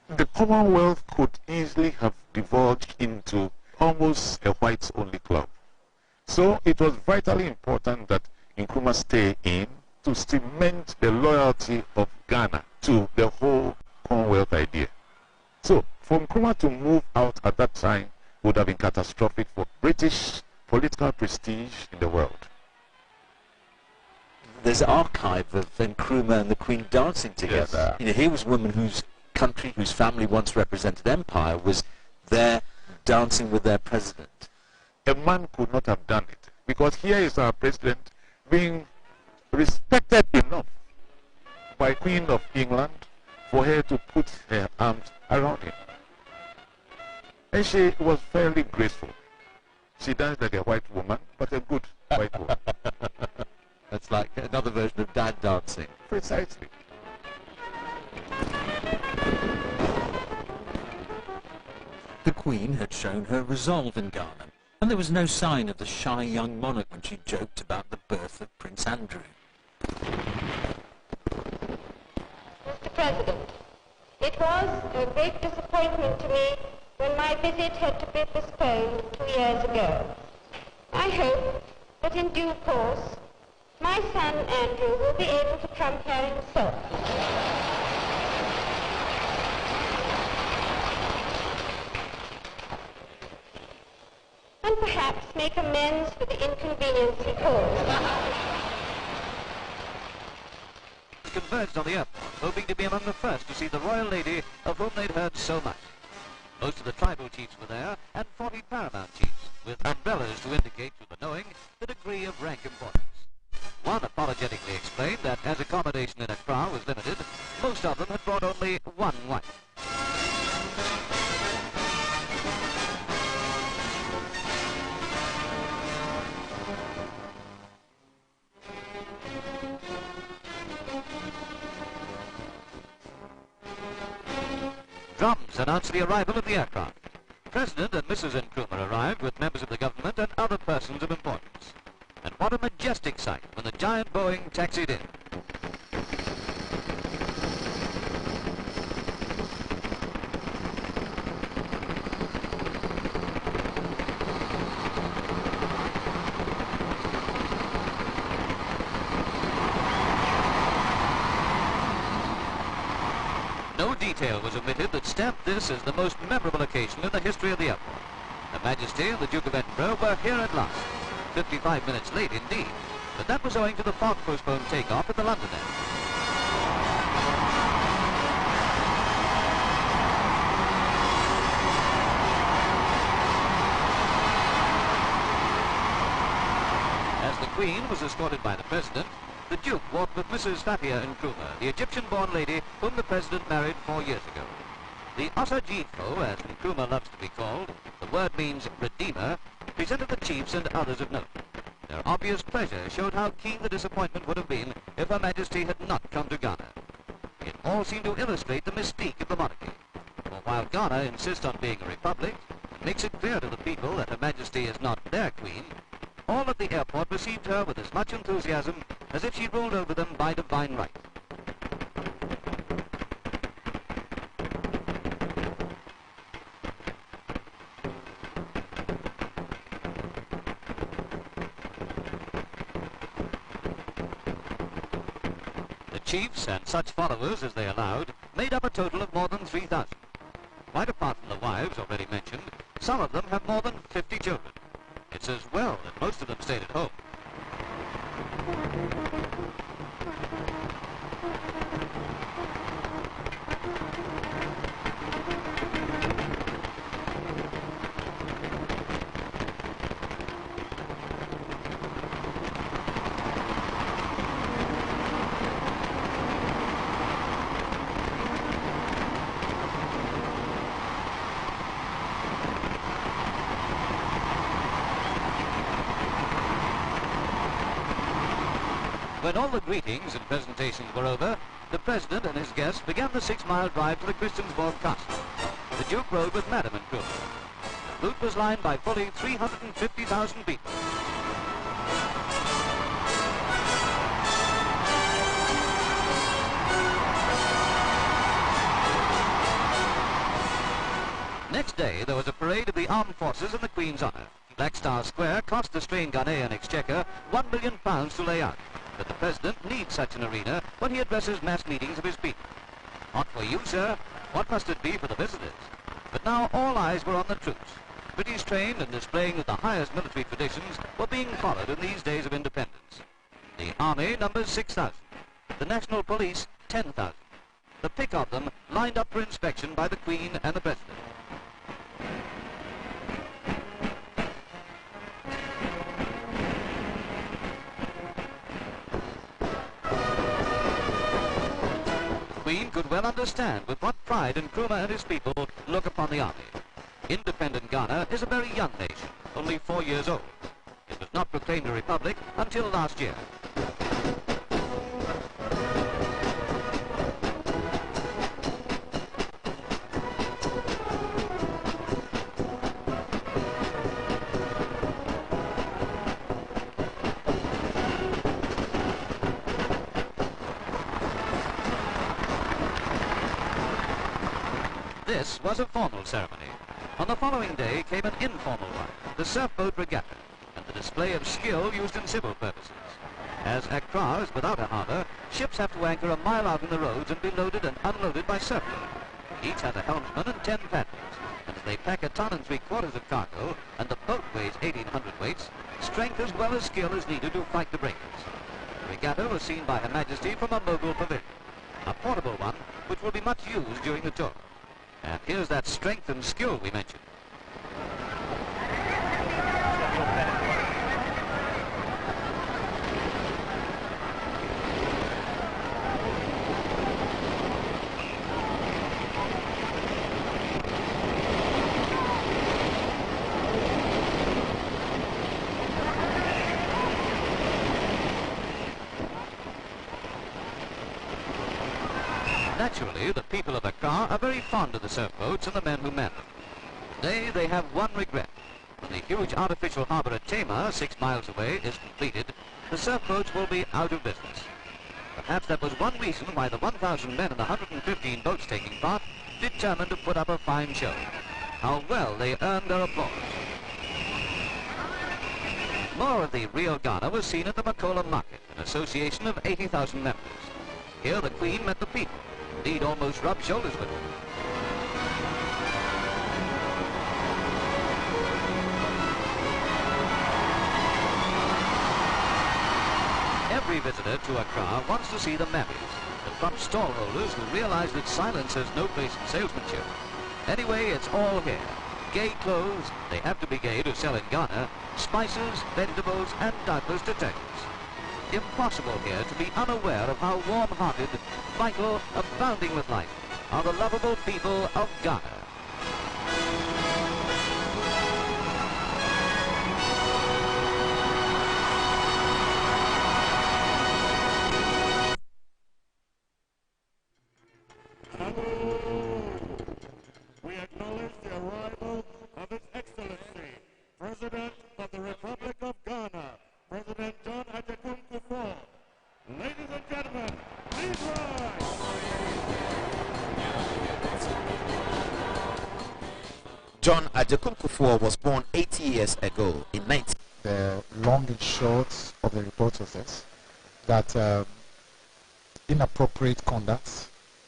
the Commonwealth could easily have divulged into almost a whites-only club. So it was vitally important that Nkrumah stay in to cement the loyalty of Ghana to the whole Commonwealth idea. So for Nkrumah to move out at that time would have been catastrophic for British political prestige in the world. There's an archive of Nkrumah and the Queen dancing together. Yes. You know, here was a woman whose country, whose family once represented empire, was there dancing with their president. A man could not have done it, because here is our president being respected enough by Queen of England for her to put her arms around him. And she was fairly graceful. She danced like a white woman, but a good white woman. That's like another version of dad dancing. Precisely. The Queen had shown her resolve in Ghana, and there was no sign of the shy young monarch when she joked about the birth of Prince Andrew. Mr. President, it was a great disappointment to me when my visit had to be postponed 2 years ago. I hope that in due course my son Andrew will be able to come here himself. And perhaps make amends for the inconvenience he caused. Converged on the airport, hoping to be among the first to see the royal lady of whom they'd heard so much. Most of the tribal chiefs were there, and 40 paramount chiefs, with umbrellas to indicate to the knowing the degree of rank importance. One apologetically explained that as accommodation in Accra was limited, most of them had brought only one wife. Drums announced the arrival of the aircraft. President and Mrs. Nkrumah arrived with members of the government and other persons of importance. And what a majestic sight when the giant Boeing taxied in. No detail was omitted that stamped this as the most memorable occasion in the history of the airport. Her Majesty and the Duke of Edinburgh were here at last. 55 minutes late indeed, but that was owing to the fog-postponed takeoff at the London end. As the Queen was escorted by the President, the Duke walked with Mrs. Fathia Nkrumah, the Egyptian-born lady whom the President married 4 years ago. The Osajifo, as Nkrumah loves to be called, the word means redeemer, presented the chiefs and others of note. Their obvious pleasure showed how keen the disappointment would have been if Her Majesty had not come to Ghana. It all seemed to illustrate the mystique of the monarchy. For while Ghana insists on being a republic, and makes it clear to the people that Her Majesty is not their queen, all at the airport received her with as much enthusiasm as if she ruled over them by divine right. The chiefs and such followers as they allowed made up a total of more than 3,000. Quite apart from the wives already mentioned, some of them have more than 50 children. It's as well that most of them stayed at home. When all the greetings and presentations were over, the President and his guests began the 6-mile drive to the Christiansborg Castle. The Duke rode with Madame Nkrumah. The route was lined by fully 350,000 people. Next day, there was a parade of the armed forces in the Queen's honour. Black Star Square cost the strained Ghanaian exchequer £1 million to lay out. But the President needs such an arena when he addresses mass meetings of his people. Not for you, sir. What must it be for the visitors? But now all eyes were on the troops. British trained and displaying of the highest military traditions were being followed in these days of independence. The Army numbers 6,000. The National Police, 10,000. The pick of them lined up for inspection by the Queen and the President. Queen could well understand with what pride Nkrumah and his people look upon the army. Independent Ghana is a very young nation, only 4 years old. It was not proclaimed a republic until last year. This was a formal ceremony. On the following day came an informal one, the surfboat regatta, and the display of skill used in civil purposes. As Accra is without a harbour, ships have to anchor a mile out in the roads and be loaded and unloaded by surfboats. Each has a helmsman and 10 paddlers, and as they pack 1 3/4 tons of cargo, and the boat weighs 1,800 weights, strength as well as skill is needed to fight the breakers. The regatta was seen by Her Majesty from a Mogul pavilion, a portable one which will be much used during the tour. And here's that strength and skill we mentioned. Naturally, the people of Accra are very fond of the surfboats and the men who man them. Today, they have one regret. When the huge artificial harbour at Tema, 6 miles away, is completed, the surfboats will be out of business. Perhaps that was one reason why the 1,000 men and the 115 boats taking part determined to put up a fine show. How well they earned their applause. More of the real Ghana was seen at the Makola Market, an association of 80,000 members. Here the Queen met the people. Indeed, almost rubbed shoulders with them. Every visitor to Accra wants to see the Mabbies, the plump stallholders who realize that silence has no place in salesmanship. Anyway, it's all here. Gay clothes, they have to be gay to sell in Ghana, spices, vegetables, and doubtless detergents. Impossible here to be unaware of how warm-hearted, vital, abounding with life are the lovable people of Ghana. We acknowledge the arrival of His Excellency, President of the Republic of Ghana, President John Agyekum Kufuor. Ladies and gentlemen, please rise. John Agyekum Kufuor was born 80 years ago in 19... The long and short of the report was this, that inappropriate conduct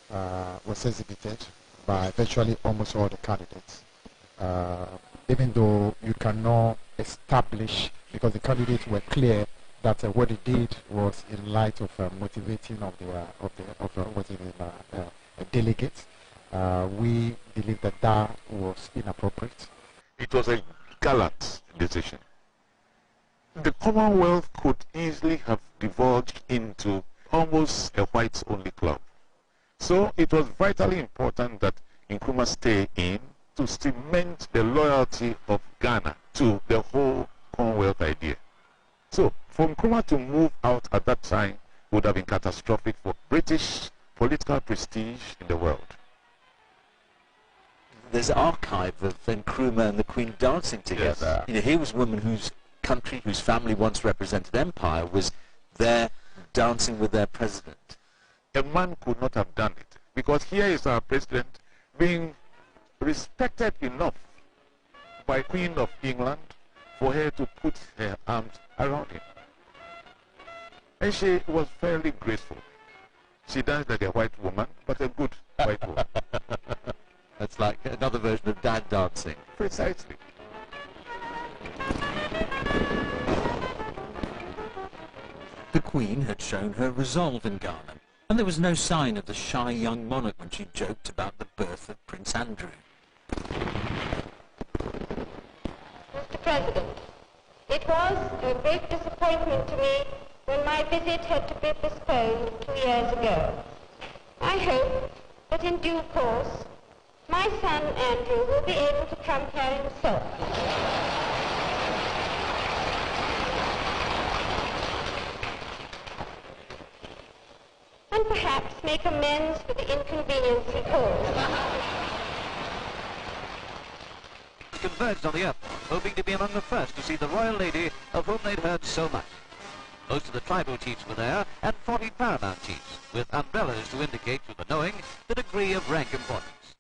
was exhibited by virtually almost all the candidates. Even though you cannot establish, because the candidates were clear that what they did was in light of motivating of the delegates. We believe that that was inappropriate. It was a gallant decision. The Commonwealth could easily have divulged into almost a whites-only club. So it was vitally important that Nkrumah stay in to cement the loyalty of Ghana to the whole Commonwealth idea. So for Nkrumah to move out at that time would have been catastrophic for British political prestige in the world. There's an archive of Nkrumah and the Queen dancing together. Yes. You know, here was a woman whose country, whose family once represented empire, was there dancing with their president. A man could not have done it, because here is our president being respected enough by Queen of England for her to put her arms around him. And she was fairly graceful. She danced like a white woman, but a good white woman. That's like another version of dad dancing. Precisely. The Queen had shown her resolve in Ghana, and there was no sign of the shy young monarch when she joked about the birth of Prince Andrew. Mr. President, it was a great disappointment to me when my visit had to be postponed 2 years ago. I hope that in due course my son Andrew will be able to come here himself. And perhaps make amends for the inconvenience he caused. Converged on the airport, hoping to be among the first to see the royal lady of whom they'd heard so much. Most of the tribal chiefs were there, and 40 paramount chiefs, with umbrellas to indicate to the knowing the degree of rank importance.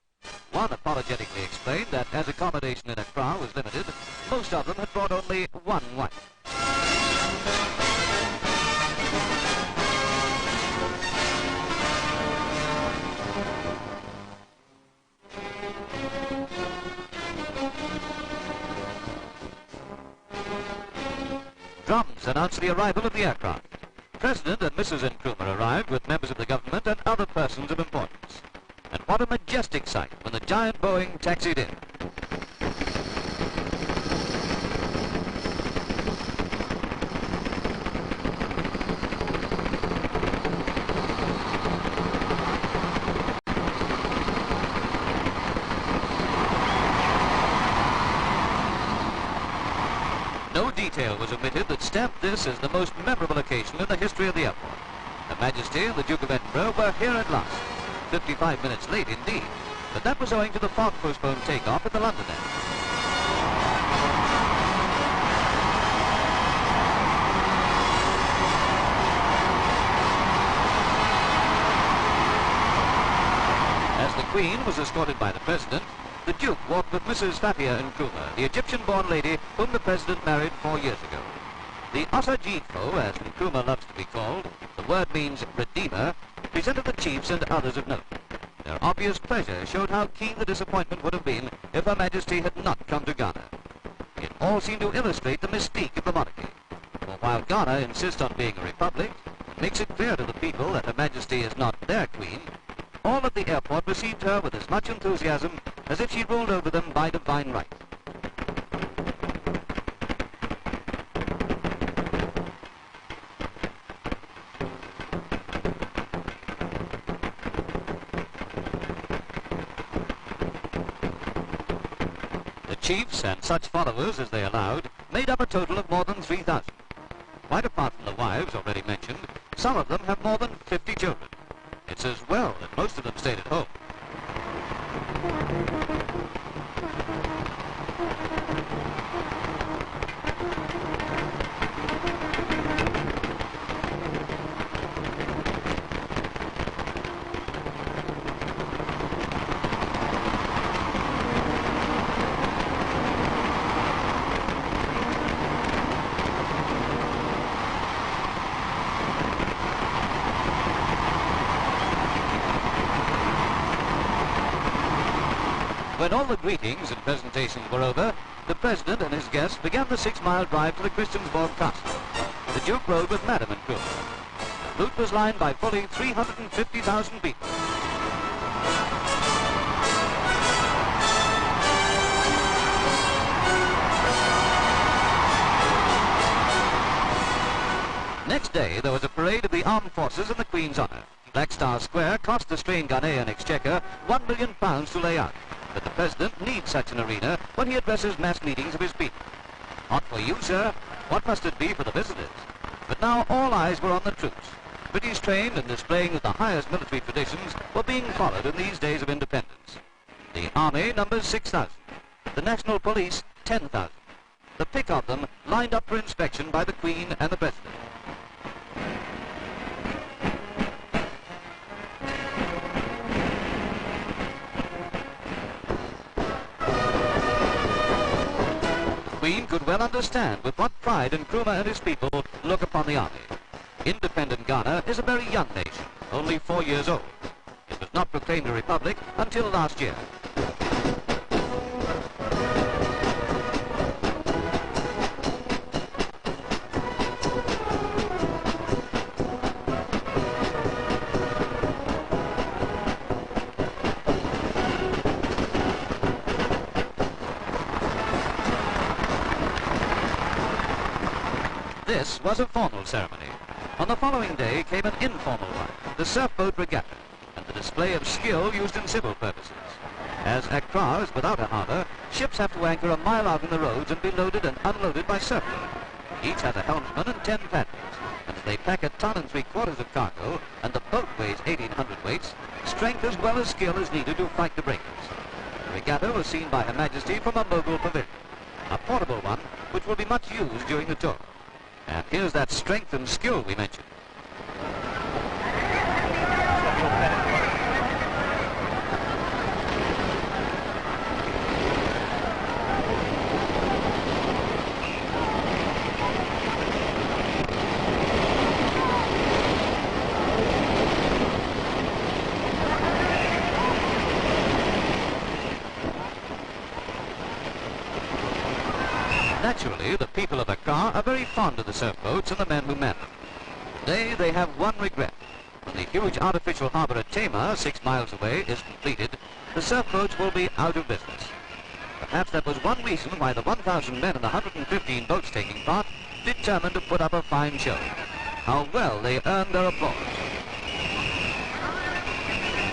One apologetically explained that as accommodation in Accra was limited, most of them had brought only one wife. Drums announced the arrival of the aircraft. President and Mrs. Nkrumah arrived with members of the government and other persons of importance. And what a majestic sight when the giant Boeing taxied in. No detail was omitted that stamped this as the most memorable occasion in the history of the airport. Her Majesty and the Duke of Edinburgh were here at last. 55 minutes late indeed, but that was owing to the fog-postponed takeoff at the London end. As the Queen was escorted by the President, the Duke walked with Mrs. Fathia Nkrumah, the Egyptian-born lady whom the President married 4 years ago. The Osajidfo, as Nkrumah loves to be called, the word means redeemer, presented the chiefs and others of note. Their obvious pleasure showed how keen the disappointment would have been if Her Majesty had not come to Ghana. It all seemed to illustrate the mystique of the monarchy. For while Ghana insists on being a republic, and makes it clear to the people that Her Majesty is not their queen, all at the airport received her with as much enthusiasm as if she ruled over them by divine right. The chiefs and such followers as they allowed made up a total of more than 3,000. Quite apart from the wives already mentioned, some of them have more than 50 children. It's as well that most of them stayed at home. When all the greetings and presentations were over, the President and his guests began the 6-mile drive to the Christiansborg Castle. The Duke rode with Madame Nkrumah. The route was lined by fully 350,000 people. Next day, there was a parade of the armed forces in the Queen's honour. Black Star Square cost the strained Ghanaian exchequer £1 million to lay out. But the President needs such an arena when he addresses mass meetings of his people. Not for you, sir. What must it be for the visitors? But now all eyes were on the troops. British trained and displaying the highest military traditions were being followed in these days of independence. The Army numbers 6,000. The National Police, 10,000. The pick of them lined up for inspection by the Queen and the President. Queen could well understand with what pride Nkrumah and his people look upon the army. Independent Ghana is a very young nation, only 4 years old. It was not proclaimed a republic until last year. This was a formal ceremony. On the following day came an informal one, the surfboat regatta, and the display of skill used in civil purposes. As Accra is without a harbour, ships have to anchor a mile out in the roads and be loaded and unloaded by surfboats. Each has a helmsman and 10 paddles, and as they pack a ton and 3/4 of cargo, and the boat weighs 1,800 weights, strength as well as skill is needed to fight the breakers. The regatta was seen by Her Majesty from a Mogul pavilion, a portable one which will be much used during the tour. And here's that strength and skill we mentioned. Naturally, the people of Accra are very fond of the surfboats and the men who man them. Today, they have one regret. When the huge artificial harbour at Tema, 6 miles away, is completed, the surfboats will be out of business. Perhaps that was one reason why the 1,000 men and the 115 boats taking part determined to put up a fine show. How well they earned their applause.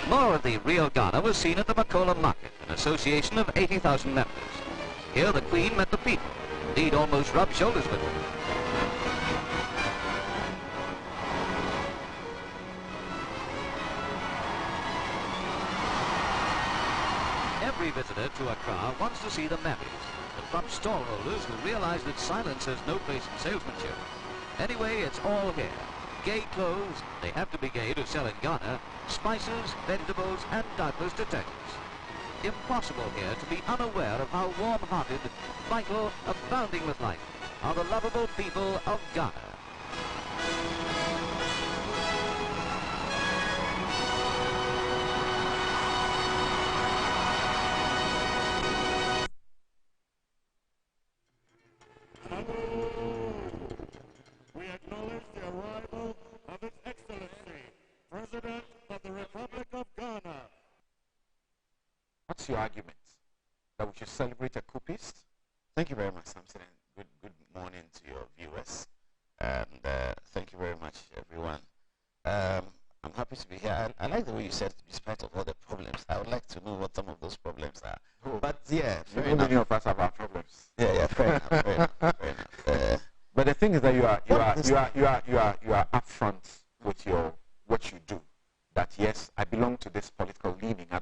More of the real Ghana was seen at the Makola Market, an association of 80,000 members. Here the Queen met the people. Indeed, almost rubbed shoulders with them. Every visitor to Accra wants to see the mammies, the plump stallholders who realize that silence has no place in salesmanship. Anyway, it's all here. Gay clothes, they have to be gay to sell in Ghana, spices, vegetables, and doubtless detergents. Impossible here to be unaware of how warm-hearted, vital, abounding with life are the lovable people of Ghana. We acknowledge the arrival of His Excellency, President of the Republic of Ghana. What's your argument? That we should celebrate a coupist? Thank you very much, Samson, and good morning to your viewers. And thank you very much, everyone. I'm happy to be here. I like the way you said, despite of all the problems, I would like to know what some of those problems are. Oh. But yeah, fair Many enough. of us have our problems. Yeah, fair enough, fair enough, fair enough. But the thing is that you are upfront with what you do. That yes, I belong to this political leaning. I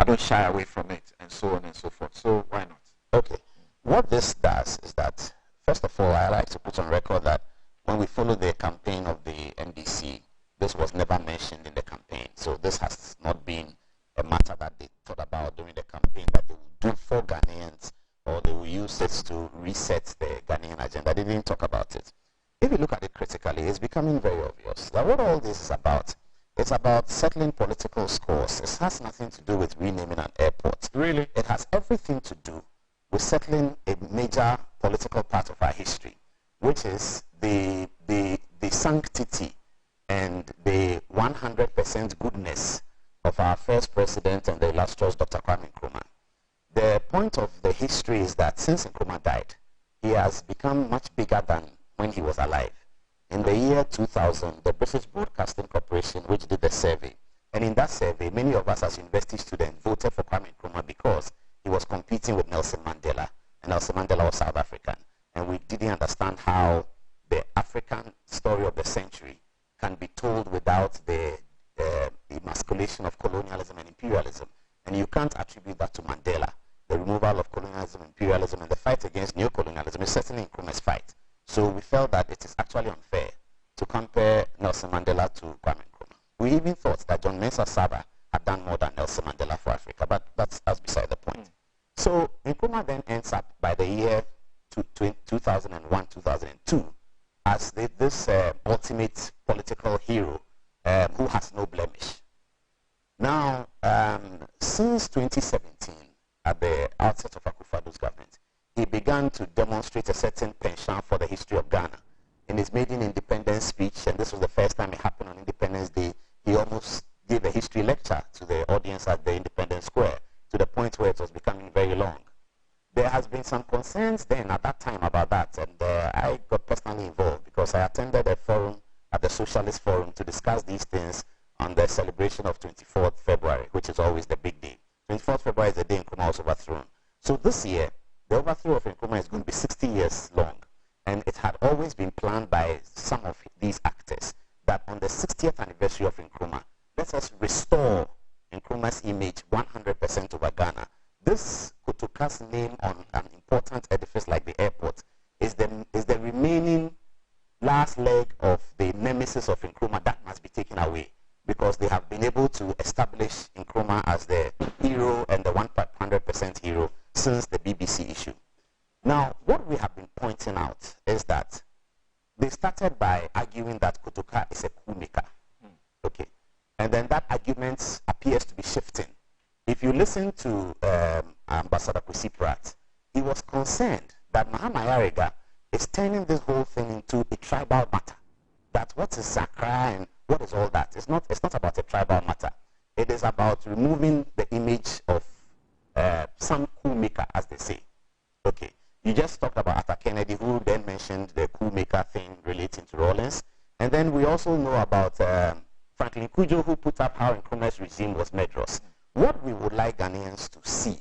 don't shy away from it, and so on and so forth. So why not? Okay. What this does is that, first of all, I like to put on record that when we followed the campaign of the NDC, this was never mentioned in the campaign. So this has not been a matter that they thought about during the campaign, that they would do for Ghanaians, or they will use it to reset the Ghanaian agenda. They didn't talk about it. If you look at it critically, it's becoming very obvious that what all this is about, it's about settling political scores. It has nothing to do with renaming an airport. Really? It has everything to do with settling a major political part of our history, which is the sanctity and the 100% goodness of our first president and the illustrious Dr. Kwame Nkrumah. The point of the history is that since Nkrumah died, he has become much bigger than when he was alive. In the year 2000, the British Broadcasting Corporation, which did the survey, and in that survey, many of us as university students voted for Kwame Nkrumah because he was competing with Nelson Mandela, and Nelson Mandela was South African, and we didn't understand how the African story of the century can be told without the emasculation of colonialism and imperialism. And you can't attribute that to Mandela. The removal of colonialism, imperialism, and the fight against neocolonialism is certainly Nkrumah's fight. So we felt that it is actually unfair to compare Nelson Mandela to Kwame Nkrumah. We even thought that John Mensah Saba had done more than Nelson Mandela for Africa, but that's beside the point. So Nkrumah then ends up by by the year 2001, 2002 as this ultimate political hero who has no blemish. Now, since 2017, at the outset of Akufo-Addo's government, he began to demonstrate a certain penchant for the history of Ghana. In his maiden independence speech, and this was the first time it happened on Independence Day, he almost gave a history lecture to the audience at the Independence Square, to the point where it was becoming very long. There has been some concerns then at that time about that, and I got personally involved because I attended a forum at the Socialist Forum to discuss these things on the celebration of 24th February, which is always the big day. 24th February is the day Nkrumah was overthrown. So this year, the overthrow of Nkrumah is going to be 60 years long, and it had always been planned by some of these actors that on the 60th anniversary of Nkrumah, let us restore Nkrumah's image 100% over Ghana. This Kotoka's name on an important edifice like the airport is the remaining last leg of the nemesis of Nkrumah that must be taken away, because they have been able to establish Nkrumah as the hero and the 100% hero since the BBC issue. Now, what we have been pointing out is that they started by arguing that Kotoka is a coup maker. Okay. And then that argument appears to be shifting. If you listen to Ambassador Kwesi Pratt, he was concerned that Mahama Yarega is turning this whole thing into a tribal matter. That what is Zakra and what is all that? It's not about a tribal matter. It is about removing the image of some coup maker, as they say. Okay. You just talked about Arthur Kennedy, who then mentioned the coup maker thing relating to Rawlings. And then we also know about Franklin Kujo, who put up how Nkrumah's regime was murderous. What we would like Ghanaians to see,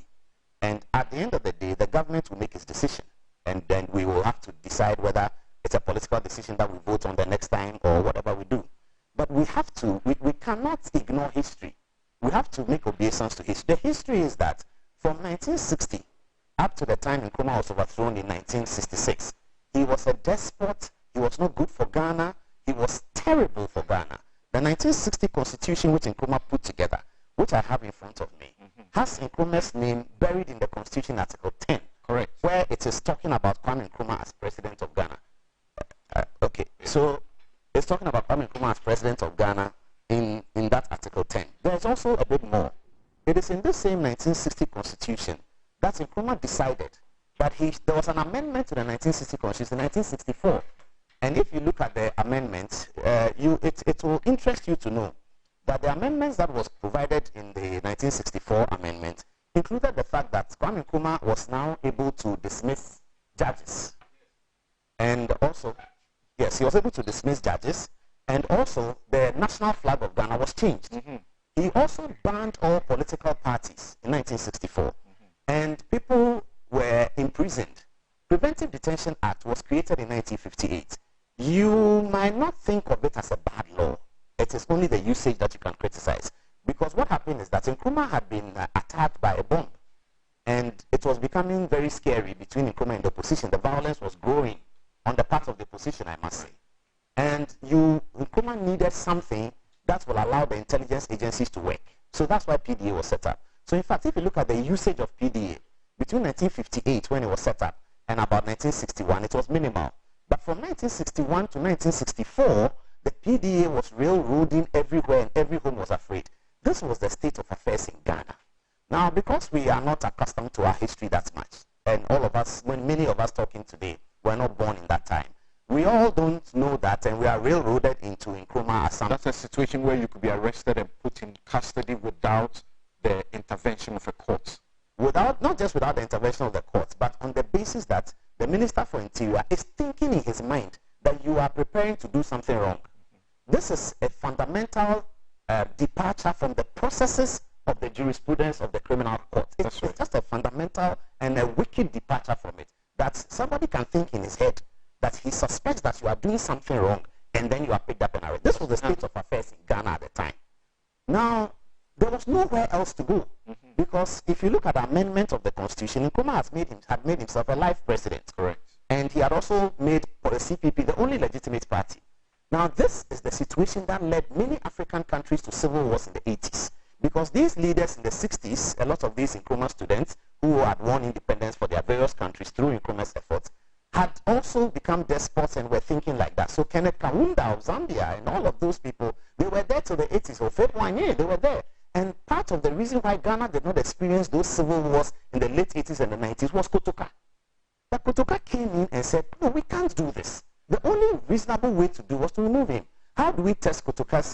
and at the end of the day, the government will make its decision, and then we will have to decide whether it's a political decision that we vote on the next time or whatever we do. But we have to, we cannot ignore history. We have to make obeisance to history. The history is that from 1960 up to the time Nkrumah was overthrown in 1966, he was a despot, he was not good for Ghana, he was terrible for Ghana. The 1960 constitution which Nkrumah put together, which I have in front of me, has Nkrumah's name buried in the Constitution Article 10. Correct. Where it is talking about Kwame Nkrumah as President of Ghana. Okay, so it's talking about Kwame Nkrumah as President of Ghana in that Article 10. There's also a bit more. It is in this same 1960 Constitution that Nkrumah decided that there was an amendment to the 1960 Constitution in 1964. And if you look at the amendment, it will interest you to know that the amendments that was provided in the 1964 amendment included the fact that Kwame Nkrumah was now able to dismiss judges. And also, yes, he was able to dismiss judges. And also, the national flag of Ghana was changed. He also banned all political parties in 1964. And people were imprisoned. Preventive Detention Act was created in 1958. You might not think of it as a bad law. It is only the usage that you can criticize. Because what happened is that Nkrumah had been attacked by a bomb. And it was becoming very scary between Nkrumah and the opposition. The violence was growing on the part of the opposition, I must say. And Nkrumah needed something that will allow the intelligence agencies to work. So that's why PDA was set up. So in fact, if you look at the usage of PDA, between 1958 when it was set up and about 1961, it was minimal. But from 1961 to 1964, the PDA was railroading everywhere and every home was afraid. This was the state of affairs in Ghana. Now, because we are not accustomed to our history that much, and all of us, when many of us talking today, were not born in that time, we all don't know that, and we are railroaded into Nkrumah as something. That's a situation where you could be arrested and put in custody without the intervention of a court. Not just without the intervention of the courts, but on the basis that the Minister for Interior is thinking in his mind that you are preparing to do something wrong. This is a fundamental departure from the processes of the jurisprudence of the criminal court. It's just a fundamental and a wicked departure from it. That somebody can think in his head that he suspects that you are doing something wrong and then you are picked up and arrested. This was the state of affairs in Ghana at the time. Now, there was nowhere else to go. Because if you look at the amendment of the Constitution, Nkrumah had made himself a life president. Correct. And he had also made the CPP the only legitimate party. Now, this is the situation that led many African countries to civil wars in the 80s. Because these leaders in the 60s, a lot of these Nkrumah students who had won independence for their various countries through Nkrumah's efforts, had also become despots and were thinking like that. So Kenneth Kaunda of Zambia and all of those people, they were there till the 80s. Or February, they were there. And part of the reason why Ghana did not experience those civil wars in the late 80s and the 90s was Kotoka. But Kotoka came in and said, no, we can't do this. The only reasonable way to do was to remove him. How do we test Kotoka's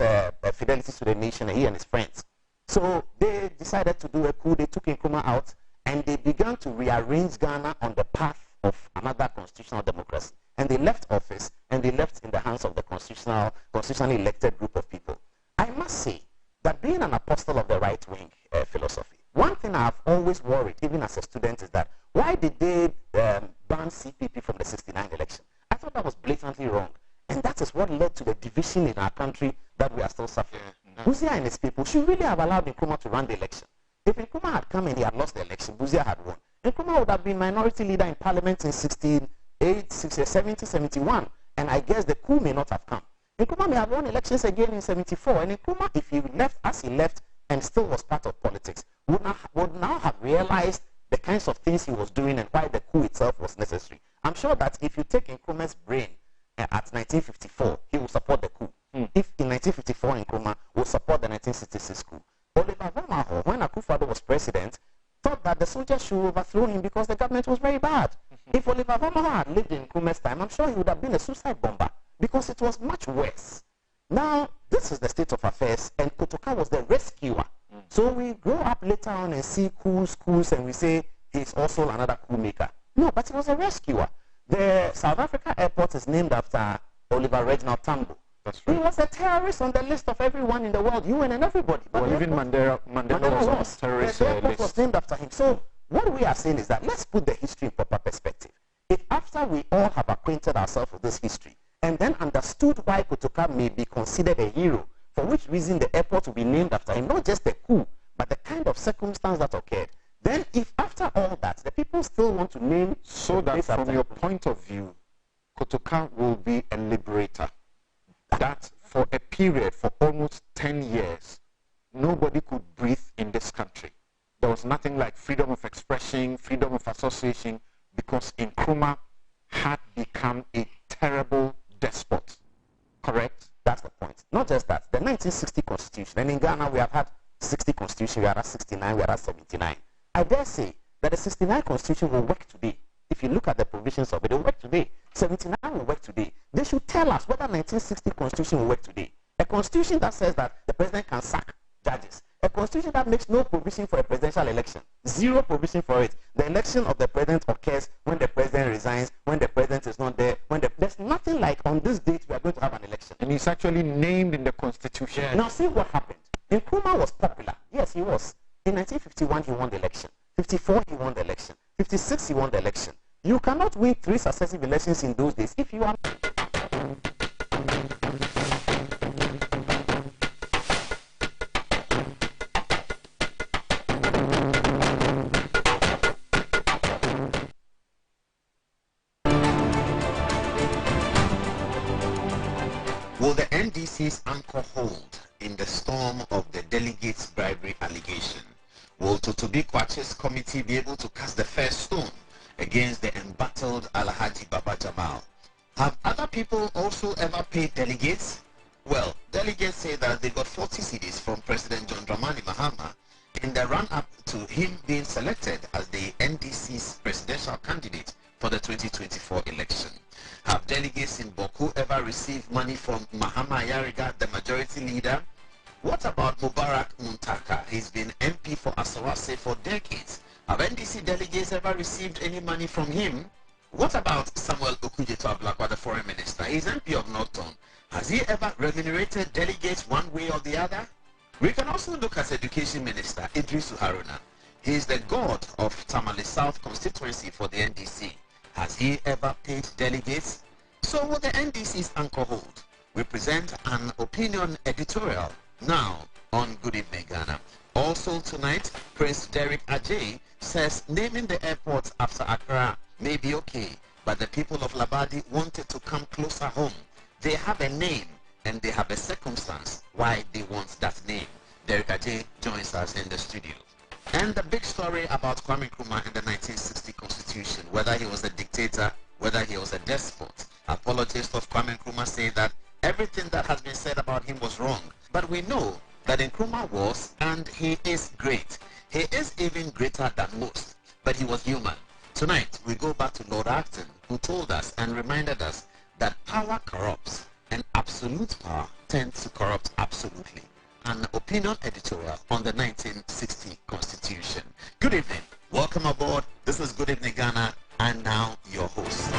fidelity to the nation, he and his friends? So they decided to do a coup. They took Nkrumah out, and they began to rearrange Ghana on the path of another constitutional democracy. And they left office, and they left in the hands of the constitutionally elected group of people. I must say that being an apostle of the right-wing philosophy, one thing I've always worried, even as a student, is that why did they ban CPP from the 69 election? I thought that was blatantly wrong. And that is what led to the division in our country that we are still suffering. Busia and his people should really have allowed Nkrumah to run the election. If Nkrumah had come and he had lost the election, Busia had won. Nkrumah would have been minority leader in parliament in 68, 70, 71. And I guess the coup may not have come. Nkrumah may have won elections again in 74. And Nkrumah, if he left as he left and still was part of politics, would now have realized the kinds of things he was doing and why the coup itself was necessary. I'm sure that if you take Nkrumah's brain at 1954, he will support the coup. If in 1954 Nkrumah will support the 1966 coup. Oliver Vomaho, when Akufo-Addo was president, thought that the soldiers should overthrow him because the government was very bad. If Oliver Vomaho had lived in Nkrumah's time, I'm sure he would have been a suicide bomber because it was much worse. Now, this is the state of affairs, and Kotoka was the rescuer. So we grow up later on and see coups, and we say he's also another coup maker. No, but he was a rescuer. The South Africa airport is named after Oliver Reginald Tambo. That's right. He was a terrorist on the list of everyone in the world, UN and everybody. But well, even Mandela was on the terrorist the airport list. was named after him. So what we are saying is that let's put the history in proper perspective. If after we all have acquainted ourselves with this history and then understood why Kotoka may be considered a hero, for which reason the airport will be named after him, not just the coup, but the kind of circumstance that occurred, then if after all that the people still want to name so that from your point of view, Kotoka will be a liberator. That for a period, for almost 10 years, nobody could breathe in this country. There was nothing like freedom of expression, freedom of association, because Nkrumah had become a terrible despot. Correct? That's the point. Not just that. The 1960 Constitution, and in Ghana we have had 60 Constitution, we are at 69, we are at 79. I dare say that the 69 Constitution will work today. If you look at the provisions of it, it will work today. 79 will work today. They should tell us whether 1960 Constitution will work today. A Constitution that says that the president can sack judges. A Constitution that makes no provision for a presidential election. Zero provision for it. The election of the president occurs when the president resigns, when the president is not there. There's nothing like on this date we are going to have an election. And he's actually named in the Constitution. Yeah. Now see what happened. Nkrumah was popular. Yes, he was. In 1951, he won the election. 54, he won the election. 56, he won the election. You cannot win 3 successive elections in those days if you are... Will the NDC's anchor hold in the storm of the delegates' bribery allegation? Will Totobi Kwache's committee be able to cast the first stone against the embattled Alhaji Baba Jamal? Have other people also ever paid delegates? Well, delegates say that they got 40 cedis from President John Dramani Mahama in the run-up to him being selected as the NDC's presidential candidate for the 2024 election. Have delegates in Boku ever received money from Mahama Yariga, the majority leader? What about Mubarak Muntaka? He's been MP for Asawase for decades. Have NDC delegates ever received any money from him? What about Samuel Okudzeto-Ablakwa, the foreign minister? He's MP of Northern. Has he ever remunerated delegates one way or the other? We can also look at Education Minister Idrisu Haruna. He is the god of Tamale South constituency for the NDC. Has he ever paid delegates? So will the NDC's anchor hold? We present an opinion editorial now on Good Evening Ghana. Also tonight, Prince Derek Ajay says naming the airport after Accra may be okay, but the people of Labadi wanted to come closer home. They have a name and they have a circumstance why they want that name. Derek Ajay joins us in the studio. And the big story about Kwame Nkrumah and the 1960 Constitution, whether he was a dictator, whether he was a despot. Apologists of Kwame Nkrumah say that everything that has been said about him was wrong. But we know that Nkrumah was, and he is great. He is even greater than most, but he was human. Tonight, we go back to Lord Acton, who told us and reminded us that power corrupts, and absolute power tends to corrupt absolutely. An opinion editorial on the 1960 Constitution. Good evening. Welcome aboard. This is Good Evening Ghana, and now your host.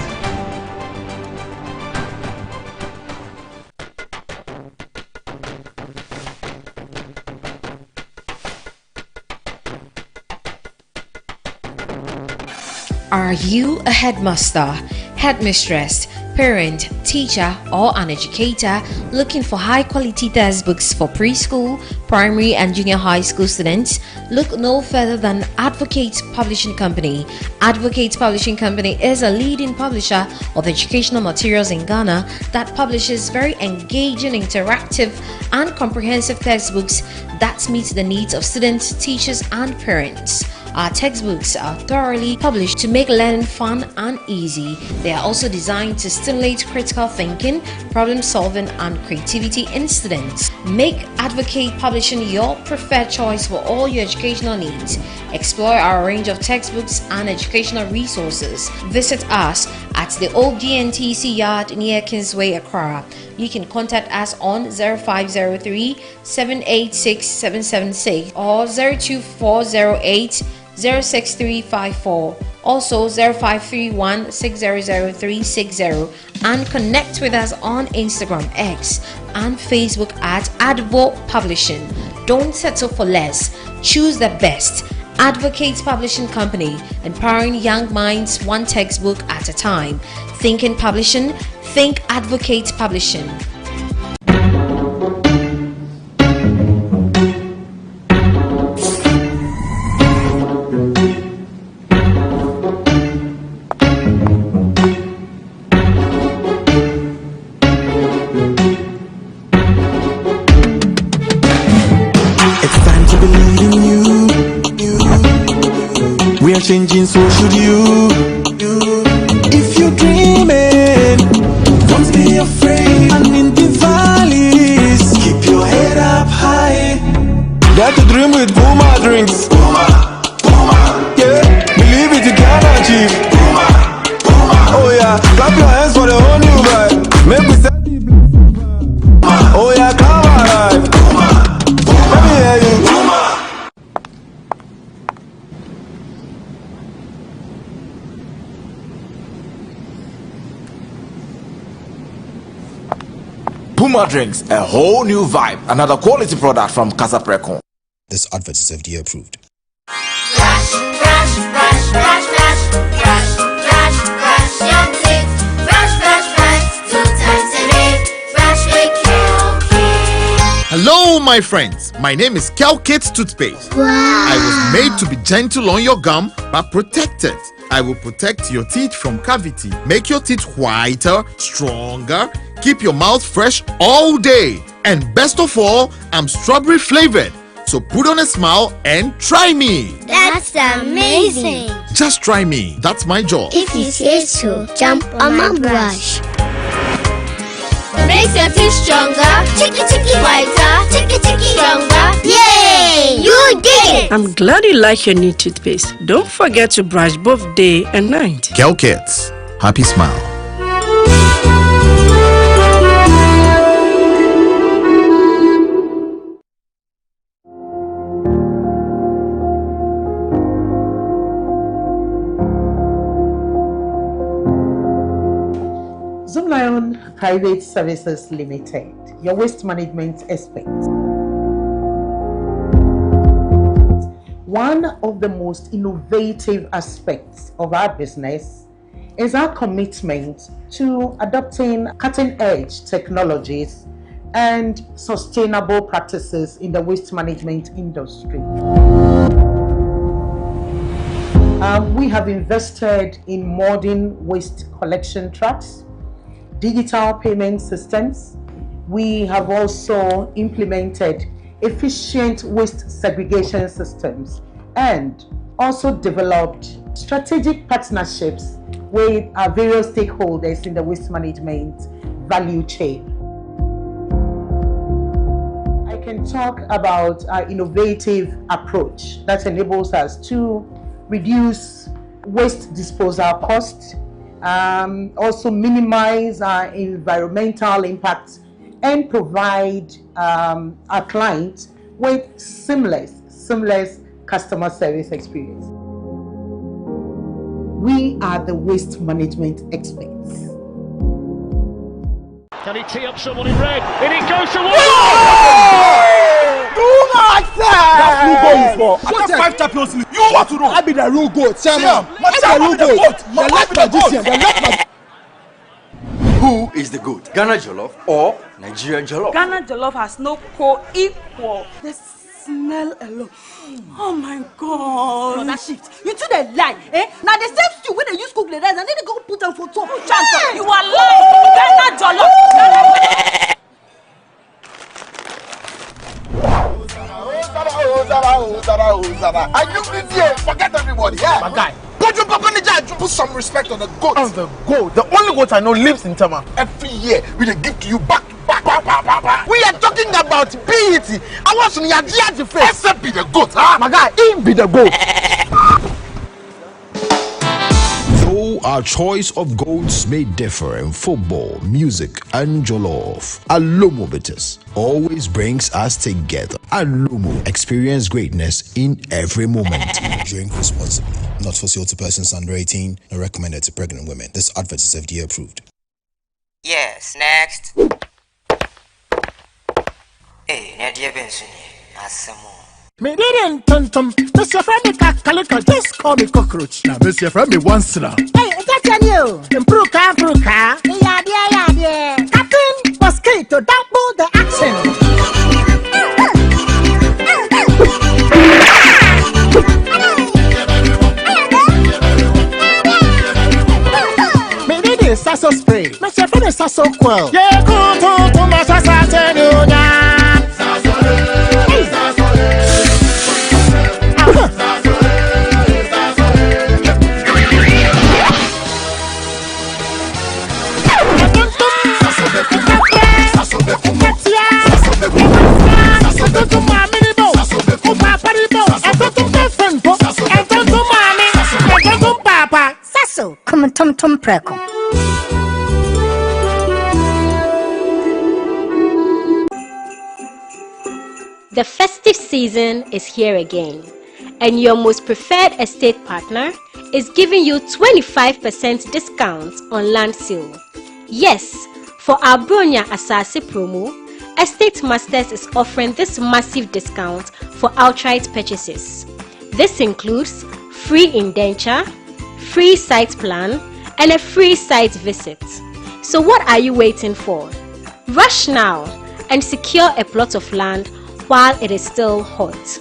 Are you a headmaster, headmistress, parent, teacher, or an educator looking for high-quality textbooks for preschool, primary, and junior high school students? Look no further than Advocate Publishing Company. Advocate Publishing Company is a leading publisher of educational materials in Ghana that publishes very engaging, interactive, and comprehensive textbooks that meet the needs of students, teachers, and parents. Our textbooks are thoroughly published to make learning fun and easy. They are also designed to stimulate critical thinking, problem solving, and creativity in students. Make Advocate Publishing your preferred choice for all your educational needs. Explore our range of textbooks and educational resources. Visit us at the old GNTC yard near Kingsway, Accra. You can contact us on 0503 786 776 or 02408 06354, also 0531 600 360, and connect with us on Instagram, X, and Facebook at Advo Publishing. Don't settle for less. Choose the best. Advocate Publishing Company, empowering young minds one textbook at a time. Thinking Publishing, think Advocate Publishing. Changing, so should you. If you're dreaming, don't be afraid. And in the valleys, keep your head up high. Dare to dream with Puma drinks. Puma, Puma. Yeah, believe it, you can achieve. Puma, Puma. Oh yeah, clap your hands for the whole new vibe. Make me set the bliss. Oh yeah, come alive. Puma, Puma. Let me hear you. Puma. Puma Drinks, a whole new vibe. Another quality product from Casa Precon. This advert is FDA approved. Brush, brush, brush, brush, brush, brush, brush, brush your teeth. Brush, brush, brush, 2 times a day. Brush with Kel-Kit. Hello, my friends. My name is Kel-Kit Toothpaste. Wow. I was made to be gentle on your gum, but protected. I will protect your teeth from cavity, make your teeth whiter, stronger, keep your mouth fresh all day. And best of all, I'm strawberry flavored. So put on a smile and try me. That's amazing. Just try me. That's my job. If you say so, jump on my brush. Makes your teeth stronger, chicky chicky whiter, chicky chicky stronger. Yay! You did it! I'm glad you like your new toothpaste. Don't forget to brush both day and night. Kel-Kit, happy smile. Zoomlion Private Services Limited, your waste management expert. One of the most innovative aspects of our business is our commitment to adopting cutting-edge technologies and sustainable practices in the waste management industry. We have invested in modern waste collection trucks, digital payment systems. We have also implemented efficient waste segregation systems, and also developed strategic partnerships with our various stakeholders in the waste management value chain. I can talk about our innovative approach that enables us to reduce waste disposal costs, also minimize our environmental impact, and provide our clients with seamless customer service experience. We are the waste management experts. Can he tee up someone in red? In it goes to one! Do not say! That's who goal is for. I got 5 Champions League. You want to know? I be the real goat, chairman. I'm the real goat. The left magician. The left magician. Who is the goat? Ghana Jollof or Nigerian Jollof? Ghana Jollof has no co-equal. The smell alone. Oh my God. No, that shift. You two they lie, eh? Now the same stew when they use cook the rice and then they go put them for top. Hey! You are lying. Ghana Jollof. I knew this year. Forget everybody. Yeah, my guy. Put some respect on the goat. On the goat. The only goat I know lives in Tama. Every year we they give to you back. We are talking about BET. I want some Yaji face. Except be the goat, huh? My guy, he be the goat. Though our choice of goats may differ in football, music, and jollof, Alomo Bitters always brings us together. Alomo, experience greatness in every moment. Drink responsibly. Not for sale to persons under 18, not recommended to pregnant women. This advert is FDA approved. Yes, next. Hey, Nadia Benson, Asamo. Me didn't tum. Mr. Friendly Calico, just call me cockroach. Now, Mr. Friendly once now. Hey, that's on you. Improve car. Yeah. Captain Mosquito, double the action. Me did it, Sasso spray. Mr. Friendly Sasso quell. Yeah, go to my Sasso. Tom Preko. The festive season is here again, and your most preferred estate partner is giving you 25% discount on land sale. Yes, for our Bronya Asase promo, Estate Masters is offering this massive discount for outright purchases. This includes free indenture, free site plan, and a free site visit. So what are you waiting for? Rush now and secure a plot of land while it is still hot.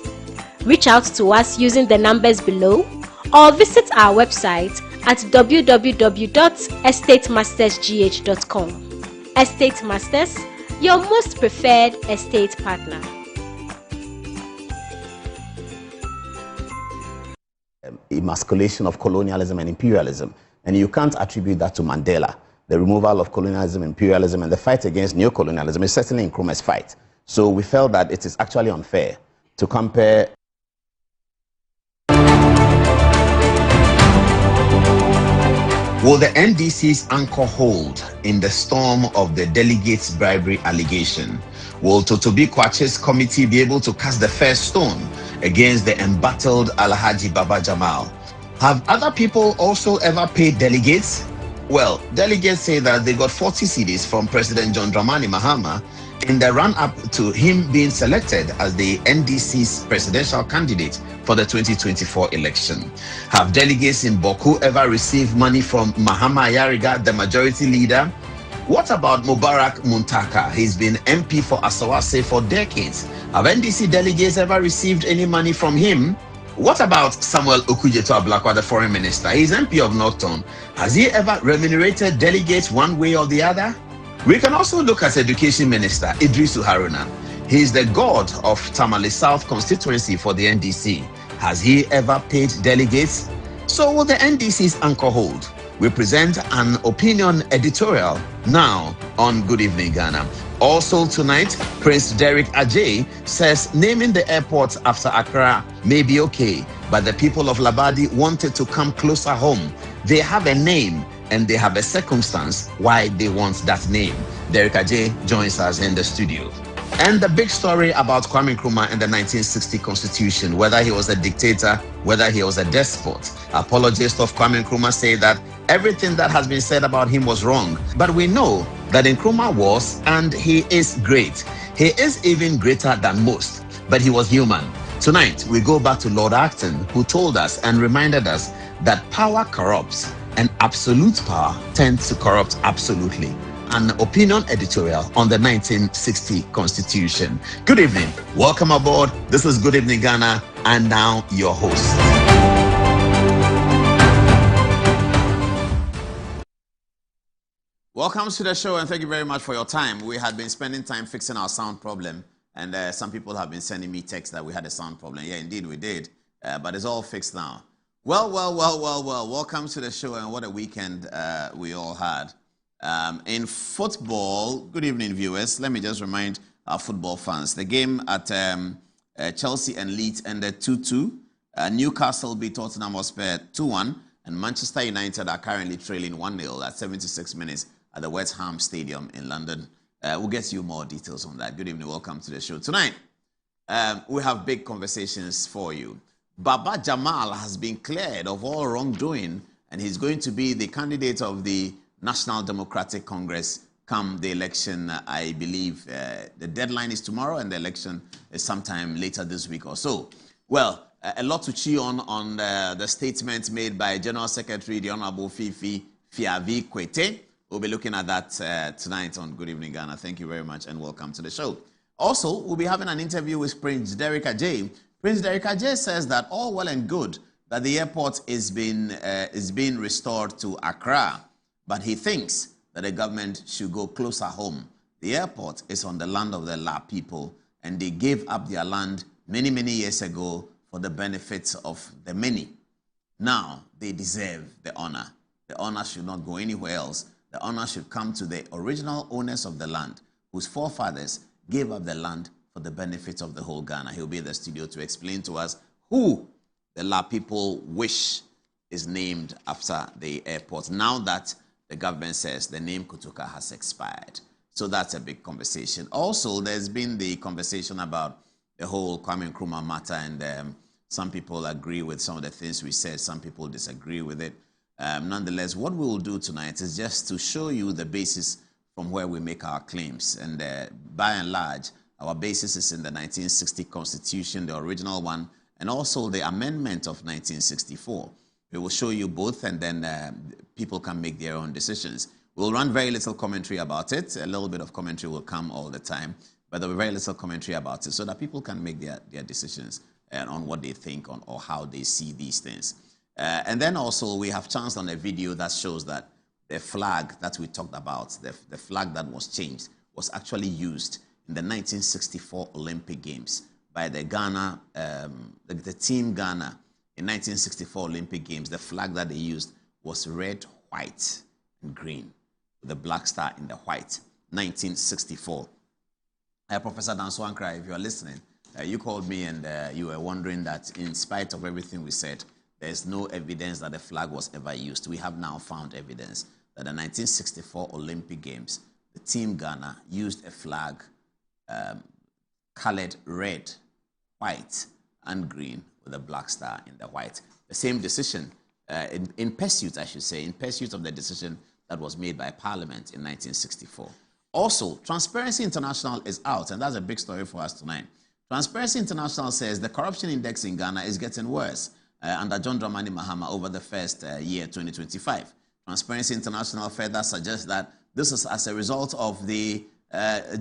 Reach out to us using the numbers below or visit our website at www.estatemastersgh.com. Estate Masters, your most preferred estate partner. Emasculation of colonialism and imperialism. And you can't attribute that to Mandela. The removal of colonialism, imperialism, and the fight against neocolonialism is certainly Nkrumah's fight. So we felt that it is actually unfair to compare. Will the NDC's anchor hold in the storm of the delegates' bribery allegation? Will Totobi Kwache's committee be able to cast the first stone against the embattled Alhaji Baba Jamal? Have other people also ever paid delegates? Well, delegates say that they got 40 cedis from President John Dramani Mahama in the run-up to him being selected as the NDC's presidential candidate for the 2024 election. Have delegates in Boku ever received money from Mahama Yariga, the majority leader? What about Mubarak Muntaka? He's been MP for Asawase for decades. Have NDC delegates ever received any money from him? What about Samuel Okudzeto Ablakwa, the foreign minister? He's MP of Northton. Has he ever remunerated delegates one way or the other? We can also look at Education Minister Idrisu Haruna. He is the god of Tamale South constituency for the NDC. Has he ever paid delegates? So will the NDC's anchor hold? We present an opinion editorial now on Good Evening Ghana. Also tonight, Prince Derek Ajay says naming the airport after Accra may be okay, but the people of Labadi wanted to come closer home. They have a name and they have a circumstance why they want that name. Derek Ajay joins us in the studio. And the big story about Kwame Nkrumah and the 1960 Constitution, whether he was a dictator, whether he was a despot. Apologists of Kwame Nkrumah say that everything that has been said about him was wrong. But we know that Nkrumah was, and he is great. He is even greater than most, but he was human. Tonight, we go back to Lord Acton, who told us and reminded us that power corrupts and absolute power tends to corrupt absolutely. An opinion editorial on the 1960 Constitution. Good evening. Welcome aboard. This is Good Evening Ghana, and now your host. Welcome to the show, and thank you very much for your time. We had been spending time fixing our sound problem, and some people have been sending me texts that we had a sound problem. Yeah, indeed we did, but it's all fixed now. Well. Welcome to the show, and what a weekend we all had. In football, good evening, viewers. Let me just remind our football fans. The game at Chelsea and Leeds ended 2-2. Newcastle beat Tottenham Hotspur 2-1. And Manchester United are currently trailing 1-0 at 76 minutes at the West Ham Stadium in London. We'll get you more details on that. Good evening. Welcome to the show. Tonight, we have big conversations for you. Baba Jamal has been cleared of all wrongdoing, and he's going to be the candidate of the National Democratic Congress come the election. I believe the deadline is tomorrow and the election is sometime later this week or so. Well, a lot to chew on the statement made by General Secretary, the Honorable Fifi Fiavi Kwete. We'll be looking at that tonight on Good Evening Ghana. Thank you very much and welcome to the show. Also, we'll be having an interview with Prince Derek Ajay. Prince Derek Ajay says that all well and good that the airport is being restored to Accra, but he thinks that the government should go closer home. The airport is on the land of the La people, and they gave up their land many, many years ago for the benefits of the many. Now, they deserve the honor. The honor should not go anywhere else. The honor should come to the original owners of the land, whose forefathers gave up the land for the benefit of the whole Ghana. He'll be in the studio to explain to us who the La people wish is named after the airport, now that the government says the name Kotoka has expired. So that's a big conversation. Also, there's been the conversation about the whole Kwame Nkrumah matter, and some people agree with some of the things we said, some people disagree with it. Nonetheless, what we will do tonight is just to show you the basis from where we make our claims. And by and large, our basis is in the 1960 Constitution, the original one, and also the amendment of 1964. We will show you both, and then people can make their own decisions. We'll run very little commentary about it. A little bit of commentary will come all the time, but there'll be very little commentary about it so that people can make their decisions on what they think on or how they see these things. And then also we have chanced on a video that shows that the flag that we talked about, the flag that was changed, was actually used in the 1964 Olympic Games by the Ghana, the team Ghana. In 1964 Olympic Games, the flag that they used was red, white, and green, with a black star in the white. 1964. Professor Danswankra, if you are listening, you called me and you were wondering that in spite of everything we said, there's no evidence that the flag was ever used. We have now found evidence that the 1964 Olympic Games, the team Ghana used a flag colored red, white, and green, with a black star in the white. The same decision, in pursuit, I should say, in pursuit of the decision that was made by Parliament in 1964. Also, Transparency International is out, and that's a big story for us tonight. Transparency International says the corruption index in Ghana is getting worse under John Dramani Mahama over the first year, 2025. Transparency International further suggests that this is as a result of the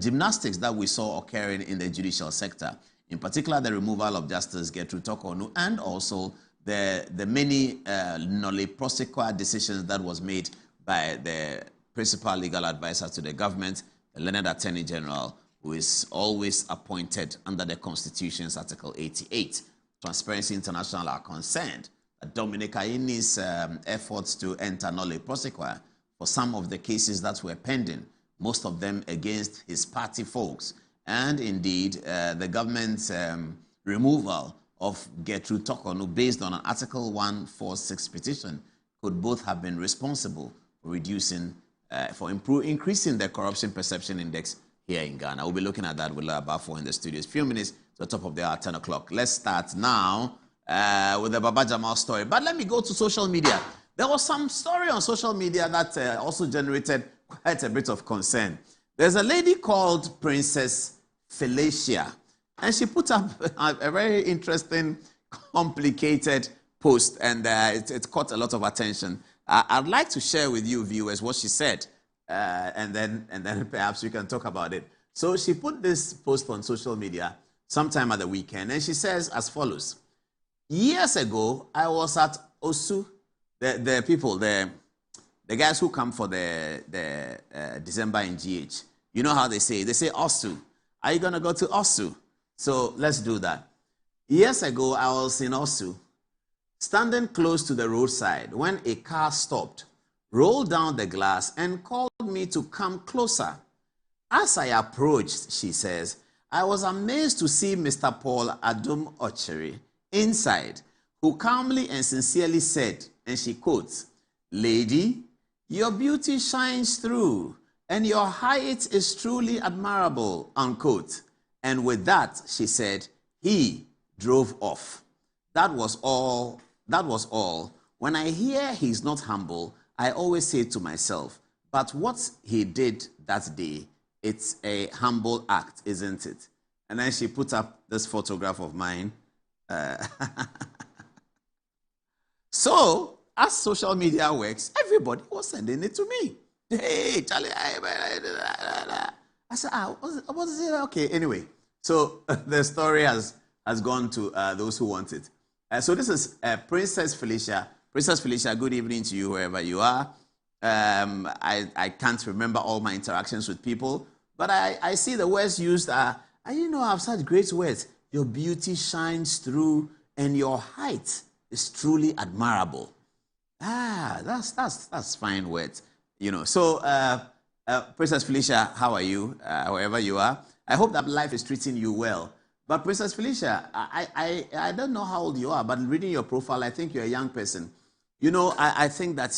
gymnastics that we saw occurring in the judicial sector. In particular, the removal of Justice Gertrude Tokonu, and also the many nolle prosequa decisions that was made by the principal legal advisor to the government, the learned Attorney General, who is always appointed under the Constitution's Article 88. Transparency International are concerned that Dominic Ayini's efforts to enter nolle prosequi for some of the cases that were pending, most of them against his party folks, and indeed the government's removal of Gertrude Tokonu based on an Article 146 petition could both have been responsible for reducing, increasing the corruption perception index here in Ghana. We'll be looking at that with Abafo in the studios. Few minutes to the top of the hour, 10 o'clock. Let's start now with the Baba Jamal story. But let me go to social media. There was some story on social media that also generated quite a bit of concern. There's a lady called Princess Felicia, and she put up a very interesting, complicated post, and it caught a lot of attention. I'd like to share with you, viewers, what she said, and then perhaps we can talk about it. So she put this post on social media sometime at the weekend, and she says as follows. Years ago, I was at Osu, the people, the guys who come for the December in GH. You know how they say? They say Osu. Are you going to go to Osu? So let's do that. Years ago, I was in Osu, standing close to the roadside when a car stopped, rolled down the glass, and called me to come closer. As I approached, she says, I was amazed to see Mr. Paul Adum Ocheri inside, who calmly and sincerely said, and she quotes, "Lady, your beauty shines through, and your height is truly admirable," unquote. And with that, she said, he drove off. That was all. That was all. When I hear he's not humble, I always say to myself, but what he did that day, it's a humble act, isn't it? And then she put up this photograph of mine. So, as social media works, everybody was sending it to me. Hey, Charlie. I said, what is it? Okay, anyway. So, the story has gone to those who want it. So, this is Princess Felicia. Princess Felicia, good evening to you wherever you are. I can't remember all my interactions with people, but I see the words used are, I have such great words. Your beauty shines through, and your height is truly admirable. That's fine words. So Princess Felicia, how are you? Wherever you are, I hope that life is treating you well. But Princess Felicia, I don't know how old you are, but reading your profile, I think you're a young person. I think that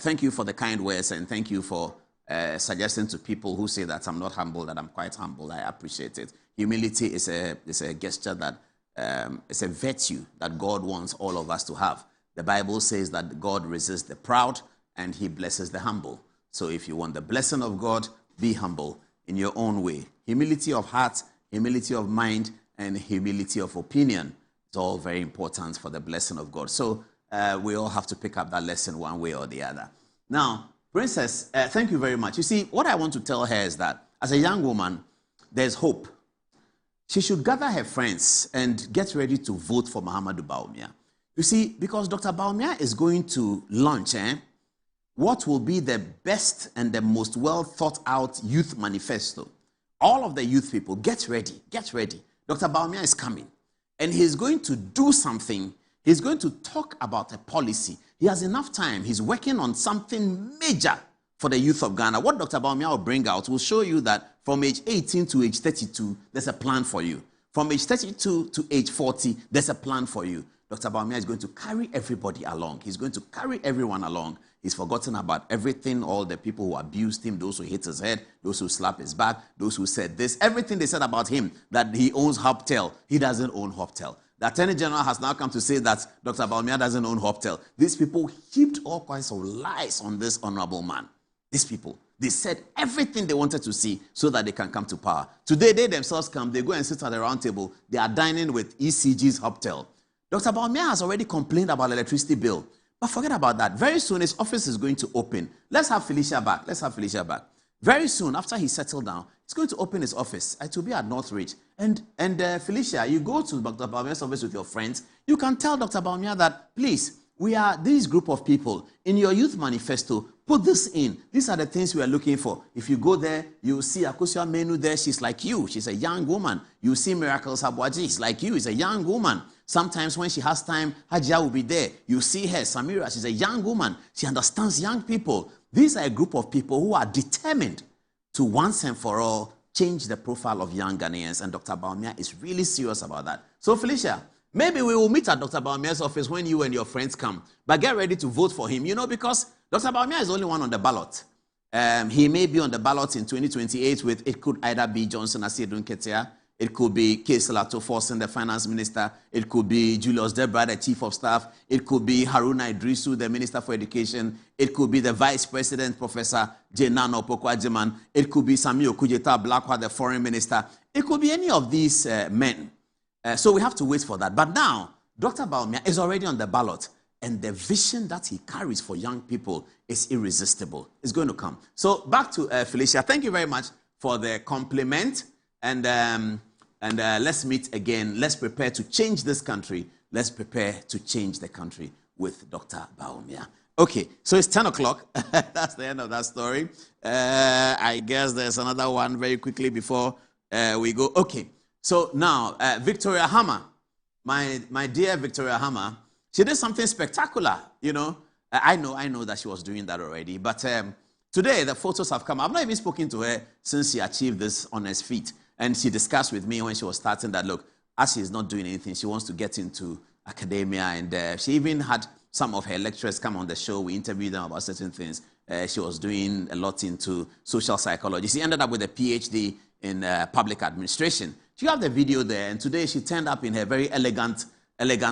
thank you for the kind words, and thank you for suggesting to people who say that I'm not humble, that I'm quite humble. I appreciate it. Humility is a gesture that it's a virtue that God wants all of us to have. The Bible says that God resists the proud and he blesses the humble. So if you want the blessing of God, be humble in your own way. Humility of heart, humility of mind, and humility of opinion is all very important for the blessing of God. So we all have to pick up that lesson one way or the other. Now, Princess, thank you very much. You see, what I want to tell her is that as a young woman, there's hope. She should gather her friends and get ready to vote for Mahamudu Bawumia. You see, because Dr. Bawumia is going to launch what will be the best and the most well thought out youth manifesto. All of the youth people, get ready, get ready. Dr. Bawumia is coming, and he's going to do something. He's going to talk about a policy. He has enough time. He's working on something major for the youth of Ghana. What Dr. Bawumia will bring out will show you that from age 18 to age 32, there's a plan for you. From age 32 to age 40, there's a plan for you. Dr. Bawumia is going to carry everybody along. He's going to carry everyone along. He's forgotten about everything, all the people who abused him, those who hit his head, those who slapped his back, those who said this, everything they said about him, that he owns Hoptel. He doesn't own Hoptel. The Attorney General has now come to say that Dr. Bawumia doesn't own Hoptel. These people heaped all kinds of lies on this honorable man. These people, they said everything they wanted to see so that they can come to power. Today, they themselves come, they go and sit at the round table. They are dining with ECG's Hoptel. Dr. Bawumia has already complained about the electricity bill. But forget about that. Very soon, his office is going to open. Let's have Felicia back. Let's have Felicia back. Very soon, after he settled down, he's going to open his office. It will be at Northridge. And Felicia, you go to Dr. Bawumia's office with your friends. You can tell Dr. Bawumia that, please, we are this group of people. In your youth manifesto, Put this in. These are the things we are looking for. If you go there, you see Akosua Menu there. She's like you. She's a young woman. You see Miracles Abwaji. She's like you. She's a young woman. Sometimes when she has time, Hajia will be there. You see her, Samira. She's a young woman. She understands young people. These are a group of people who are determined to once and for all change the profile of young Ghanaians. And Dr. Bawumia is really serious about that. So, Felicia, maybe we will meet at Dr. Bawumia's office when you and your friends come. But get ready to vote for him, because Dr. Bawumia is the only one on the ballot. He may be on the ballot in 2028 with, it could either be Johnson Asiedu Nketia, it could be Kesela Toforsen, the finance minister, it could be Julius Debra, the chief of staff, it could be Haruna Idrisu, the minister for education, it could be the vice president, Professor Jenano Pokwajiman, it could be Samuel Kujeta Blakwa, the foreign minister, it could be any of these men. So we have to wait for that. But now, Dr. Bawumia is already on the ballot. And the vision that he carries for young people is irresistible. It's going to come. So back to Felicia. Thank you very much for the compliment. And let's meet again. Let's prepare to change this country. Let's prepare to change the country with Dr. Bawumia. Okay, so it's 10 o'clock. That's the end of that story. I guess there's another one very quickly before we go. Okay, so now Victoria Hammer, my dear Victoria Hammer, she did something spectacular, I know that she was doing that already. But today, the photos have come. I've not even spoken to her since she achieved this on her feet. And she discussed with me when she was starting that, look, as she's not doing anything, she wants to get into academia. And she even had some of her lecturers come on the show. We interviewed them about certain things. She was doing a lot into social psychology. She ended up with a PhD in public administration. You have the video there. And today, she turned up in her very elegant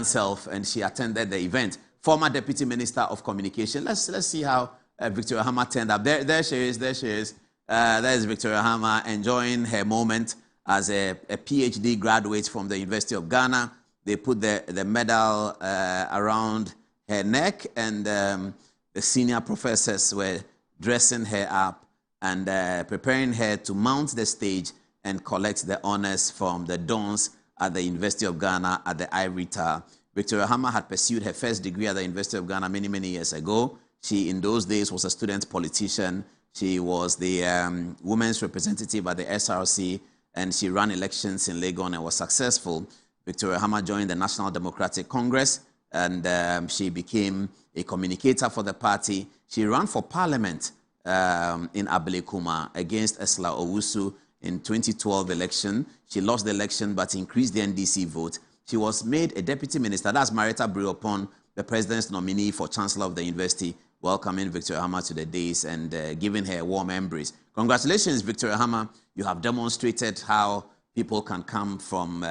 self, and she attended the event. Former Deputy Minister of Communication. Let's see how Victoria Hammer turned up. There she is. There is Victoria Hammer enjoying her moment as a PhD graduate from the University of Ghana. They put the medal around her neck, and the senior professors were dressing her up and preparing her to mount the stage and collect the honors from the dons at the University of Ghana at the Ivory Tower. Victoria Hammer had pursued her first degree at the University of Ghana many, many years ago. She, in those days, was a student politician. She was the women's representative at the SRC, and she ran elections in Legon and was successful. Victoria Hammer joined the National Democratic Congress, and she became a communicator for the party. She ran for parliament in Ablekuma against Esla Owusu in 2012 election. She lost the election but increased the NDC vote. She was made a deputy minister. That's Marietta Briopon, the president's nominee for chancellor of the university, welcoming Victoria Hammer to the days and giving her a warm embrace. Congratulations, Victoria Hammer. You have demonstrated how people can come from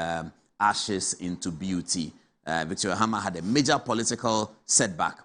ashes into beauty. Victoria Hammer had a major political setback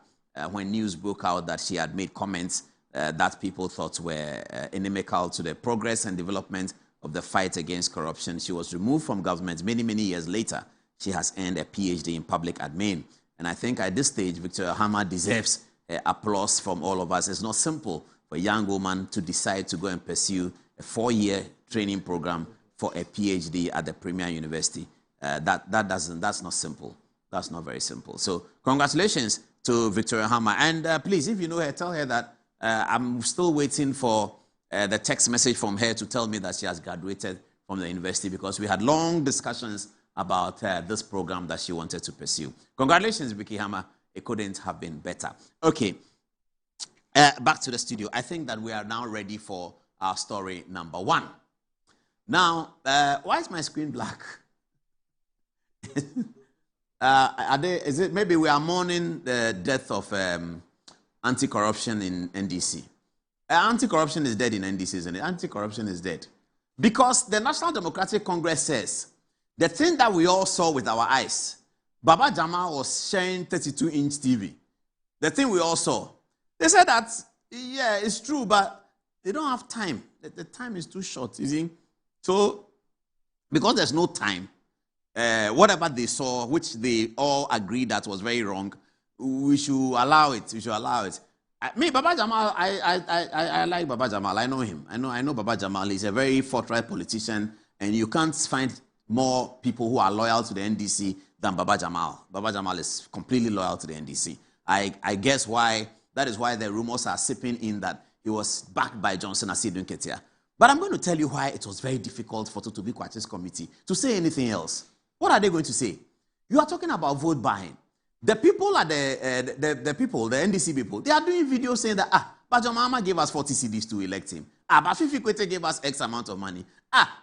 when news broke out that she had made comments that people thought were inimical to the progress and development of the fight against corruption. She was removed from government many, many years later. She has earned a PhD in public admin. And I think at this stage, Victoria Hammer deserves applause from all of us. It's not simple for a young woman to decide to go and pursue a 4-year training program for a PhD at the Premier University. That's not simple. That's not very simple. So congratulations to Victoria Hammer. And please, if you know her, tell her that I'm still waiting for the text message from her to tell me that she has graduated from the university, because we had long discussions about this program that she wanted to pursue. Congratulations, Vicky Hammer. It couldn't have been better. Okay, back to the studio. I think that we are now ready for our story number 1. Now, why is my screen black? Is it maybe we are mourning the death of anti-corruption in NDC? Anti-corruption is dead in NDC, isn't it? Anti-corruption is dead. Because the National Democratic Congress says the thing that we all saw with our eyes, Baba Jamal was sharing 32-inch TV. The thing we all saw. They said that, yeah, it's true, but they don't have time. The time is too short, you see. So, because there's no time, whatever they saw, which they all agreed that was very wrong, we should allow it. We should allow it. Baba Jamal, I like Baba Jamal. I know him. I know Baba Jamal. He's a very forthright politician, and you can't find more people who are loyal to the NDC than Baba Jamal. Baba Jamal is completely loyal to the NDC. I guess why That is why the rumors are sipping in that he was backed by Johnson Asiedu Nketia. But I'm going to tell you why it was very difficult for Totobi Kwache's committee to say anything else. What are they going to say? You are talking about vote buying. The people at the NDC people, they are doing videos saying that, but your mama gave us 40 CDs to elect him. But Fifi Kwete gave us X amount of money.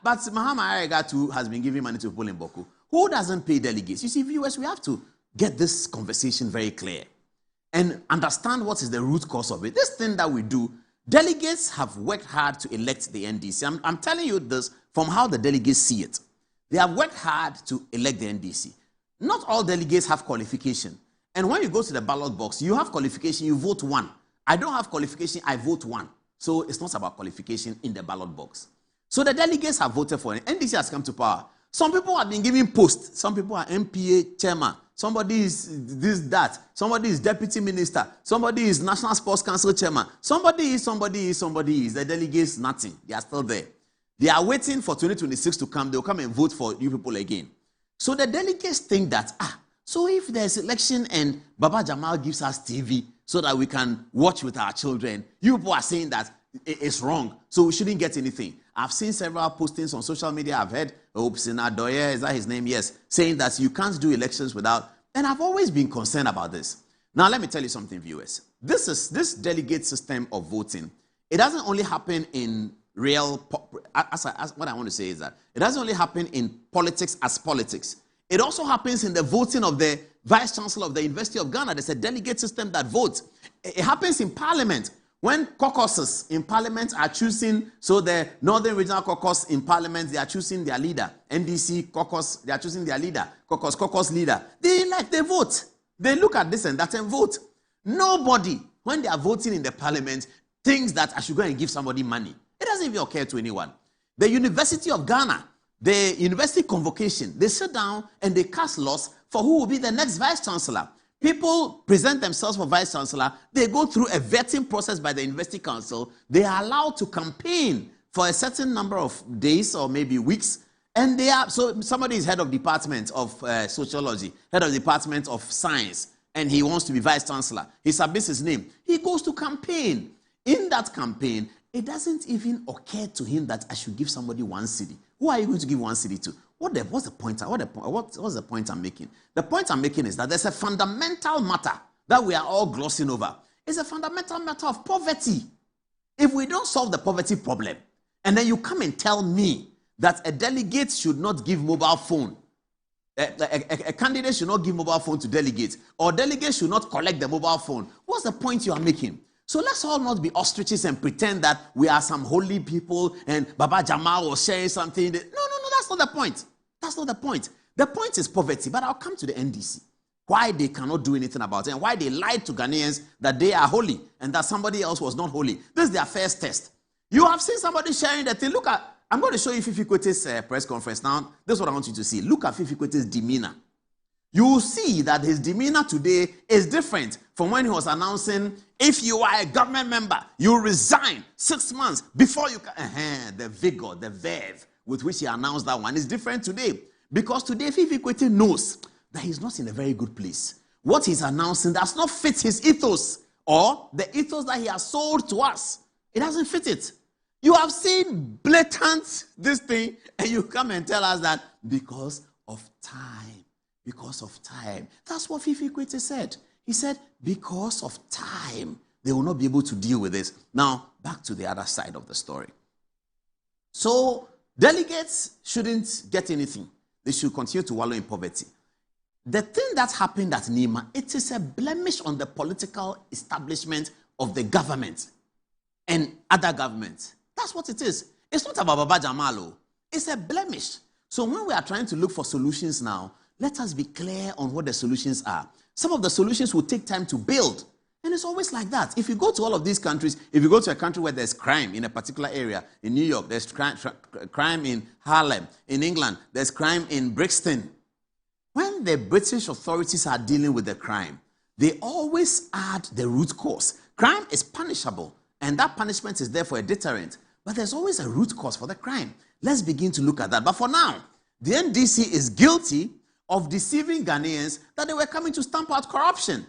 But Mahama Arega too has been giving money to Pauline Boku. Who doesn't pay delegates? You see, viewers, we have to get this conversation very clear and understand what is the root cause of it. This thing that we do, delegates have worked hard to elect the NDC. I'm telling you this from how the delegates see it. They have worked hard to elect the NDC. Not all delegates have qualification. And when you go to the ballot box, you have qualification, you vote one. I don't have qualification, I vote one. So it's not about qualification in the ballot box. So the delegates have voted for it. NDC has come to power. Some people have been given posts. Some people are MPA chairman. Somebody is this, that. Somebody is deputy minister. Somebody is National Sports Council chairman. Somebody is. The delegates, nothing. They are still there. They are waiting for 2026 to come. They'll come and vote for you people again. So the delegates think that, so if there's election and Baba Jamal gives us TV so that we can watch with our children, you people are saying that it's wrong, so we shouldn't get anything. I've seen several postings on social media. I've heard Sina Doye, is that his name? Yes, saying that you can't do elections without, and I've always been concerned about this. Now, let me tell you something, viewers. This delegate system of voting, it doesn't only happen in what I want to say is that it doesn't only happen in politics as politics. It also happens in the voting of the Vice Chancellor of the University of Ghana. There's a delegate system that votes. It happens in Parliament. When caucuses in Parliament are choosing, so the Northern Regional Caucus in Parliament, they are choosing their leader. NDC caucus, they are choosing their leader. Caucus leader. They vote. They look at this and that and vote. Nobody, when they are voting in the Parliament, thinks that I should go and give somebody money. It doesn't even occur to anyone. The University of Ghana, the university convocation, they sit down and they cast laws for who will be the next Vice Chancellor. People present themselves for Vice Chancellor. They go through a vetting process by the University Council. They are allowed to campaign for a certain number of days or maybe weeks. And so somebody is head of department of sociology, head of department of science, and he wants to be Vice Chancellor. He submits his name. He goes to campaign. In that campaign, it doesn't even occur to him that I should give somebody 1 cedi. Who are you going to give 1 cedi to? What's the point? What's the point I'm making? The point I'm making is that there's a fundamental matter that we are all glossing over. It's a fundamental matter of poverty. If we don't solve the poverty problem, and then you come and tell me that a delegate should not give mobile phone, a candidate should not give mobile phone to delegates, or delegates should not collect the mobile phone, what's the point you are making? So let's all not be ostriches and pretend that we are some holy people and Baba Jamal was sharing something. No, that's not the point. That's not the point. The point is poverty, but I'll come to the NDC. Why they cannot do anything about it and why they lied to Ghanaians that they are holy and that somebody else was not holy. This is their first test. You have seen somebody sharing that thing. Look at, I'm going to show you Fifi Kwete's press conference now. This is what I want you to see. Look at Fifi Kwete's demeanor. You will see that his demeanor today is different from when he was announcing, if you are a government member, you resign 6 months before you can. The vigor, the verve with which he announced that one is different today. Because today, Fifi Kwete knows that he's not in a very good place. What he's announcing does not fit his ethos or the ethos that he has sold to us. It doesn't fit it. You have seen blatant this thing, and you come and tell us that because of time. Because of time. That's what Fifi Kwete said. He said, because of time, they will not be able to deal with this. Now, back to the other side of the story. So, delegates shouldn't get anything. They should continue to wallow in poverty. The thing that happened at Nima, it is a blemish on the political establishment of the government and other governments. That's what it is. It's not about Baba Jamalo. It's a blemish. So when we are trying to look for solutions now, let us be clear on what the solutions are. Some of the solutions will take time to build. And it's always like that. If you go to all of these countries, if you go to a country where there's crime in a particular area, in New York, there's crime in Harlem. In England, there's crime in Brixton. When the British authorities are dealing with the crime, they always add the root cause. Crime is punishable, and that punishment is there for a deterrent. But there's always a root cause for the crime. Let's begin to look at that. But for now, the NDC is guilty of deceiving Ghanaians that they were coming to stamp out corruption.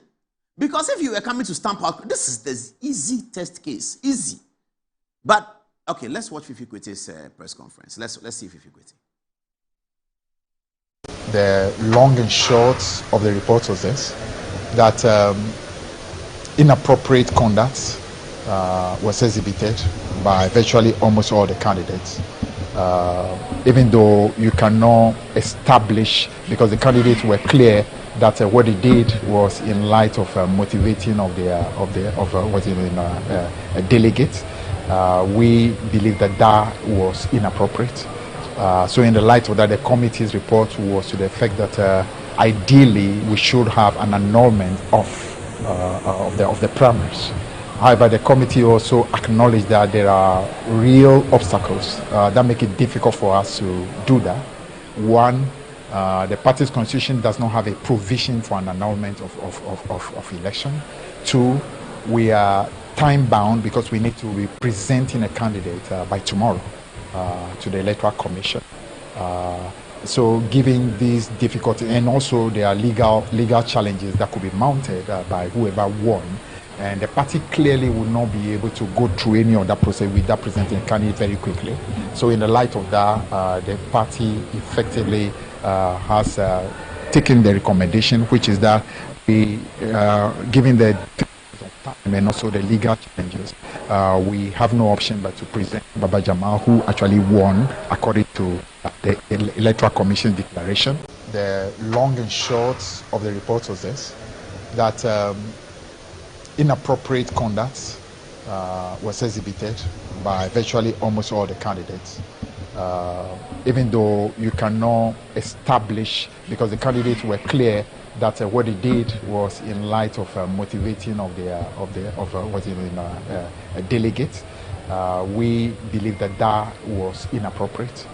Because if you were coming to stamp out, this is the easy test case. Easy. But, okay, let's watch Fifi Kwete's press conference. Let's see Fifi Kwete. The long and short of the report was this, that inappropriate conduct was exhibited by virtually almost all the candidates. Even though you cannot establish, because the candidates were clear that what they did was in light of motivating of a delegate. We believe that was inappropriate. So in the light of that, the committee's report was to the effect that ideally we should have an annulment of the primaries. However, the committee also acknowledged that there are real obstacles that make it difficult for us to do that. One, the party's constitution does not have a provision for an annulment of election. Two, we are time bound because we need to be presenting a candidate by tomorrow to the Electoral Commission. So given these difficulties, and also there are legal challenges that could be mounted by whoever won, and the party clearly would not be able to go through any of that process without presenting a candidate very quickly. So in the light of that, the party effectively has taken the recommendation, which is that we, given the time and also the legal challenges, we have no option but to present Baba Jamal, who actually won according to the Electoral Commission declaration. The long and short of the report was this, that inappropriate conduct was exhibited by virtually almost all the candidates. Even though you cannot establish, because the candidates were clear that what they did was in light of motivating of a delegate. We believe that was inappropriate.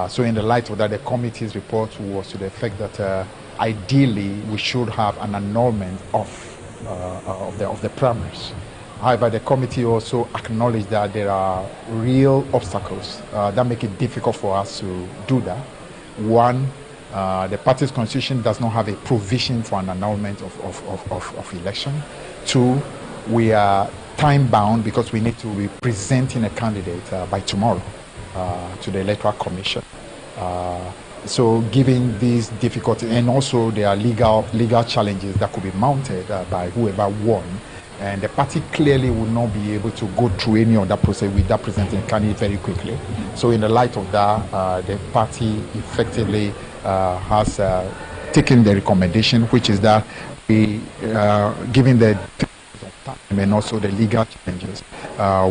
So in the light of that, the committee's report was to the effect that ideally we should have an annulment of the primaries. However, the committee also acknowledged that there are real obstacles that make it difficult for us to do that. One, the party's constitution does not have a provision for an annulment of election. Two, we are time bound because we need to be presenting a candidate by tomorrow to the Electoral Commission. So given these difficulties, and also there are legal challenges that could be mounted by whoever won, and the party clearly would not be able to go through any of that process without presenting a candidate very quickly. So in the light of that, the party effectively has taken the recommendation, which is that we, given the time and also the legal challenges,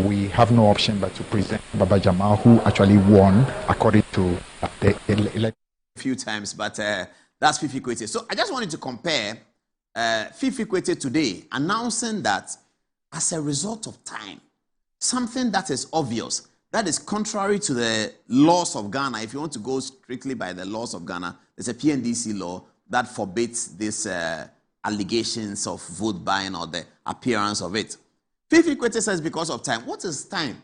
we have no option but to present Baba Jamal, who actually won according to the election. A few times, but that's Fifi Kwete. So I just wanted to compare Fifi Kwete today announcing that as a result of time, something that is obvious, that is contrary to the laws of Ghana. If you want to go strictly by the laws of Ghana, there's a PNDC law that forbids these allegations of vote buying or the appearance of it. Fifi Kwete says because of time. What is time?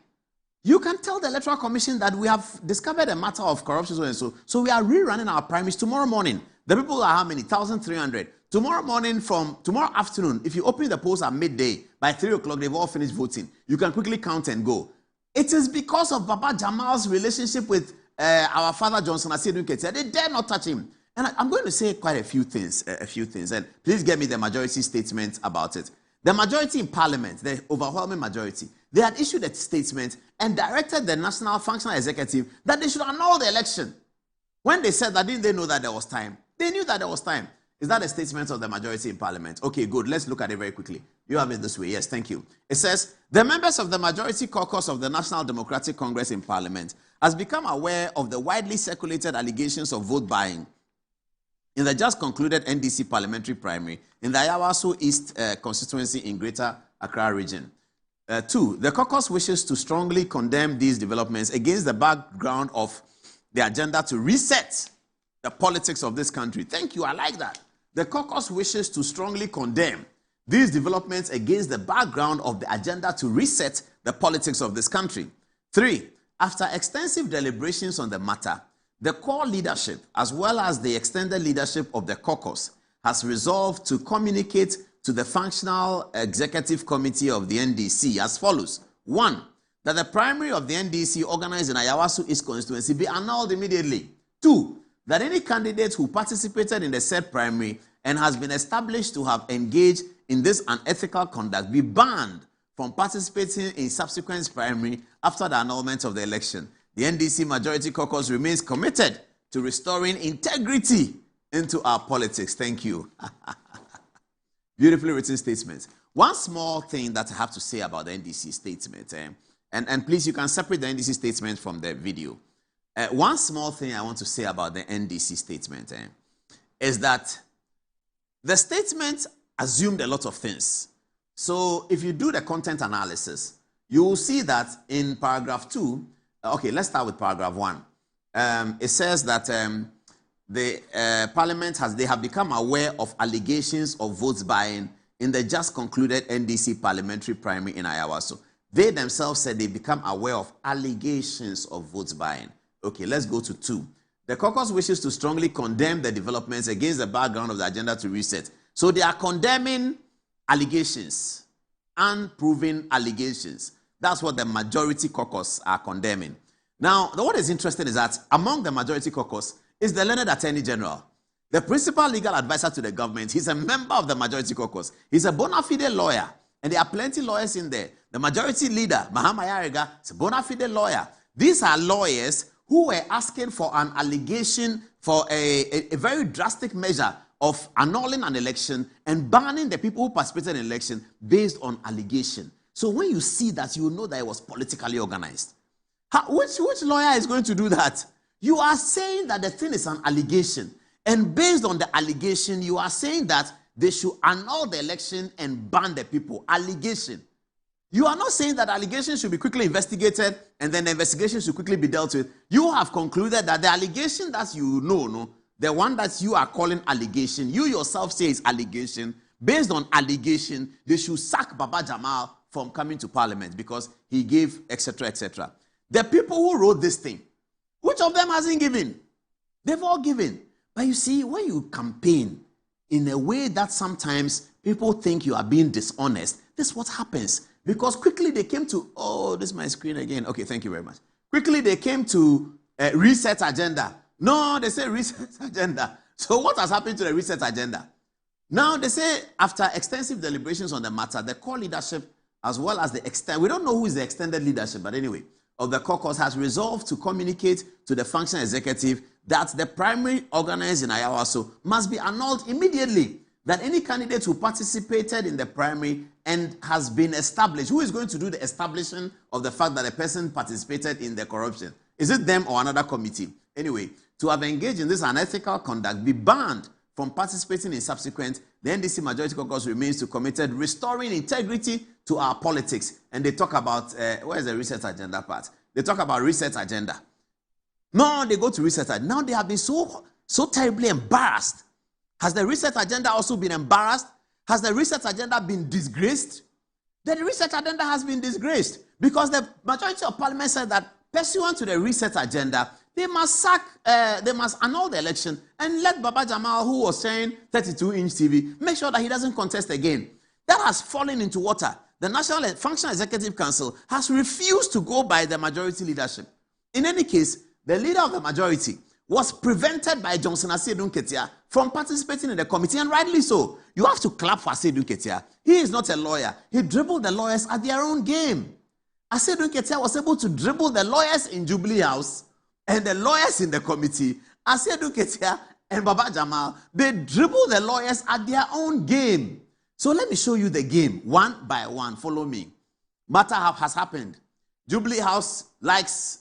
You can tell the Electoral Commission that we have discovered a matter of corruption and so we are rerunning our primaries tomorrow morning. The people are how many? 1,300. Tomorrow morning from tomorrow afternoon, if you open the polls at midday, by 3 o'clock, they've all finished voting. You can quickly count and go. It is because of Baba Jamal's relationship with our father Johnson Asiedu Nketia. They dare not touch him. And I'm going to say quite a few things. And please get me the majority statement about it. The majority in Parliament, the overwhelming majority, they had issued a statement and directed the National Functional Executive that they should annul the election. When they said that, didn't they know that there was time? They knew that there was time. Is that a statement of the majority in Parliament? Okay, good. Let's look at it very quickly. You have it this way. Yes, thank you. It says, the members of the majority caucus of the National Democratic Congress in Parliament has become aware of the widely circulated allegations of vote buying in the just concluded NDC parliamentary primary in the Ayawaso East constituency in Greater Accra region. 2, the caucus wishes to strongly condemn these developments against the background of the agenda to reset the politics of this country. Thank you, I like that. The caucus wishes to strongly condemn these developments against the background of the agenda to reset the politics of this country. 3, after extensive deliberations on the matter, the core leadership, as well as the extended leadership of the caucus, has resolved to communicate to the Functional Executive Committee of the NDC as follows. 1, that the primary of the NDC organized in Ayawaso East constituency be annulled immediately. 2, that any candidate who participated in the said primary and has been established to have engaged in this unethical conduct be banned from participating in subsequent primary after the annulment of the election. The NDC Majority Caucus remains committed to restoring integrity into our politics. Thank you. Beautifully written statements. One small thing that I have to say about the NDC statement, and please, you can separate the NDC statement from the video. One small thing I want to say about the NDC statement is that the statement assumed a lot of things. So if you do the content analysis, you will see that in paragraph 2, okay, let's start with paragraph 1. It says that the Parliament they have become aware of allegations of votes buying in the just concluded NDC parliamentary primary in Ayawaso. They themselves said they become aware of allegations of votes buying. Okay, let's go to 2. The caucus wishes to strongly condemn the developments against the background of the agenda to reset. So they are condemning allegations, unproven allegations. That's what the majority caucus are condemning. Now, what is interesting is that among the majority caucus is the learned Attorney General, the principal legal advisor to the government. He's a member of the majority caucus. He's a bona fide lawyer, and there are plenty of lawyers in there. The majority leader, Mahama Yarega, is a bona fide lawyer. These are lawyers who were asking for an allegation for a very drastic measure of annulling an election and banning the people who participated in the election based on allegation. So when you see that, you know that it was politically organized. Which lawyer is going to do that? You are saying that the thing is an allegation. And based on the allegation, you are saying that they should annul the election and ban the people. Allegation. You are not saying that allegations should be quickly investigated and then the investigation should quickly be dealt with. You have concluded that the allegation that you know, the one that you are calling allegation, you yourself say is allegation. Based on allegation, they should sack Baba Jamal from coming to parliament because he gave, etc., etc. The people who wrote this thing, which of them hasn't given? They've all given. But you see, when you campaign in a way that sometimes people think you are being dishonest, this is what happens. Because quickly they came to, oh, this is my screen again. Okay, thank you very much. Quickly they came to reset agenda. No, they say reset agenda. So what has happened to the reset agenda? Now they say after extensive deliberations on the matter, the core leadership as well as the we don't know who is the extended leadership, but anyway, of the caucus has resolved to communicate to the functional executive that the primary organized in Ayawaso must be annulled immediately. That any candidate who participated in the primary and has been established, who is going to do the establishing of the fact that a person participated in the corruption? Is it them or another committee? Anyway, to have engaged in this unethical conduct, be banned from participating in subsequent, the NDC Majority Caucus remains to committed restoring integrity to our politics. And they talk about, where is the reset agenda part? They talk about reset agenda. No, they go to reset agenda. Now they have been so terribly embarrassed. Has the reset agenda also been embarrassed? Has the reset agenda been disgraced? The reset agenda has been disgraced because the majority of parliament said that pursuant to the reset agenda, they must annul the election and let Baba Jamal, who was saying 32-inch TV, make sure that he doesn't contest again. That has fallen into water. The National Functional Executive Council has refused to go by the majority leadership. In any case, the leader of the majority was prevented by Johnson Asiedu Nketia from participating in the committee, and rightly so. You have to clap for Asiedu Nketia. He is not a lawyer. He dribbled the lawyers at their own game. Asiedu Nketia was able to dribble the lawyers in Jubilee House and the lawyers in the committee. Asiedu Nketia and Baba Jamal, they dribbled the lawyers at their own game. So let me show you the game, one by one. Follow me. Matter has happened. Jubilee House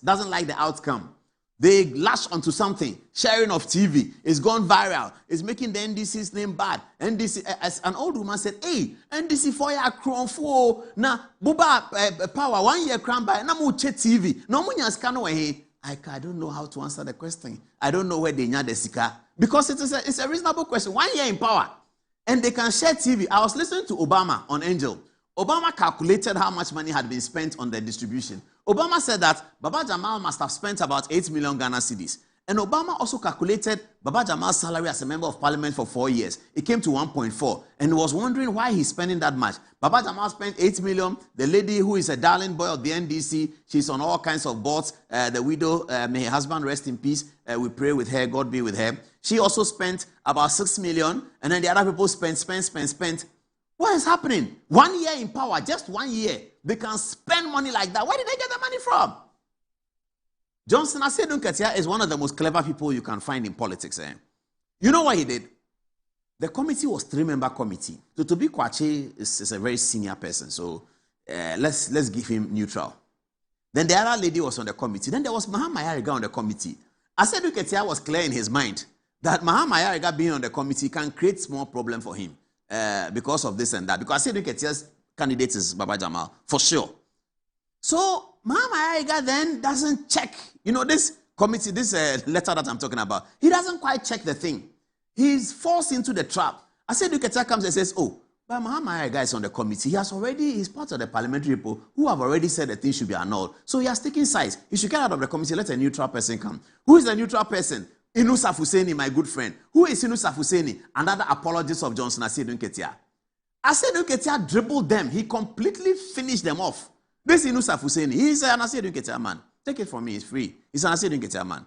doesn't like the outcome. They lash onto something. Sharing of TV is gone viral. It's making the NDC's name bad. NDC, as an old woman said, hey, NDC 4 year crown for na buba power 1 year crown by na mu che TV. No munya skano he. I don't know how to answer the question. I don't know where they nya the sika because it's a reasonable question. 1 year in power and they can share TV. I was listening to Obama on Angel. Obama calculated how much money had been spent on the distribution. Obama said that Baba Jamal must have spent about 8 million Ghana cedis. And Obama also calculated Baba Jamal's salary as a member of parliament for 4 years. It came to 1.4 and was wondering why he's spending that much. Baba Jamal spent 8 million. The lady who is a darling boy of the NDC, she's on all kinds of boards. The widow, may her husband rest in peace. We pray with her, God be with her. She also spent about 6 million. And then the other people spent. What is happening? 1 year in power, just 1 year. They can spend money like that. Where did they get the money from? Johnson Asiedu Nketia is one of the most clever people you can find in politics. You know what he did? The committee was 3-member committee. So Tobi Kwache is a very senior person. So let's give him neutral. Then the other lady was on the committee. Then there was Mahama Ayariga on the committee. Asiedu Nketia was clear in his mind that Mahama Ayariga being on the committee can create small problem for him because of this and that. Because Asiedu Nketia's candidate is Baba Jamal, for sure. So Mahama Ayariga then doesn't check, this committee, this letter that I'm talking about. He doesn't quite check the thing. He's forced into the trap. Asiedu Nketia comes and says, oh, but Mahama Ayariga is on the committee. He's part of the parliamentary people who have already said the thing should be annulled. So he has taken sides. He should get out of the committee. Let a neutral person come. Who is the neutral person? Inusaf Hussaini, my good friend. Who is Inusaf Hussaini? Another apologist of Johnson Asiedu Nketia. Asiedu Nketia dribbled them. He completely finished them off. This Inusaf Hussaini, he's an Asiedu Nketia man. Take it from me, it's free. He's an Asiedu Nketia man.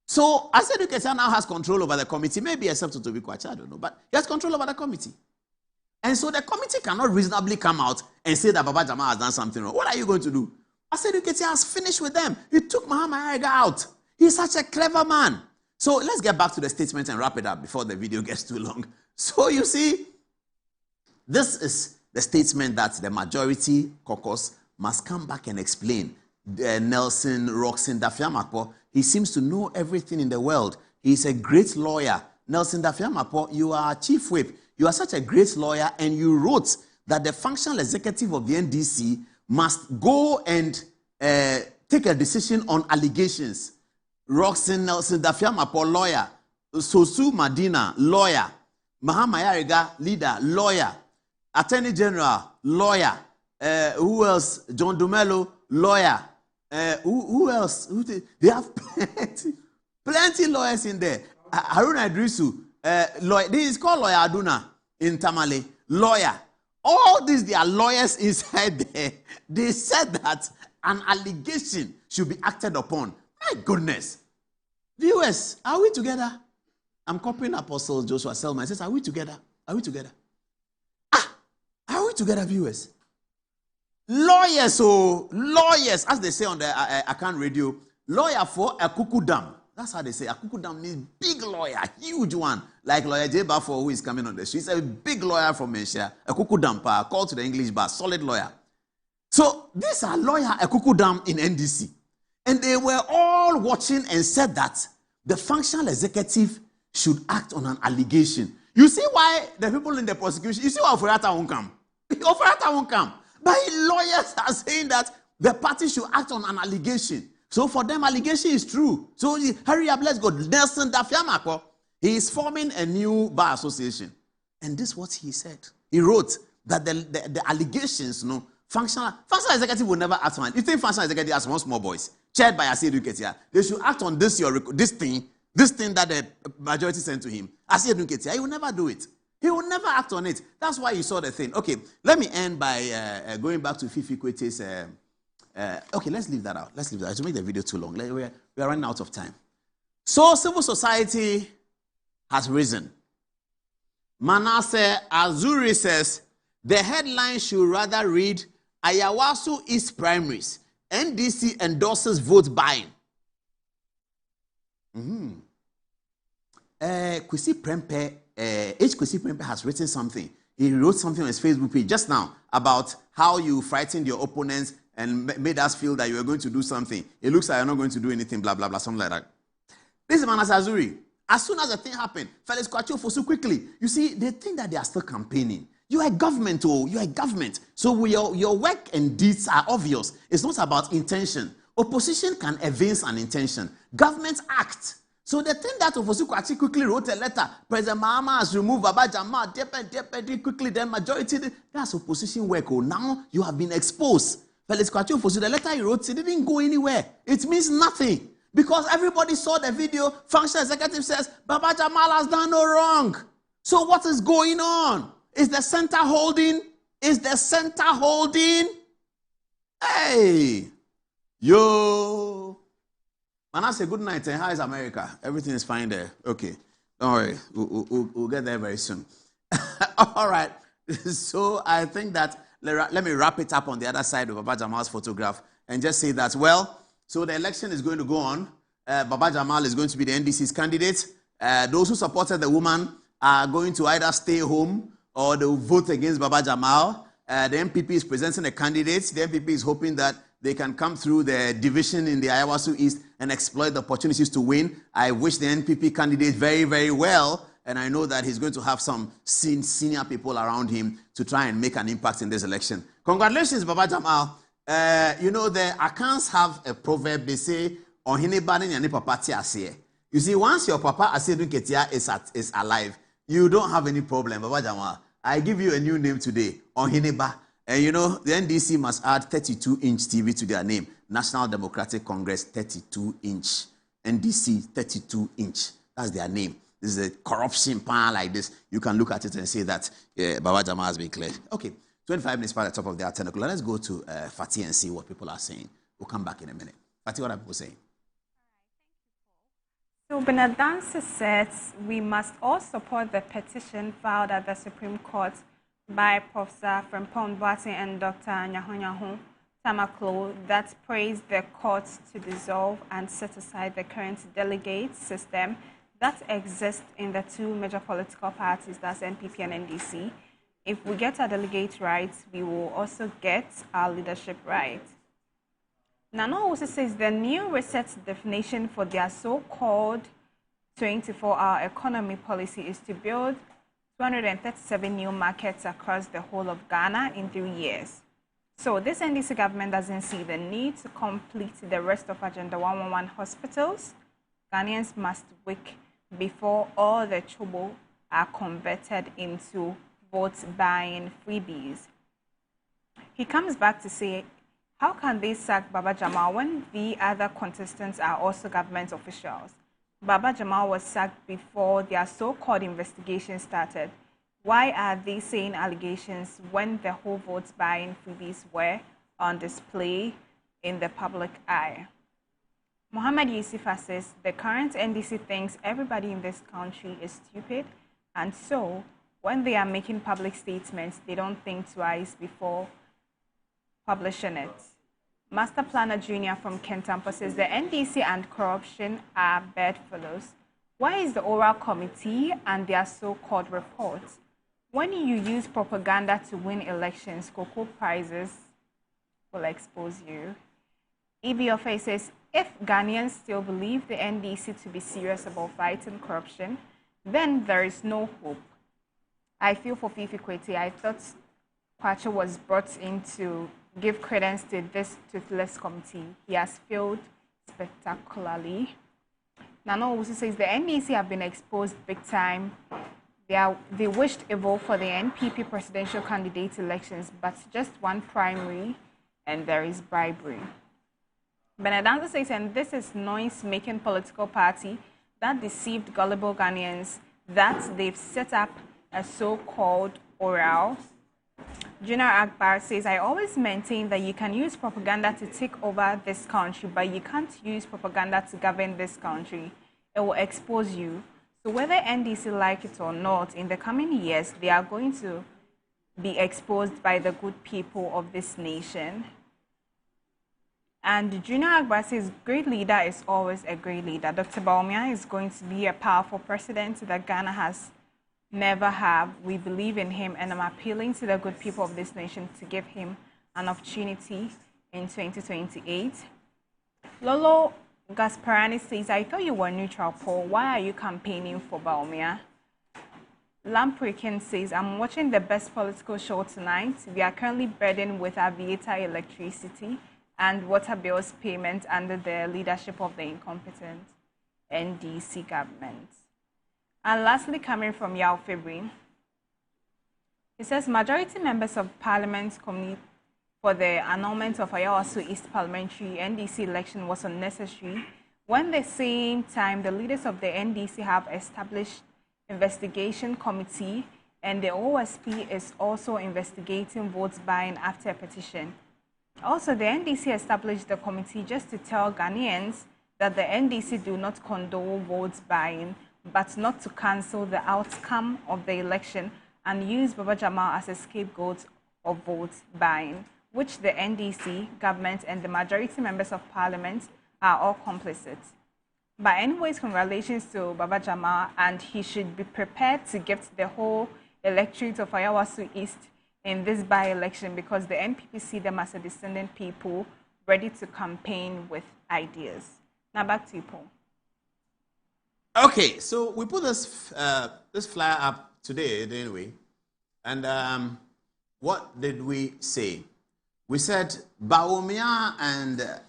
So Asiedu Nketia now has control over the committee, maybe except to Tobi Kwache, I don't know, but he has control over the committee. And so the committee cannot reasonably come out and say that Baba Jamal has done something wrong. What are you going to do? Asiedu Nketia has finished with them. He took Mahama Ayariga out. He's such a clever man. So let's get back to the statement and wrap it up before the video gets too long. So you see, this is the statement that the majority caucus must come back and explain. Nelson Roxin Dafiamapo, he seems to know everything in the world. He's a great lawyer. Nelson Dafiamapo, you are chief whip. You are such a great lawyer, and you wrote that the functional executive of the NDC must go and take a decision on allegations. Roxin Nelson Dafiamapo, lawyer. Sosu Madina, lawyer. Mahama Ayariga, leader, lawyer. Attorney General, lawyer. Who else? John Dumelo, lawyer. Who else? They have plenty lawyers in there. Haruna Idrisu, lawyer. This is called Lawyer Aduna in Tamale, lawyer. All these, they are lawyers inside there. They said that an allegation should be acted upon. My goodness. Viewers, are we together? I'm copying Apostle Joshua Selman. He says, are we together? Are we together? Are we together, viewers? Lawyers, lawyers, as they say on the Akan radio, lawyer for a cuckoo dam. That's how they say. A cuckoo dam means big lawyer, huge one. Like lawyer J. Bafo, who is coming on the street. He's a big lawyer from Asia. A cuckoo dam, called to the English bar, solid lawyer. So these are lawyer, a cuckoo dam in NDC. And they were all watching and said that the functional executive should act on an allegation. You see why the people in the prosecution, you see why Oforiatta won't come. Oforiatta won't come. But lawyers are saying that the party should act on an allegation. So for them, allegation is true. So hurry up, let's go. Nelson Dafiamapo, he is forming a new bar association. And this is what he said. He wrote that the allegations, functional executive will never act on it. You think functional executive has one small boys, chaired by Asiedu Nketia, they should act on this thing that the majority sent to him. Asiedu Nketia, he will never do it. He will never act on it. That's why you saw the thing. Okay, let me end by going back to Fifi Kwete's. Okay, let's leave that out. Let's leave that out. To make the video too long. We are running out of time. So civil society has risen. Manasseh Azuri says the headline should rather read Ayawaso East Primaries. NDC endorses vote buying. Kwesi Prempeh. Kwesi Prempeh has written something. He wrote something on his Facebook page just now about how you frightened your opponents and made us feel that you were going to do something. It looks like you're not going to do anything, blah, blah, blah, something like that. This is Manasseh Azuri. As soon as the thing happened, Felix Kwache Ofosu quickly. You see, they think that they are still campaigning. You are a government, you are a government. So your work and deeds are obvious. It's not about intention. Opposition can evince an intention. Governments act. So the thing that Ofosu Kwache quickly wrote a letter, President Mahama has removed Baba Jamal, quickly, then majority, that's opposition work. Oh, now you have been exposed. Felix Kwache Ofosu, the letter he wrote, it didn't go anywhere. It means nothing. Because everybody saw the video. Functional executive says, Baba Jamal has done no wrong. So what is going on? Is the center holding? Is the center holding? Hey, yo. Man, I say good night. How is America? Everything is fine there. Okay. Don't worry. We'll get there very soon. All right. So I think that let me wrap it up on the other side of Baba Jamal's photograph and just say that, well, so the election is going to go on. Baba Jamal is going to be the NDC's candidate. Those who supported the woman are going to either stay home or they will vote against Baba Jamal. The MPP is presenting a candidate. The MPP is hoping that they can come through the division in the Ayawaso East and exploit the opportunities to win. I wish the NPP candidate very, very well. And I know that he's going to have some senior people around him to try and make an impact in this election. Congratulations, Baba Jamal. You know, the Akans have a proverb. They say, you see, once your papa Asedun is alive, you don't have any problem, Baba Jamal. I give you a new name today, Ohineba. And you know, the NDC must add 32-inch TV to their name. National Democratic Congress, 32-inch. NDC, 32-inch. That's their name. This is a corruption pan like this. You can look at it and say that Baba Jamal has been cleared. Okay, 25 minutes past the top of the hour, 10 o'clock. Let's go to Fatih and see what people are saying. We'll come back in a minute. Fatih, what are people saying? So Bernard Dancer says we must all support the petition filed at the Supreme Court by Professor Frimpong Boateng and Dr. Nyahonyaho Tamaklo that praised the court to dissolve and set aside the current delegate system that exists in the two major political parties, that's NPP and NDC. If we get our delegate rights, we will also get our leadership right. Nano also says the new reset definition for their so-called 24-hour economy policy is to build 237 new markets across the whole of Ghana in 3 years. So this NDC government doesn't see the need to complete the rest of Agenda 111 hospitals. Ghanaians must wake before all the chobo are converted into vote-buying freebies. He comes back to say, how can they sack Baba Jamal when the other contestants are also government officials? Baba Jamal was sacked before their so-called investigation started. Why are they saying allegations when the whole vote-buying freebies were on display in the public eye? Muhammad Yusufa says the current NDC thinks everybody in this country is stupid, and so when they are making public statements, they don't think twice before publishing it. Master Planner Jr. from Kentampo says the NDC and corruption are bedfellows. Why is the oral committee and their so-called reports? When you use propaganda to win elections, cocoa prizes will expose you. EBFA says, if Ghanaians still believe the NDC to be serious about fighting corruption, then there is no hope. I feel for Fifi Kweti. I thought Kwacha was brought in to give credence to this toothless committee. He has failed spectacularly. Nano also says the NDC have been exposed big time. They wished evil for the NPP presidential candidate elections, but just one primary, and there is bribery. Benadanza says, and this is noise-making political party that deceived gullible Ghanaians that they've set up a so-called oral. Junior Akbar says, I always maintain that you can use propaganda to take over this country, but you can't use propaganda to govern this country. It will expose you. So whether NDC like it or not, in the coming years, they are going to be exposed by the good people of this nation. And Junior Akbar says, great leader is always a great leader. Dr. Bawumia is going to be a powerful president that Ghana has never have. We believe in him, and I'm appealing to the good people of this nation to give him an opportunity in 2028. Lolo Gasparani says, I thought you were neutral, Paul. Why are you campaigning for Bawumia? Lamprikin says, I'm watching the best political show tonight. We are currently burdened with Aviator electricity and water bills payment under the leadership of the incompetent NDC government. And lastly, coming from Yao Febri, he says, majority members of Parliament's committee for the annulment of Ayawaso East Parliamentary NDC election was unnecessary. When the same time, the leaders of the NDC have established investigation committee, and the OSP is also investigating votes buying after a petition. Also, the NDC established the committee just to tell Ghanaians that the NDC do not condone votes buying, but not to cancel the outcome of the election and use Baba Jamal as a scapegoat of votes buying, which the NDC, government, and the majority members of parliament are all complicit. But anyways, congratulations to Baba Jamal, and he should be prepared to gift the whole electorate of Ayawaso East in this by-election, because the MPP see them as a descendant people ready to campaign with ideas. Now back to you, Paul. Okay, so we put this this flyer up today, didn't we? And what did we say? We said Bawumia and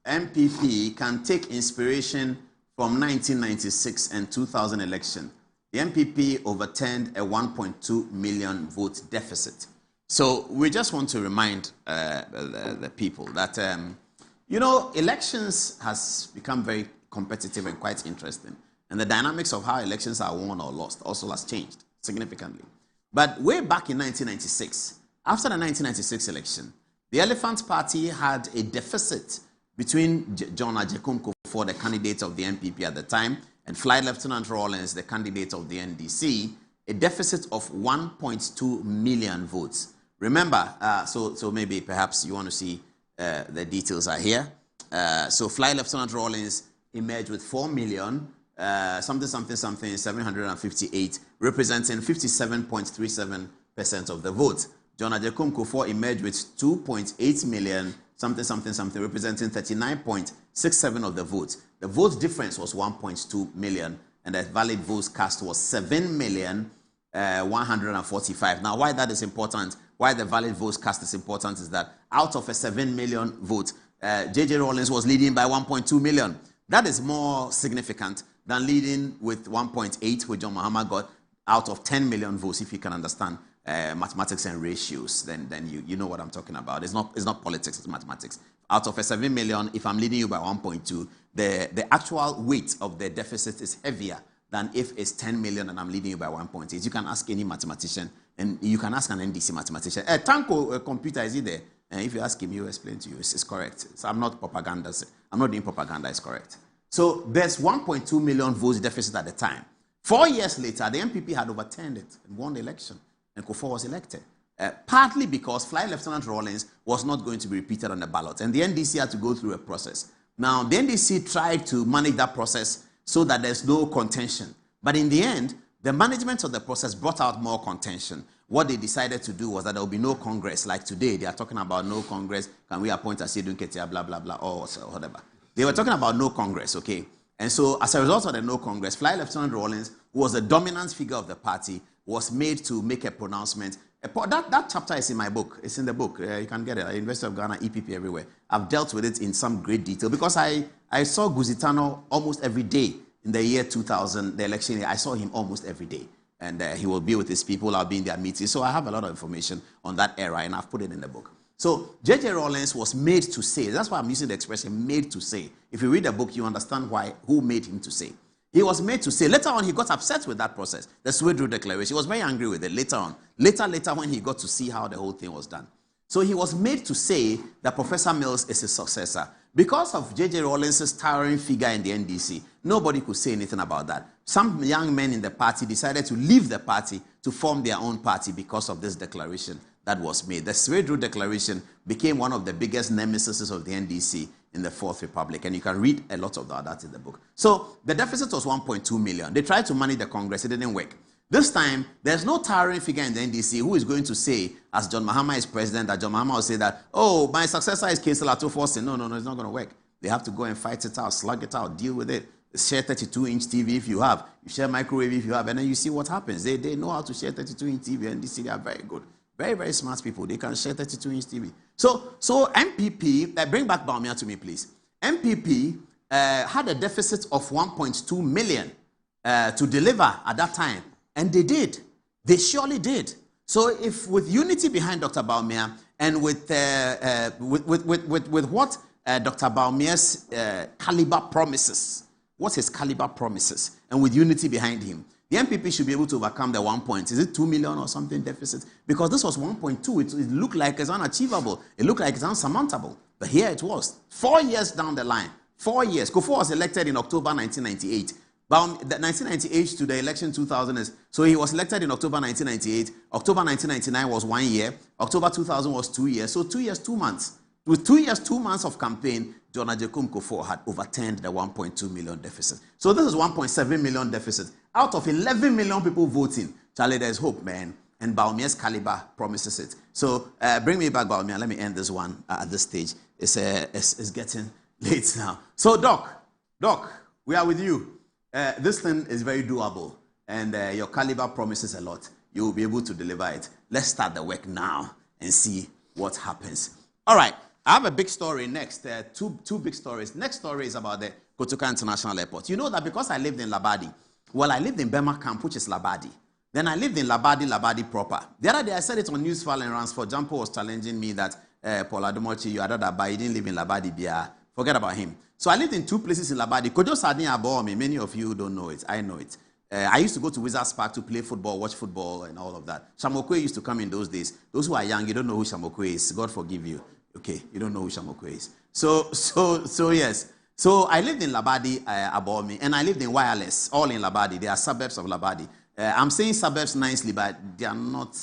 MPP can take inspiration from 1996 and 2000 election. The MPP overturned a 1.2 million vote deficit. So we just want to remind the people that, you know, elections has become very competitive and quite interesting. And the dynamics of how elections are won or lost also has changed significantly. But way back in 1996, after the 1996 election, the Elephant Party had a deficit between John Agyekum Kufuor, the candidate of the MPP at the time, and Flight Lieutenant Rawlings, the candidate of the NDC, a deficit of 1.2 million votes. Remember, so maybe perhaps you want to see the details are here. So Flight Lieutenant Rawlings emerged with 4 million, 758, representing 57.37% of the vote. John Agyekum Kufuor emerged with 2.8 million, representing 39.67% of the vote. The vote difference was 1.2 million, and the valid votes cast was 7,145,000. Now, why that is important, why the valid votes cast is important, is that out of a 7 million vote, J.J. Rawlings was leading by 1.2 million. That is more significant than leading with 1.8, which John Mahama got out of 10 million votes. If you can understand mathematics and ratios, then you know what I'm talking about. It's not politics, it's mathematics. Out of a 7 million, if I'm leading you by 1.2, the actual weight of the deficit is heavier than if it's 10 million and I'm leading you by 1.8. You can ask any mathematician, and you can ask an NDC mathematician. Tanko computer, is he there? If you ask him, he'll explain to you. It's correct. So I'm not propaganda. I'm not doing propaganda. It's correct. So there's 1.2 million votes deficit at the time. 4 years later, the MPP had overturned it and won the election, and Kufuor was elected. Partly because Flight Lieutenant Rawlings was not going to be repeated on the ballot, and the NDC had to go through a process. Now, the NDC tried to manage that process so that there's no contention. But in the end, the management of the process brought out more contention. What they decided to do was that there will be no Congress. Like today, they are talking about no Congress. Can we appoint Asiedu Nketia, blah, blah, blah, or whatever. They were talking about no Congress, okay? And so as a result of the no Congress, Flight Lieutenant Rawlings, who was the dominant figure of the party, was made to make a pronouncement. That chapter is in my book. It's in the book. You can get it at University of Ghana, EPP, everywhere. I've dealt with it in some great detail because I saw Guzitano almost every day in the year 2000, the election year. I saw him almost every day. And he will be with his people. I'll be in their meetings. So I have a lot of information on that era, and I've put it in the book. So J.J. Rawlings was made to say. That's why I'm using the expression made to say. If you read the book, you understand who made him to say. He was made to say. Later on, he got upset with that process. The Swedru Declaration. He was very angry with it later on. Later when he got to see how the whole thing was done. So he was made to say that Professor Mills is his successor. Because of J.J. Rawlings' towering figure in the NDC, nobody could say anything about that. Some young men in the party decided to leave the party to form their own party because of this declaration that was made. The Swedru Declaration became one of the biggest nemesis of the NDC in the Fourth Republic, and you can read a lot of that in the book. So the deficit was 1.2 million. They tried to manage the Congress. It didn't work. This time, there's no towering figure in the NDC who is going to say, as John Mahama is president, that John Mahama will say that, oh, my successor is Kaysel Ato-Forson. No, it's not going to work. They have to go and fight it out, slug it out, deal with it. Share 32-inch TV if you have. You share microwave if you have, and then you see what happens. They know how to share 32-inch TV, and NDC, they are very good. Very, very smart people. They can share 32-inch TV. So MPP, bring back Bawumia to me, please. MPP had a deficit of 1.2 million to deliver at that time. And they did. They surely did. So if with unity behind Dr. Bawumia and with what Dr. Bawumia's caliber promises. What's his caliber promises? And with unity behind him, the MPP should be able to overcome the 1 point. Is it 2 million or something deficit? Because this was 1.2. It looked like it's unachievable. It looked like it's unsurmountable. But here it was. 4 years down the line. 4 years. Kufuor was elected in October 1998. 1998 to the election 2000 so he was elected in October 1998. October 1999 was 1 year. October 2000 was 2 years. So 2 years, 2 months. With 2 years, 2 months of campaign, John Agyekum Kufuor had overturned the 1.2 million deficit. So this is 1.7 million deficit. Out of 11 million people voting, Charlie, there's hope, man. And Bawumia's caliber promises it. So bring me back, Bawumia. Let me end this one at this stage. It's getting late now. So, Doc, we are with you. This thing is very doable, and your caliber promises a lot. You will be able to deliver it. Let's start the work now and see what happens. All right, I have a big story next. Two big stories. Next story is about the Kotoka International Airport. You know that because I lived in Labadi, well, I lived in Bema Camp, which is Labadi. Then I lived in Labadi proper. The other day, I said it on Newsfile and Ransford. Jampo was challenging me that Paul Adomochi, you didn't live in Labadi, Bia. Forget about him. So I lived in 2 places in Labadi. Kojo Sardin Abomi, many of you don't know it. I know it. I used to go to Wizards Park to play football, watch football, and all of that. Shamokwe used to come in those days. Those who are young, you don't know who Shamokwe is. God forgive you. Okay, you don't know who Shamokwe is. So yes. So I lived in Labadi, Abomi, and I lived in Wireless, all in Labadi. They are suburbs of Labadi. I'm saying suburbs nicely, but they are not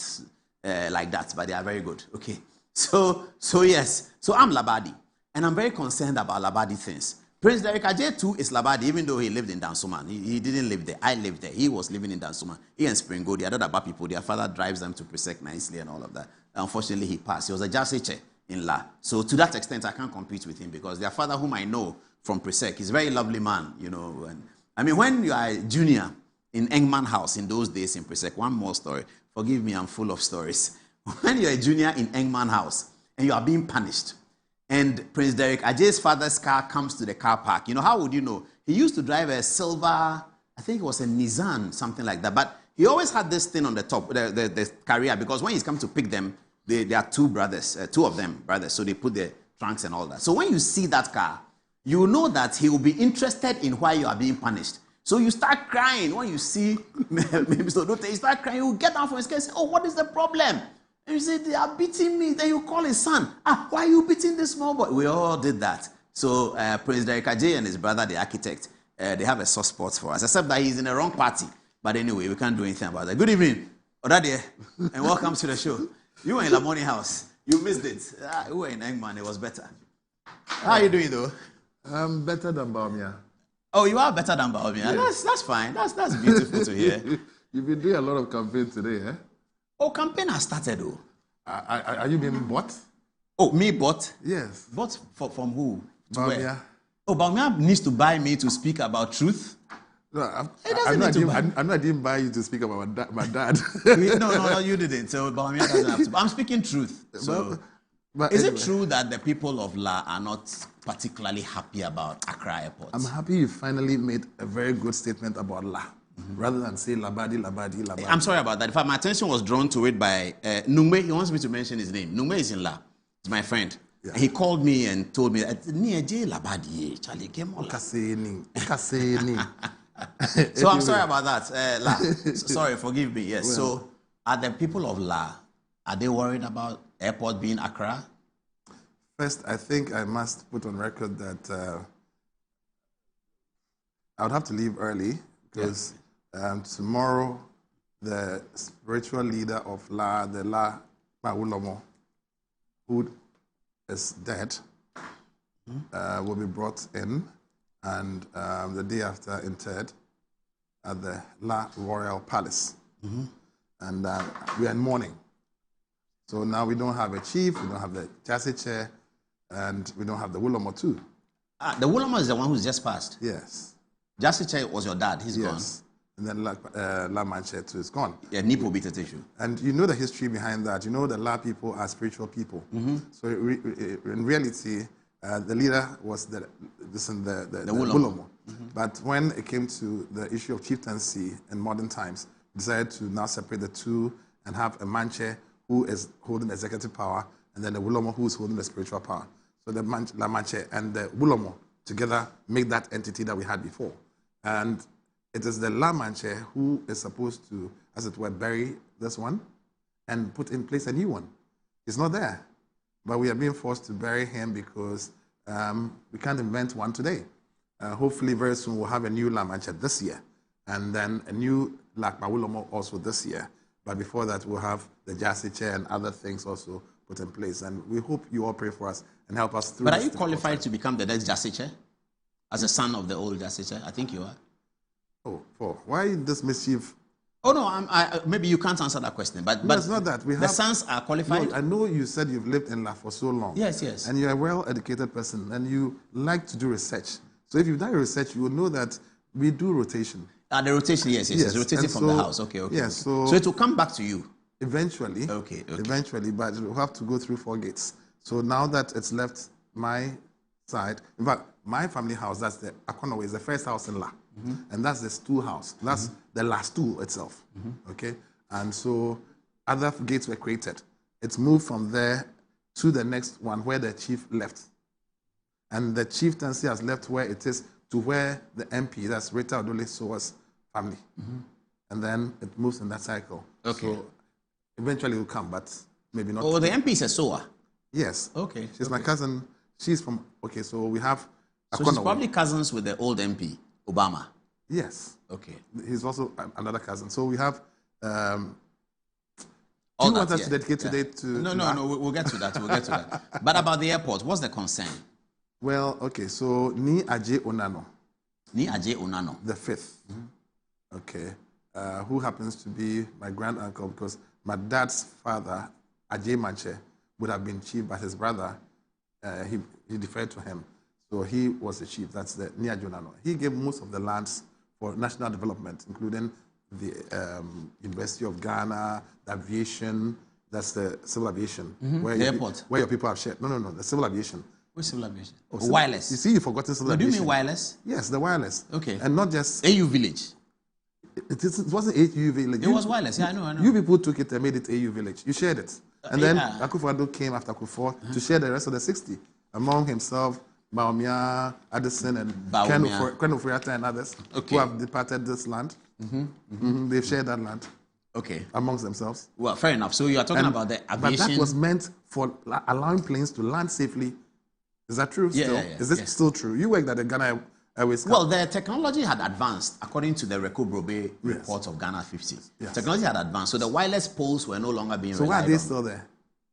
like that, but they are very good. Okay. So yes. So I'm Labadi. And I'm very concerned about Labadi things. Prince Derek Ajay too is Labadi, even though he lived in Dansoman. He didn't live there. I lived there. He was living in Dansoman. He and Springo, the other Daba people, their father drives them to Presec nicely and all of that. Unfortunately, he passed. He was a Jasiche in La. So to that extent, I can't compete with him because their father, whom I know from Presec, is a very lovely man, you know. And I mean, when you are a junior in Engman House in those days in Presec, one more story. Forgive me, I'm full of stories. When you're a junior in Engman House and you are being punished, and Prince Derek Ajay's father's car comes to the car park. You know, how would you know? He used to drive a silver, I think it was a Nissan, something like that. But he always had this thing on the top, the carrier, because when he's come to pick them, there are 2 brothers, 2 of them brothers, so they put the trunks and all that. So when you see that car, you know that he will be interested in why you are being punished. So you start crying when you see Mr. Odote, you start crying, you get down from his car and say, oh, what is the problem? And you say, they are beating me. Then you call his son. Why are you beating this small boy? We all did that. So Prince Derek Ajay and his brother, the architect, they have a soft spot for us, except that he's in the wrong party. But anyway, we can't do anything about that. Good evening, Odade, and welcome to the show. You were in Lamoni House. You missed it. You were in Engman. It was better. How are you doing, though? I'm better than Bawumia. Oh, you are better than Bawumia? Yes. That's fine. That's beautiful to hear. You've been doing a lot of campaign today, eh? Oh, campaign has started, though. Are you being bought? Oh, me bought? Yes. Bought from who? Bawumia. Oh, Bawumia needs to buy me to speak about truth? No, I'm not even buying you to speak about my dad. No, you didn't. So Bawumia doesn't have to. I'm speaking truth. So, but is anyway. it true that the people of La are not particularly happy about Accra Airport? I'm happy you finally made a very good statement about La. Rather than say Labadi. I'm sorry about that. In fact, my attention was drawn to it by Nungwe. He wants me to mention his name. Nungwe is in La. He's my friend. Yeah. He called me and told me, Labadi, Charlie, So I'm sorry about that. La. Sorry, forgive me. Yes. Well, so are the people of La, are they worried about airport being Accra? First, I think I must put on record that I would have to leave early because tomorrow the spiritual leader of La, the La Mawulomo, who is dead, will be brought in, and the day after interred at the La Royal Palace. And we are in mourning. So now we don't have a chief, we don't have the Jasi chair, and we don't have the Wulomo too. The Wulomo is the one who's just passed? Yes. Jasi chair was your dad, he's gone. And then La Manche too is gone. Yeah, Nipo beat the issue. And you know the history behind that. You know the La people are spiritual people. So in reality, the leader was the Wulomo. But when it came to the issue of chieftaincy in modern times, decided to now separate the two and have a Manche who is holding the executive power and then the Wulomo who is holding the spiritual power. So the La Manche and the Wulomo together make that entity that we had before. And it is the La Manche who is supposed to, as it were, bury this one and put in place a new one. He's not there. But we are being forced to bury him because we can't invent one today. Hopefully very soon we'll have a new La Manche this year. And then a new La Wulomo also this year. But before that, we'll have the Jasiche and other things also put in place. And we hope you all pray for us and help us through. But are you qualified to become the next Jasiche? As a son of the old Jasiche? I think you are. Oh, why this mischief? Oh, no, maybe you can't answer that question. But no, it's not that. The sons are qualified? No, I know you said you've lived in La for so long. Yes, yes. And you're a well-educated person and you like to do research. So if you've done research, you will know that we do rotation. The rotation, yes. It's rotating from the house. Okay. Yes, so it will come back to you? Eventually. Okay. Eventually, but we'll have to go through 4 gates. So now that it's left my side, in fact, my family house, that's the Akonowe, is the first house in La. And that's the stool house. That's the La stool itself. Okay? And so other gates were created. It's moved from there to the next one where the chief left. And the chieftaincy has left where it is to where the MP, that's Rita Odole Sowa's family. And then it moves in that cycle. Okay. So eventually it will come, but maybe not. Oh, the MP is a Sowa? Yes. Okay. She's my cousin. She's from, okay, so we have So she's probably cousins with the old MP, Obama? Yes. Okay. He's also another cousin. So we have, do All you that, want us yeah, to dedicate today to... No, we'll get to that, But about the airport, what's the concern? Well, okay, so Ni Aje Onano. Ni Aje Onano. The 5th. Okay. Who happens to be my grand uncle because my dad's father, Aje Manche, would have been chief, but his brother, he deferred to him. So he was the chief. That's the Ni Aje Onano. He gave most of the lands for national development, including the University of Ghana, the aviation, that's the civil aviation. Where The airport. Where your people have shared. No, the civil aviation. Which civil aviation? Oh, wireless. You see, you've forgotten civil Do you aviation. mean wireless? Yes, the wireless. Okay. And not just... AU Village. It wasn't AU Village. It was wireless. Yeah, I know. You people took it and made it AU Village. You shared it. And then yeah. Akufo-Addo came after Akufo to share the rest of the 60 among himself, Baumia, Addison, and Ken Ofori-Atta and others who have departed this land. They've shared that land. Okay. Amongst themselves. Well, fair enough. So you are talking about the aviation. But that was meant for allowing planes to land safely. Is that true still? Yeah, Is this still true? You worked at the Ghana Airways. Well, the technology had advanced according to the Reko Brobe report of Ghana 50. Yes. Technology had advanced. So the wireless poles were no longer being So relied on. why are they still there?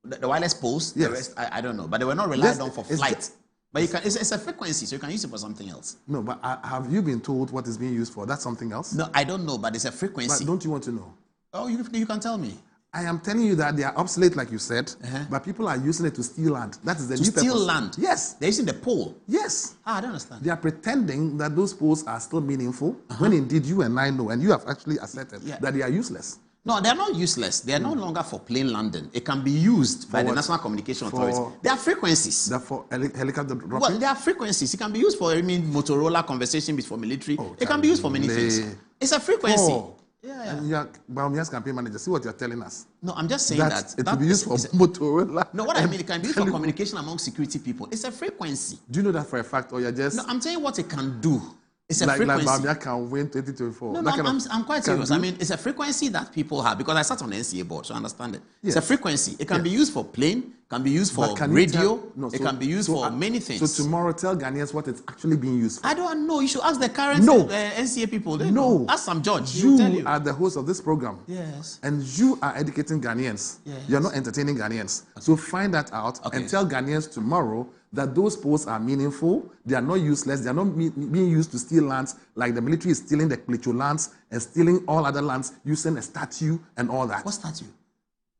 The wireless poles? Yes. The rest, I don't know. But they were not relied on for flight. But it's a frequency, so you can use it for something else. No, but have you been told what it's being used for? That's something else? No, I don't know, but it's a frequency. But don't you want to know? Oh, you can tell me. I am telling you that they are obsolete, like you said, but people are using it to steal land. That is the new purpose. To steal land? Yes. They're using the pole? Yes. I don't understand. They are pretending that those poles are still meaningful, when indeed you and I know, and you have actually asserted that they are useless. No, they're not useless. They are no longer for plain landing. It can be used by the National Communication Authority. There are frequencies. They're for helicopter dropping? Well, there are frequencies. It can be used for, Motorola conversation before military. It can be used for many things. It's a frequency. And you're Baumia's campaign manager. See what you're telling us. No, I'm just saying that it will be used for Motorola. No, what I mean, it can be used for communication among security people. It's a frequency. Do you know that for a fact, or you're just... No, I'm telling you what it can do. It's a like frequency. Like Baumia can win 2024. No, I'm quite serious. I mean, it's a frequency that people have because I sat on the NCA board, so I understand it. Yes. It's a frequency. It can be used for plane, can be used for radio, it can be used for many things. So tomorrow, tell Ghanaians what it's actually being used for. I don't know. You should ask the current NCA people. No. Ask some judge. You are the host of this program. Yes. And you are educating Ghanaians. Yes. You're not entertaining Ghanaians. Okay. So find that out and tell Ghanaians tomorrow that those posts are meaningful, they are not useless, they are not being used to steal lands like the military is stealing the Plecho lands and stealing all other lands using a statue and all that. What statue?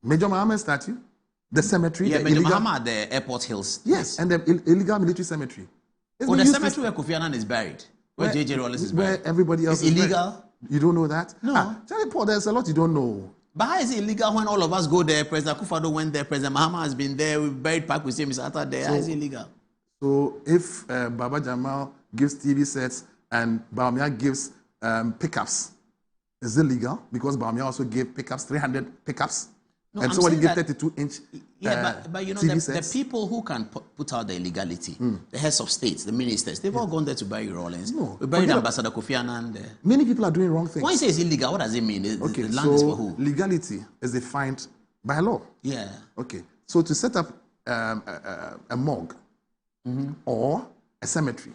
Major Muhammad statue. The cemetery. Yeah, the Major illegal, Muhammad, the airport hills. Yes, and the illegal military cemetery. The cemetery where Kofi Annan is buried, where J.J. Rollins is buried. Where everybody else is illegal. Buried. You don't know that? No. Charlie Paul, there's a lot you don't know. But how is it illegal when all of us go there? President Akufo-Addo went there, President Mahama has been there, we buried Park with him, Mr. Atta there. How is it illegal? So if Baba Jamal gives TV sets and Baumia gives pickups, is it legal? Because Baumia also gave pickups, 300 pickups. No, and I'm somebody saying gave that- 32-inch but you know, TV the sets. people who can put out the illegality, the heads of states, the ministers, they've all gone there to bury Rawlings. No, We buried forget Ambassador Kofi Annan there. Many people are doing wrong things. When you say it's illegal, what does it mean? Okay, The land is for so who? legality is defined by law. Yeah. Okay, so to set up a morgue or a cemetery,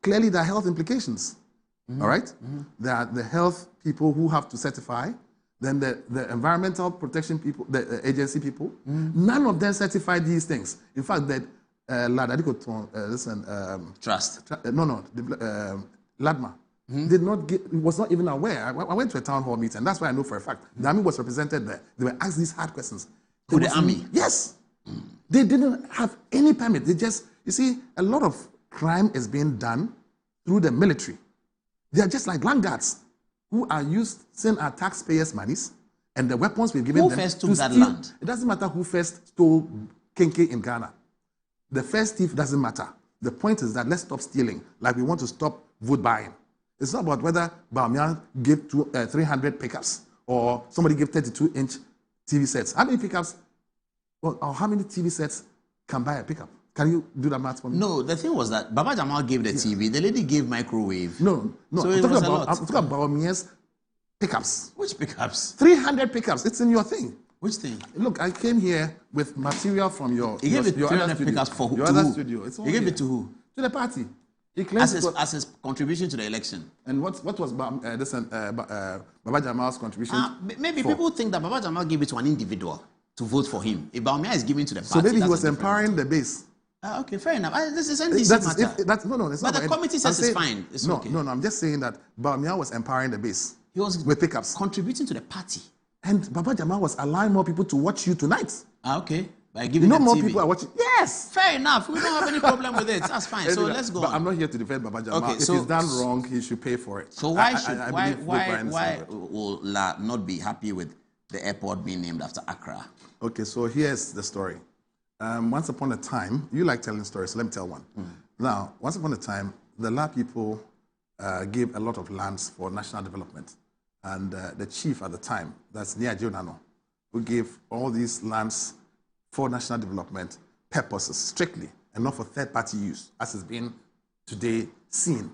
clearly there are health implications. All right? There are the health people who have to certify, then the environmental protection people, the agency people. None of them certify these things. In fact, that Trust. Ladma did not was not even aware. I went to a town hall meeting, and that's why I know for a fact the army was represented there. They were asked these hard questions. Who, the army? Yes. They didn't have any permit. They just, you see, a lot of crime is being done through the military. They are just like land guards who are using our taxpayers' monies and the weapons we've given Who them. first took to that steal. land? It doesn't matter who first stole Kenke in Ghana. The first thief doesn't matter. The point is that let's stop stealing, like we want to stop vote buying. It's not about whether Bawumia gave 300 pickups or somebody gave 32-inch TV sets. How many pickups or how many TV sets can buy a pickup? Can you do that math for me? No, the thing was that Baba Jamal gave the TV, the lady gave microwave. No. So I'm it talking was a about, lot. I'm talking about Bawumia's pickups. Which pickups? 300 pickups. It's in your thing. Which thing? Look, I came here with material from your He gave it your 300 other studio. pickups for who? Your To other who? studio. It's all He gave here. it to who? To the party. He claims As his contribution to the election. And what was Baba Jamal's contribution? Maybe for? people think that Baba Jamal gave it to an individual to vote for him. If Bawumia is giving to the party, So maybe he that's was a different empowering the base. Okay, fair enough. This is NDC matter. No, it's But not the about- committee I'm says it's saying- fine. It's no, okay. no, I'm just saying that Bawumia was empowering the base. He was with pickups. Contributing to the party. And Baba Jamal was allowing more people to watch you tonight. Okay. By You giving know them more TV. people are watching. Yes. Fair enough. We don't have any problem with it. That's fine. So Anyway, let's go but on. I'm not here to defend Baba Jamal. Okay, if so- he's done wrong, he should pay for it. So why I believe why will La not be happy with the airport being named after Accra? Okay, so here's the story. Once upon a time, you like telling stories, so let me tell one. Now, once upon a time, the La people gave a lot of lands for national development. And the chief at the time, that's Nia Jonano, who gave all these lands for national development purposes strictly and not for third-party use, as is being today seen,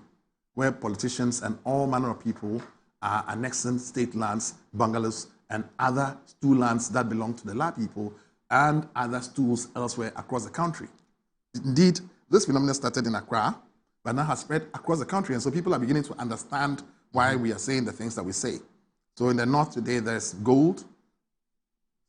where politicians and all manner of people are annexing state lands, bungalows, and other stool lands that belong to the La people and other stools elsewhere across the country. Indeed, this phenomenon started in Accra, but now has spread across the country, and so people are beginning to understand why we are saying the things that we say. So in the north today, there's gold,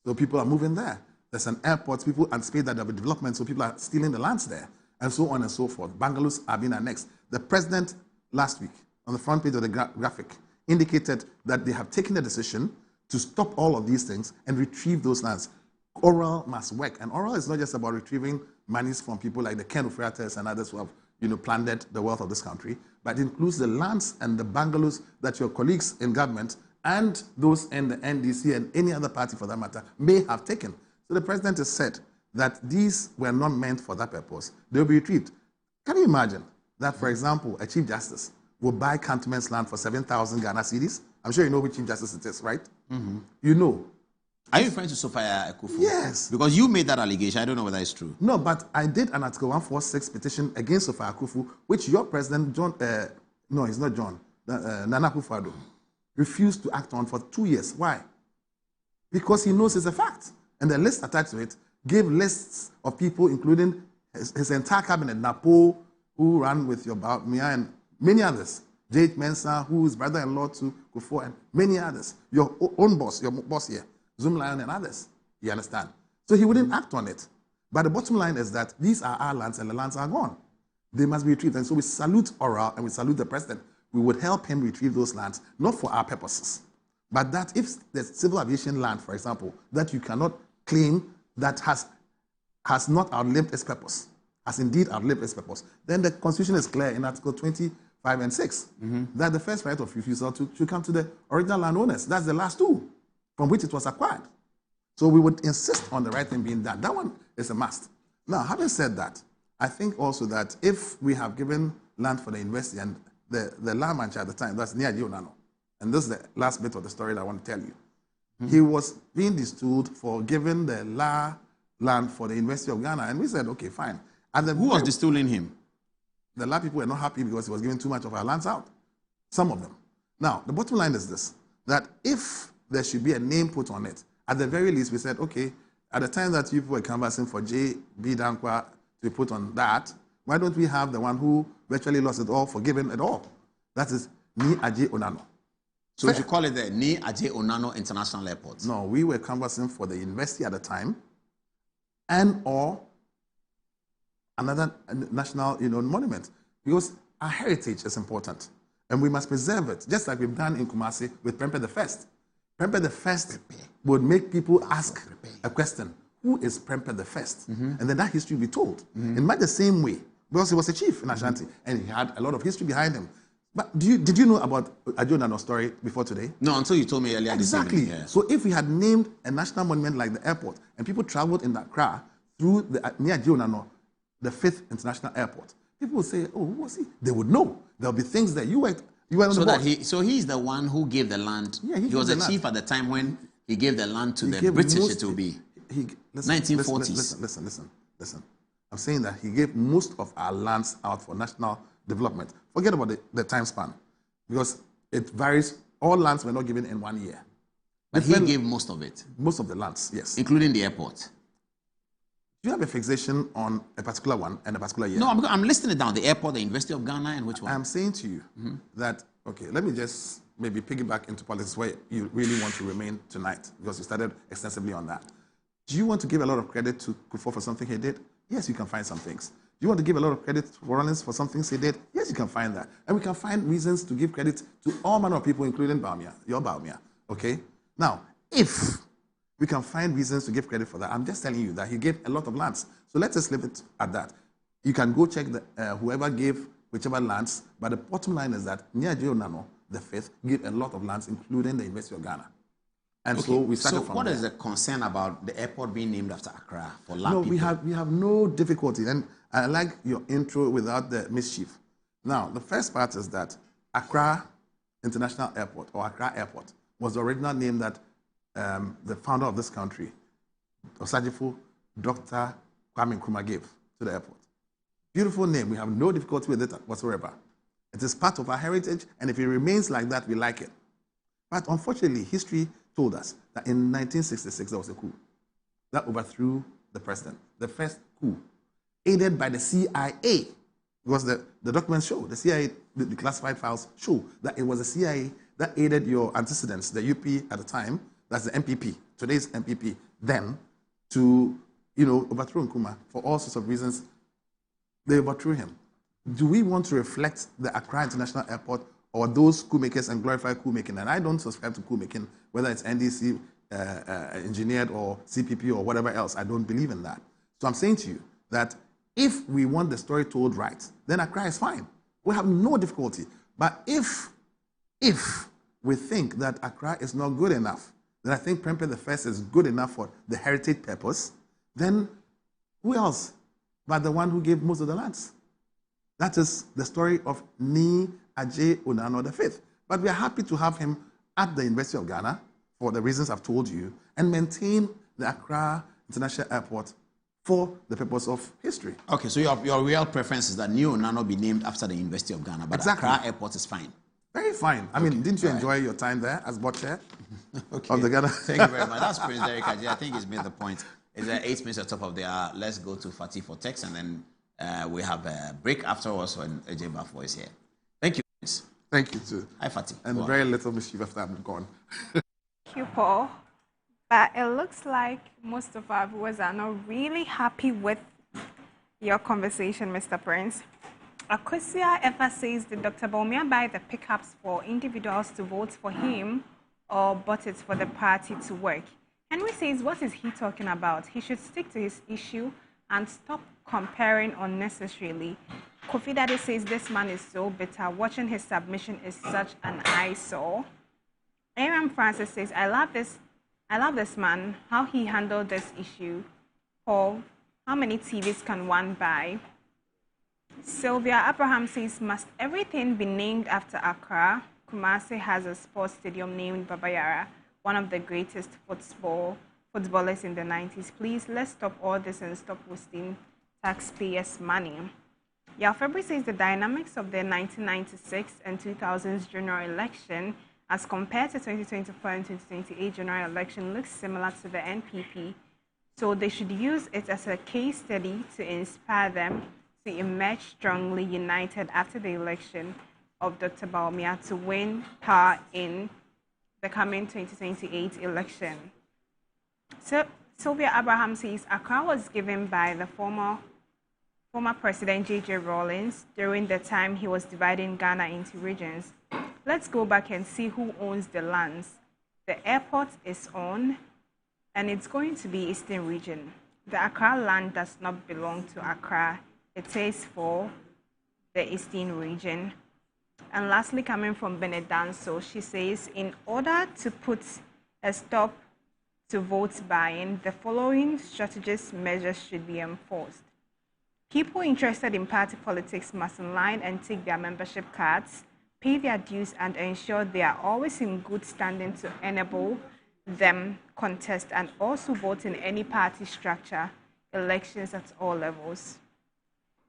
so people are moving there. There's an airport, people anticipate that there'll be development, so people are stealing the lands there, and so on and so forth. Bungalows are being annexed. The president last week, on the front page of the graphic, indicated that they have taken a decision to stop all of these things and retrieve those lands. Oral must work, and oral is not just about retrieving monies from people like the Ken Ofriates and others who have plundered the wealth of this country, but it includes the lands and the bungalows that your colleagues in government and those in the NDC and any other party for that matter may have taken. So the president has said that these were not meant for that purpose. They will be retrieved. Can you imagine that, for example, a chief justice will buy Cantonment's land for 7,000 Ghana cedis? I'm sure you know which chief justice it is, right? Mm-hmm. You know. Are you referring to Sophia Ekufu? Yes. Because you made that allegation. I don't know whether it's true. No, but I did an Article 146 petition against Sophia Ekufu, which your president, John, no, it's not John, Nana Akufo-Addo, refused to act on for 2 years. Why? Because he knows it's a fact. And the list attached to it gave lists of people, including his entire cabinet, Napo, who ran with your Bawumia, and many others. Jake Mensah, who is brother-in-law to Kufuor, and many others. Your own boss, your boss here, Zoom Lion and others. You understand? So he wouldn't act on it. But the bottom line is that these are our lands and the lands are gone. They must be retrieved. And so we salute Oral and we salute the president. We would help him retrieve those lands, not for our purposes. But that if there's civil aviation land, for example, that you cannot claim that has not outlived its purpose, has indeed outlived its purpose, then the Constitution is clear in Article 25 and 6 that the first right of refusal should come to the original landowners. That's the last two from which it was acquired. So we would insist on the right thing being done. That one is a must. Now, having said that, I think also that if we have given land for the university and the land manager at the time, that's Nia Jonano, and this is the last bit of the story that I want to tell you. He was being distilled for giving the land for the University of Ghana. And we said, okay, fine. And then Who was distilling him? The La people were not happy because he was giving too much of our lands out. Some of them. Now, the bottom line is this, that if there should be a name put on it, at the very least, we said, okay, at the time that you people were canvassing for J.B. Dankwa to be put on that, why don't we have the one who virtually lost it all for giving it all? That is Ni Aje Onano. So we should call it the Ni Aje Onano International Airport. No, we were canvassing for the university at the time and or another national monument, because our heritage is important and we must preserve it, just like we've done in Kumasi with Prempeh the First. Prempeh the First would make people ask a question, who is Prempeh the First? And then that history will be told. In much the same way, because he was a chief in Ashanti and he had a lot of history behind him. But did you know about Aje Onano's story before today? No, until you told me earlier this evening. Exactly. Yeah. So if we had named a national monument like the airport and people traveled in Accra through the near Aje Onano, the 5th International Airport, people would say, oh, who was he? They would know. There'll be things that you were on the board. So he's the one who gave the land. Yeah, he was a chief at the time when he gave the land to the British. It will be 1940s. Listen. I'm saying that he gave most of our lands out for national development. Forget about the time span, because it varies. All lands were not given in 1 year. But he gave most of it. Most of the lands, yes. Including the airport. Do you have a fixation on a particular one and a particular year? No, I'm listing it down. The airport, the University of Ghana, and which one? I'm saying to you that, okay, let me just maybe piggyback into politics where you really want to remain tonight, because you started extensively on that. Do you want to give a lot of credit to Kufuor for something he did? Yes, you can find some things. Do you want to give a lot of credit to Rollins for some things he did? Yes, you can find that. And we can find reasons to give credit to all manner of people, including Bawumia, your Bawumia, okay? Now, if we can find reasons to give credit for that, I'm just telling you that he gave a lot of lands. So let's just leave it at that. You can go check whoever gave whichever lands, but the bottom line is that Ni Aje Onano, the 5th, gave a lot of lands, including the University of Ghana. And okay, so we started from So what there. is the concern about the airport being named after Accra for La No, people? we have no difficulty. And I like your intro without the mischief. Now, the first part is that Accra International Airport, or Accra Airport, was the original name that the founder of this country, Osagyefo Dr. Kwame Nkrumah, gave to the airport. Beautiful name. We have no difficulty with it whatsoever. It is part of our heritage, and if it remains like that, we like it. But unfortunately, history told us that in 1966, there was a coup that overthrew the president. The first coup, aided by the CIA, because the documents show, the CIA, the classified files show that it was the CIA that aided your antecedents, the UP at the time, that's the MPP, today's MPP, then to, overthrow Nkrumah for all sorts of reasons. They overthrew him. Do we want to reflect the Accra International Airport or those coup makers and glorify coup making? And I don't subscribe to coup making, whether it's NDC engineered or CPP or whatever else. I don't believe in that. So I'm saying to you that if we want the story told right, then Accra is fine. We have no difficulty. But if we think that Accra is not good enough, then I think Prempeh the First is good enough for the heritage purpose, then who else but the one who gave most of the lands? That is the story of Ni Aje Onano the 5th. But we are happy to have him at the University of Ghana for the reasons I've told you and maintain the Accra International Airport for the purpose of history. Okay, so your real preference is that Ni Onano be named after the University of Ghana, but Exactly. Accra Airport is fine. Very fine. I mean, didn't you enjoy your time there as board chair of the Ghana? Thank you very much. That's Prince Derek Aje. I think he's made the point. It's 8 minutes at the top of the hour. Let's go to Fatih for text, and then we have a break afterwards when AJ Bafo is here. Thank you, Prince. Thank you, too. Hi, Fatih. And Go on. very little mischief after I'm gone. Thank you, Paul. But it looks like most of our viewers are not really happy with your conversation, Mr. Prince. Akosia ever says, did Dr. Bawumia buy the pickups for individuals to vote for him or bought it for the party to work? Henry says, what is he talking about? He should stick to his issue and stop comparing unnecessarily. Kofi Dade says, this man is so bitter. Watching his submission is such an eyesore. Aaron Francis says, I love this man, how he handled this issue. Paul, how many TVs can one buy? Sylvia Abraham says, must everything be named after Accra? Kumasi has a sports stadium named Babayara. one of the greatest footballers in the 90s. Please, let's stop all this and stop wasting taxpayers' money. Yeah, February says the dynamics of the 1996 and 2000s general election as compared to 2024 and 2028 general election looks similar to the NPP. So they should use it as a case study to inspire them to emerge strongly united after the election of Dr. Bawumia to win power in the coming 2028 election. So Sylvia Abraham says Accra was given by the former President J.J. Rawlings during the time he was dividing Ghana into regions. Let's go back and see who owns the lands. The airport is on, and it's going to be Eastern Region. The Accra land does not belong to Accra. It is for the Eastern Region. And lastly, coming from Benedanso, she says, in order to put a stop to vote buying, the following strategic measures should be enforced. People interested in party politics must enline and take their membership cards, pay their dues, and ensure they are always in good standing to enable them contest and also vote in any party structure, elections at all levels.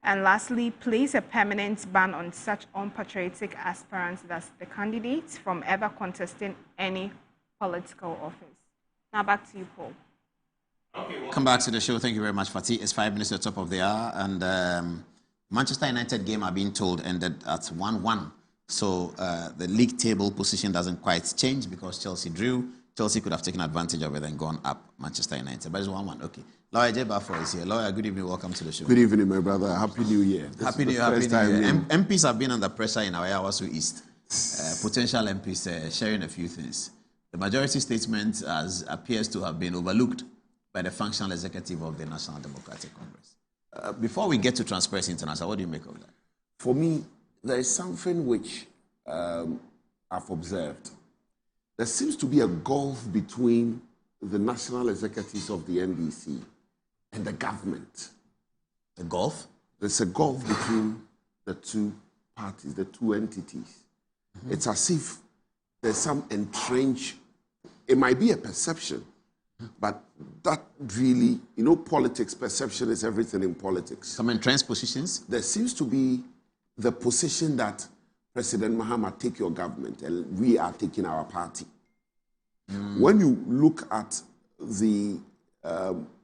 And lastly, place a permanent ban on such unpatriotic aspirants as the candidates from ever contesting any political office. Now back to you, Paul. Come back to the show. Thank you very much, Fatih. It's 5 minutes at the top of the hour, and Manchester United game, I've been told, ended at 1-1. So the league table position doesn't quite change because Chelsea drew. Chelsea could have taken advantage of it and gone up, Manchester United. But it's 1-1. Okay. Lawyer J. Bafo is here. Lawyer, good evening. Welcome to the show. Good evening, my brother. Happy New Year. Happy New Year. MPs have been under pressure in our Yawasu East. Potential MPs sharing a few things. The majority statement appears to have been overlooked by the functional executive of the National Democratic Congress. Before we get to Transparency International, what do you make of that? For me, there is something which I've observed. There seems to be a gulf between the national executives of the NDC and the government. A gulf? There's a gulf between the two parties, the two entities. Mm-hmm. It's as if there's some entrenched, it might be a perception, but that really, politics, perception is everything in politics. Some entrenched positions? There seems to be the position that President Mahama, take your government, and we are taking our party. Mm. When you look at the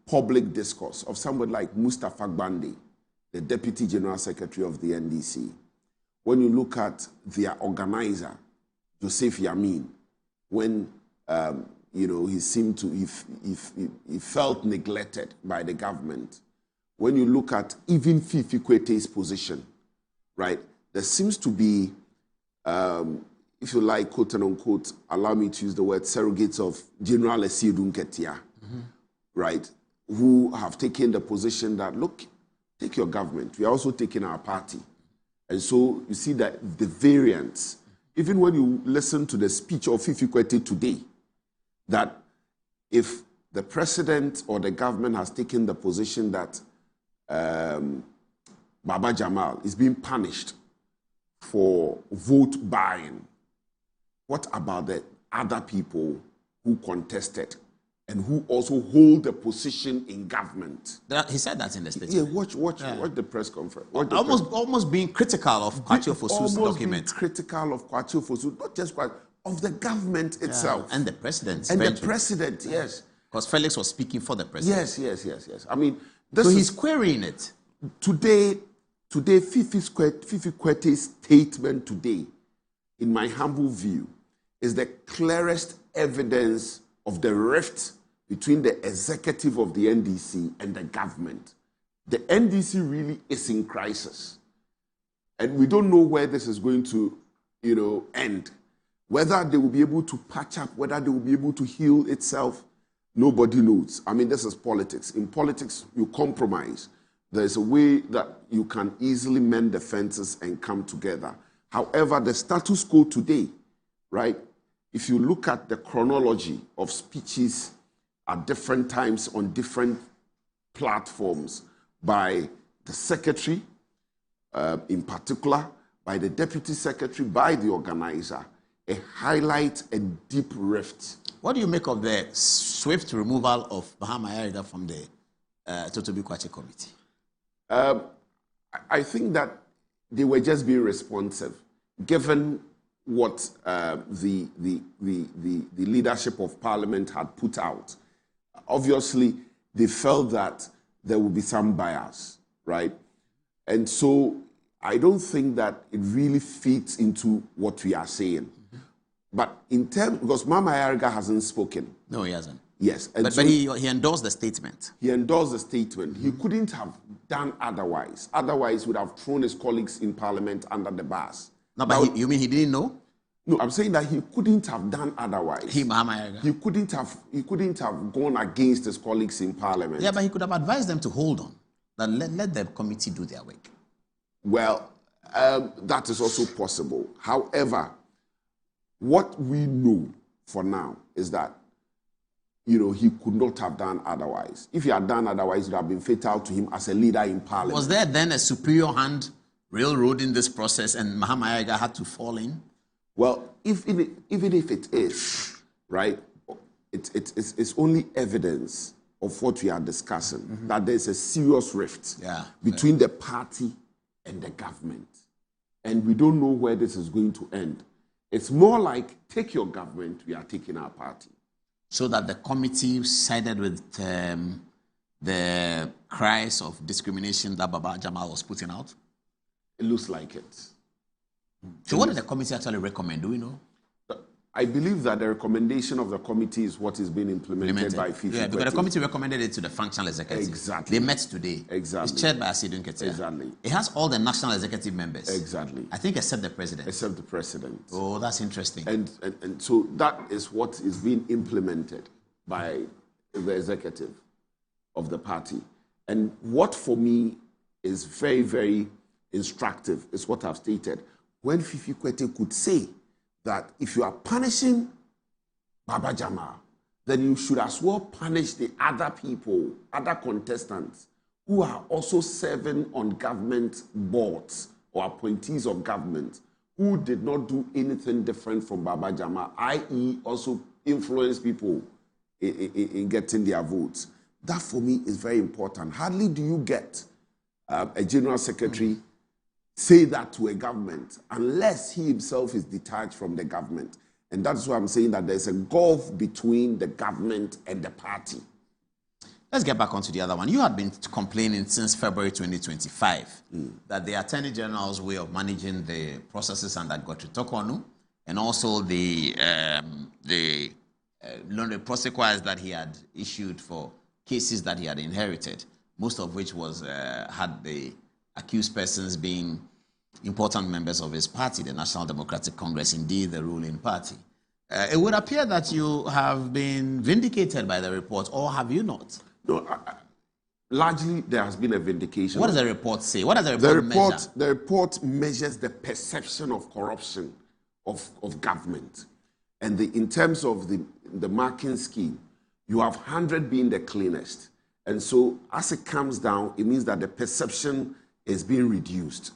public discourse of somebody like Mustafa Gbande, the Deputy General Secretary of the NDC, when you look at their organizer, Joseph Yamin, when he seemed to, he felt neglected by the government. When you look at even Fifi Kwete's position, right, there seems to be, if you like, quote and unquote, allow me to use the word, surrogates of General Esiedun Ketia, right, who have taken the position that, look, take your government. We are also taking our party. And so you see that the variance, even when you listen to the speech of Fifi Kwete today, that if the president or the government has taken the position that Baba Jamal is being punished for vote buying, what about the other people who contested and who also hold the position in government? He said that in the statement. Yeah, watch the press conference. Almost being critical of Kwachu Fosu's document. Being critical of Kwachu Fosu, not just Kwachu, of the government itself. And the president. And the president, yes. Because Felix was speaking for the president. Yes. I mean, so he's querying it. Today, Fifi Kwete's statement today, in my humble view, is the clearest evidence of the rift between the executive of the NDC and the government. The NDC really is in crisis. And we don't know where this is going to, end. Whether they will be able to patch up, whether they will be able to heal itself, nobody knows. I mean, this is politics. In politics, you compromise. There's a way that you can easily mend the fences and come together. However, the status quo today, right, if you look at the chronology of speeches at different times on different platforms by the secretary, in particular, by the deputy secretary, by the organizer, it highlights a deep rift What do you make of the swift removal of Mahama Ayariga from the Totobi Kwache committee? I think that they were just being responsive, given what the leadership of Parliament had put out. Obviously, they felt that there would be some bias, right? And so I don't think that it really fits into what we are saying. But in terms, because Mahama Ayariga hasn't spoken. No, he hasn't. Yes. And but he endorsed the statement. He endorsed the statement. He couldn't have done otherwise. Otherwise, he would have thrown his colleagues in Parliament under the bus. No, but you mean he didn't know? No, I'm saying that he couldn't have done otherwise. Mahama Ayariga? He couldn't have gone against his colleagues in Parliament. Yeah, but he could have advised them to hold on. That let the committee do their work. Well, that is also possible. However, what we know for now is that, he could not have done otherwise. If he had done otherwise, it would have been fatal to him as a leader in Parliament. Was there then a superior hand railroading this process and Mahama Ayariga had to fall in? Well, even if it is, right, it's only evidence of what we are discussing, that there's a serious rift between the party and the government. And we don't know where this is going to end. It's more like, take your government, we are taking our party. So that the committee sided with the cries of discrimination that Baba Jamal was putting out? It looks like it. So what did the committee actually recommend? Do we know? I believe that the recommendation of the committee is what is being implemented by Fifi. Yeah, because the committee recommended it to the functional executive. Exactly. They met today. Exactly. It's chaired by Asidun Ketia. Exactly. It has all the national executive members. Exactly. I think except the president. Except the president. Oh, that's interesting. And so that is what is being implemented by the executive of the party. And what for me is very, very instructive is what I've stated. When Fifi Kwete could say that if you are punishing Baba Jamal, then you should as well punish the other people, other contestants who are also serving on government boards or appointees of government who did not do anything different from Baba Jamal, i.e. also influence people in getting their votes. That for me is very important. Hardly do you get a general secretary say that to a government unless he himself is detached from the government. And that's why I'm saying that there's a gulf between the government and the party. Let's get back onto the other one. You had been complaining since February 2025 that the Attorney General's way of managing the processes under Godfrey Tokonu and also the prosecutions that he had issued for cases that he had inherited, most of which was had the accused persons being important members of his party, the National Democratic Congress, indeed the ruling party. It would appear that you have been vindicated by the report, or have you not? No, largely there has been a vindication. What does the report say? What does the report measure? The report measures the perception of corruption of government. And in terms of the marking scheme, you have 100 being the cleanest. And so as it comes down, it means that the perception is being reduced.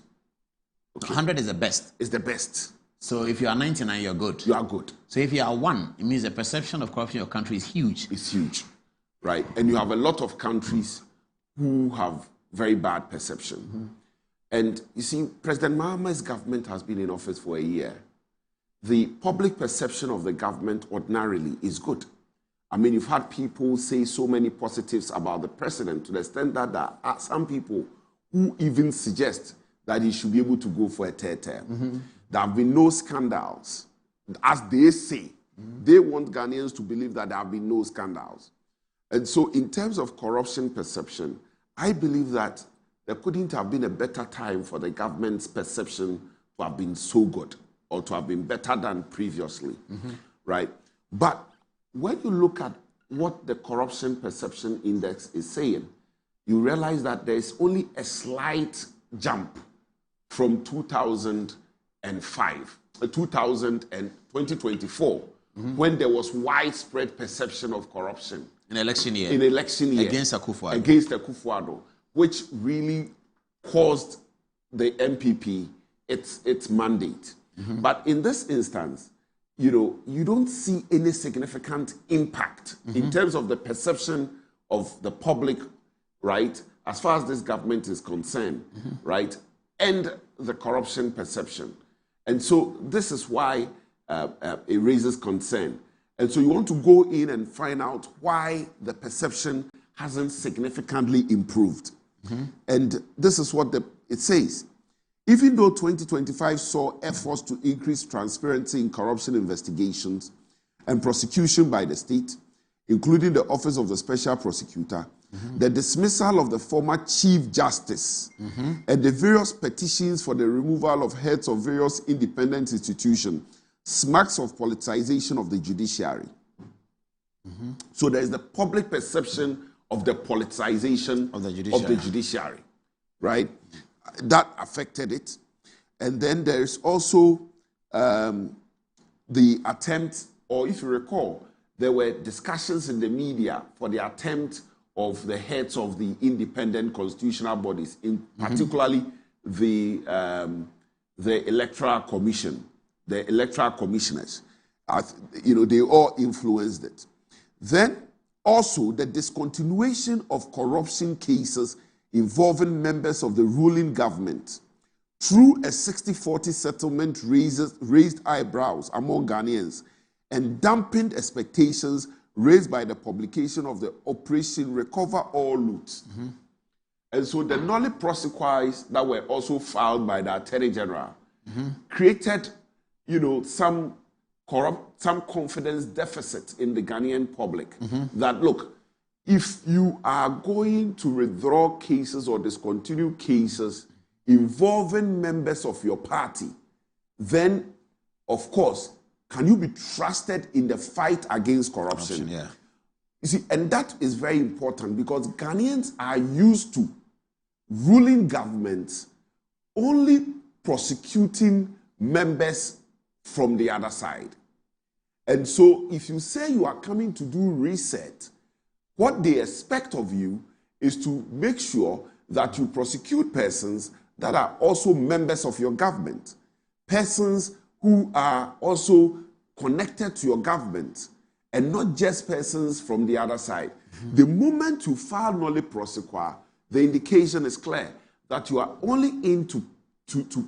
Okay. 100 is the best? It's the best. So if you are 99, you're good? You are good. So if you are 1, it means the perception of corruption in your country is huge? It's huge, right? And you have a lot of countries who have very bad perception. And you see, President Mahama's government has been in office for a year. The public perception of the government ordinarily is good. I mean, you've had people say so many positives about the president to the extent that there are some people who even suggest that he should be able to go for a third term. There have been no scandals. As they say, they want Ghanaians to believe that there have been no scandals. And so in terms of corruption perception, I believe that there couldn't have been a better time for the government's perception to have been so good or to have been better than previously, right? But when you look at what the Corruption Perception Index is saying, you realize that there is only a slight jump from 2005, 2024, when there was widespread perception of corruption. In election year? In election year. Against Akufo-Addo. Against Akufo-Addo, which really caused the MPP its mandate. But in this instance, you don't see any significant impact in terms of the perception of the public, right, as far as this government is concerned, right, and the corruption perception. And so this is why it raises concern. And so you want to go in and find out why the perception hasn't significantly improved. And this is what it says. Even though 2025 saw efforts to increase transparency in corruption investigations and prosecution by the state, including the Office of the Special Prosecutor, the dismissal of the former Chief Justice, and the various petitions for the removal of heads of various independent institutions, smacks of politicization of the judiciary. So there is the public perception of the politicization of the judiciary, right? That affected it. And then there is also the attempt, or if you recall, there were discussions in the media for the attempt of the heads of the independent constitutional bodies, in particularly the Electoral Commission, the electoral commissioners. They all influenced it. Then also the discontinuation of corruption cases involving members of the ruling government through a 60-40 settlement raised eyebrows among Ghanaians and dampened expectations raised by the publication of the Operation Recover All Loot. And so the nollie prosequis that were also filed by the Attorney General created, some confidence deficit in the Ghanaian public that, look, if you are going to withdraw cases or discontinue cases involving members of your party, then, of course, can you be trusted in the fight against corruption? You see, and that is very important because Ghanaians are used to ruling governments only prosecuting members from the other side. And so if you say you are coming to do reset, what they expect of you is to make sure that you prosecute persons that are also members of your government, persons who are also connected to your government, and not just persons from the other side. The moment you file nollie prosequi, the indication is clear that you are only in to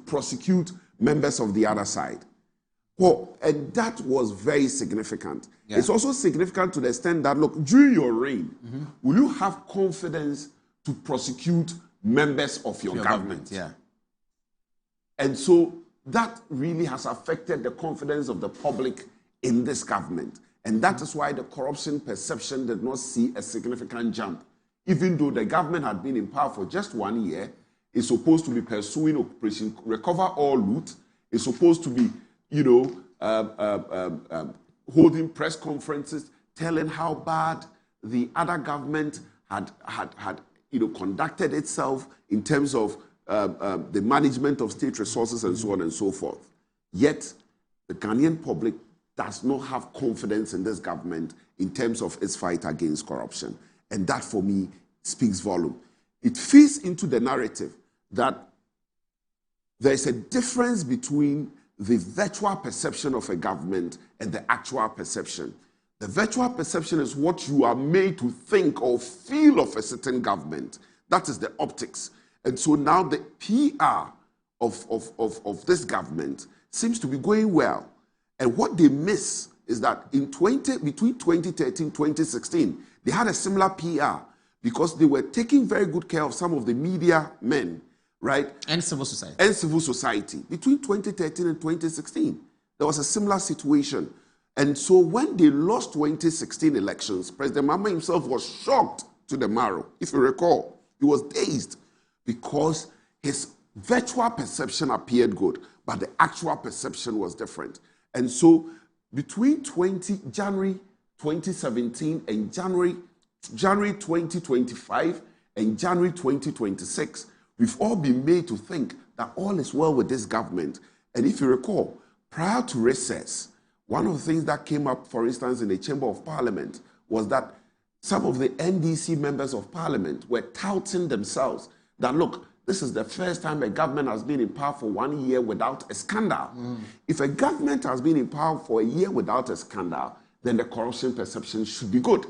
prosecute members of the other side. Well, and that was very significant. It's also significant to the extent that, look, during your reign, will you have confidence to prosecute members of your government? And so that really has affected the confidence of the public in this government. And that is why the corruption perception did not see a significant jump. Even though the government had been in power for just 1 year, it's supposed to be pursuing Operation Recover All Loot, it's supposed to be, holding press conferences, telling how bad the other government had conducted itself in terms of the management of state resources and so on and so forth. Yet, the Ghanaian public does not have confidence in this government in terms of its fight against corruption. And that, for me, speaks volume. It feeds into the narrative that there's a difference between the virtual perception of a government and the actual perception. The virtual perception is what you are made to think or feel of a certain government. That is the optics. And so now the PR of this government seems to be going well. And what they miss is that between 2013 and 2016, they had a similar PR because they were taking very good care of some of the media men, right? And civil society. And civil society. Between 2013 and 2016, there was a similar situation. And so when they lost 2016 elections, President Mahama himself was shocked to the marrow. If you recall, he was dazed because his virtual perception appeared good, but the actual perception was different. And so between January 2017 and January 2025 and January 2026, we've all been made to think that all is well with this government. And if you recall, prior to recess, one of the things that came up, for instance, in the Chamber of Parliament was that some of the NDC members of Parliament were touting themselves that, look, this is the first time a government has been in power for 1 year without a scandal. If a government has been in power for a year without a scandal, then the corruption perception should be good.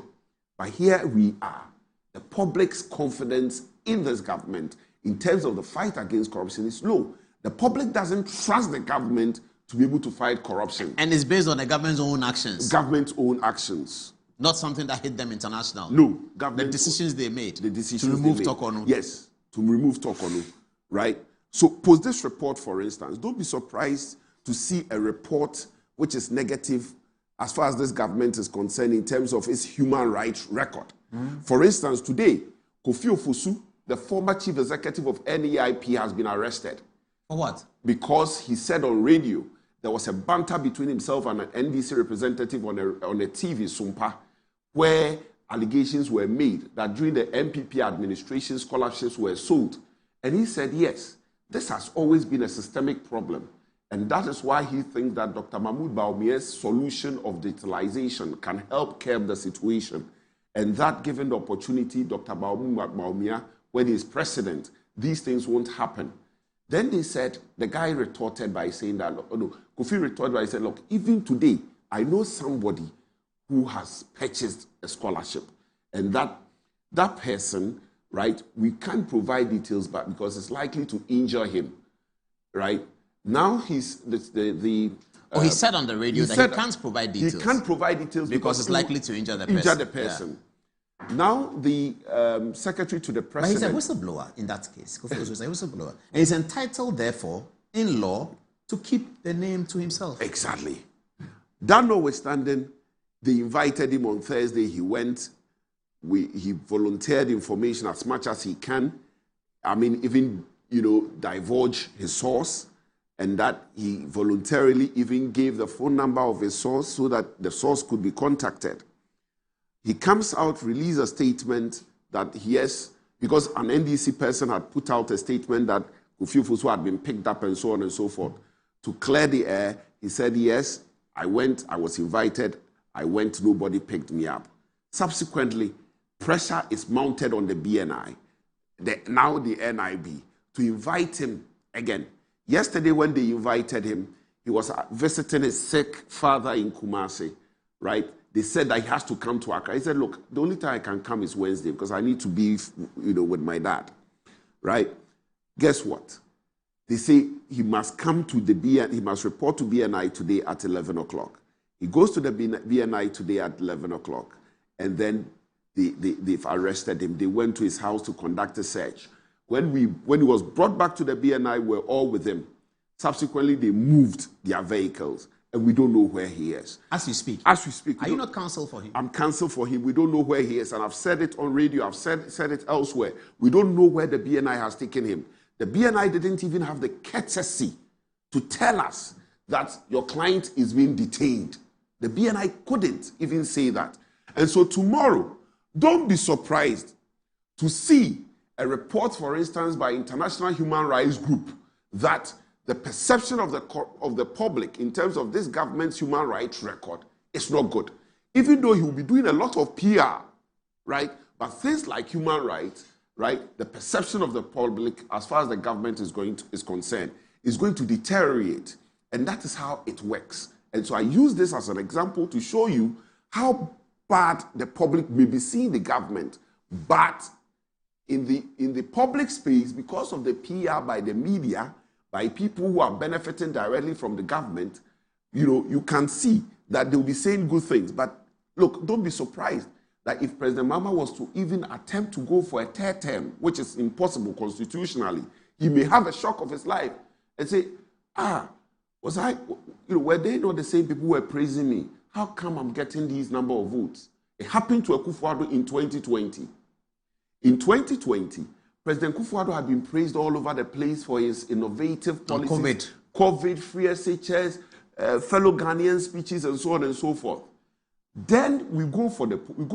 But here we are. The public's confidence in this government in terms of the fight against corruption is low. The public doesn't trust the government to be able to fight corruption. And it's based on the government's own actions. Government's own actions. Not something that hit them international. No. The decisions they made. The decisions to remove they made. Tokonu. Yes, to remove Tokonu, right? So post this report, for instance. Don't be surprised to see a report which is negative as far as this government is concerned in terms of its human rights record. For instance, today, Kofi Ofosu, the former chief executive of NEIP, has been arrested. For what? Because he said on radio there was a banter between himself and an NDC representative on a TV, Sumpa, where allegations were made that during the MPP administration, scholarships were sold. And he said, yes, this has always been a systemic problem. And that is why he thinks that Dr. Mahmoud Bawumia's solution of digitalization can help curb the situation. And that, given the opportunity, Dr. Bawumia, when he's president, these things won't happen. Then they said, the guy retorted by saying that, Kofi retorted by saying, look, even today, I know somebody who has purchased a scholarship. And that person, right, we can't provide details back because it's likely to injure him, right? Now he's he said on the radio that he can't provide details. He can't provide details because it's likely to injure the person. Yeah. Now the secretary to the president. But he's a whistleblower in that case. Kofi is a whistleblower, and he's entitled, therefore, in law, to keep the name to himself. Exactly. That notwithstanding, they invited him on Thursday. He went. He volunteered information as much as he can. I mean, even divulge his source. And that he voluntarily even gave the phone number of his source so that the source could be contacted. He comes out, release a statement that yes, because an NDC person had put out a statement that Kofi Ofosu had been picked up and so on and so forth. To clear the air, he said, yes, I went, I was invited, I went, nobody picked me up. Subsequently, pressure is mounted on the BNI, now the NIB, to invite him again. Yesterday, when they invited him, he was visiting his sick father in Kumasi, right? They said that he has to come to Accra. He said, look, the only time I can come is Wednesday because I need to be, with my dad, right? Guess what? They say he must come to the BNI, he must report to BNI today at 11 o'clock. He goes to the BNI today at 11 o'clock, and then they've arrested him. They went to his house to conduct a search. When he was brought back to the BNI, we're all with him. Subsequently, they moved their vehicles, and we don't know where he is. As you speak? As we speak. Are you not counsel for him? I'm counsel for him. We don't know where he is, and I've said it on radio. I've said it elsewhere. We don't know where the BNI has taken him. The BNI didn't even have the courtesy to tell us that your client is being detained. The BNI couldn't even say that. And so tomorrow, don't be surprised to see a report, for instance, by International Human Rights Group that the perception of the public in terms of this government's human rights record is not good. Even though he will be doing a lot of PR, right? But things like human rights, right? The perception of the public as far as the government is concerned is going to deteriorate. And that is how it works. And so I use this as an example to show you how bad the public may be seeing the government, but in the public space, because of the PR by the media, by people who are benefiting directly from the government, you can see that they'll be saying good things. But look, don't be surprised that if President Mahama was to even attempt to go for a third term, which is impossible constitutionally, he may have a shock of his life and say, were they not the same people who were praising me? How come I'm getting these number of votes? It happened to Akufo-Addo in 2020. In 2020, President Akufo-Addo had been praised all over the place for his innovative policies, COVID, free SHS, fellow Ghanaian speeches, and so on and so forth. Then we go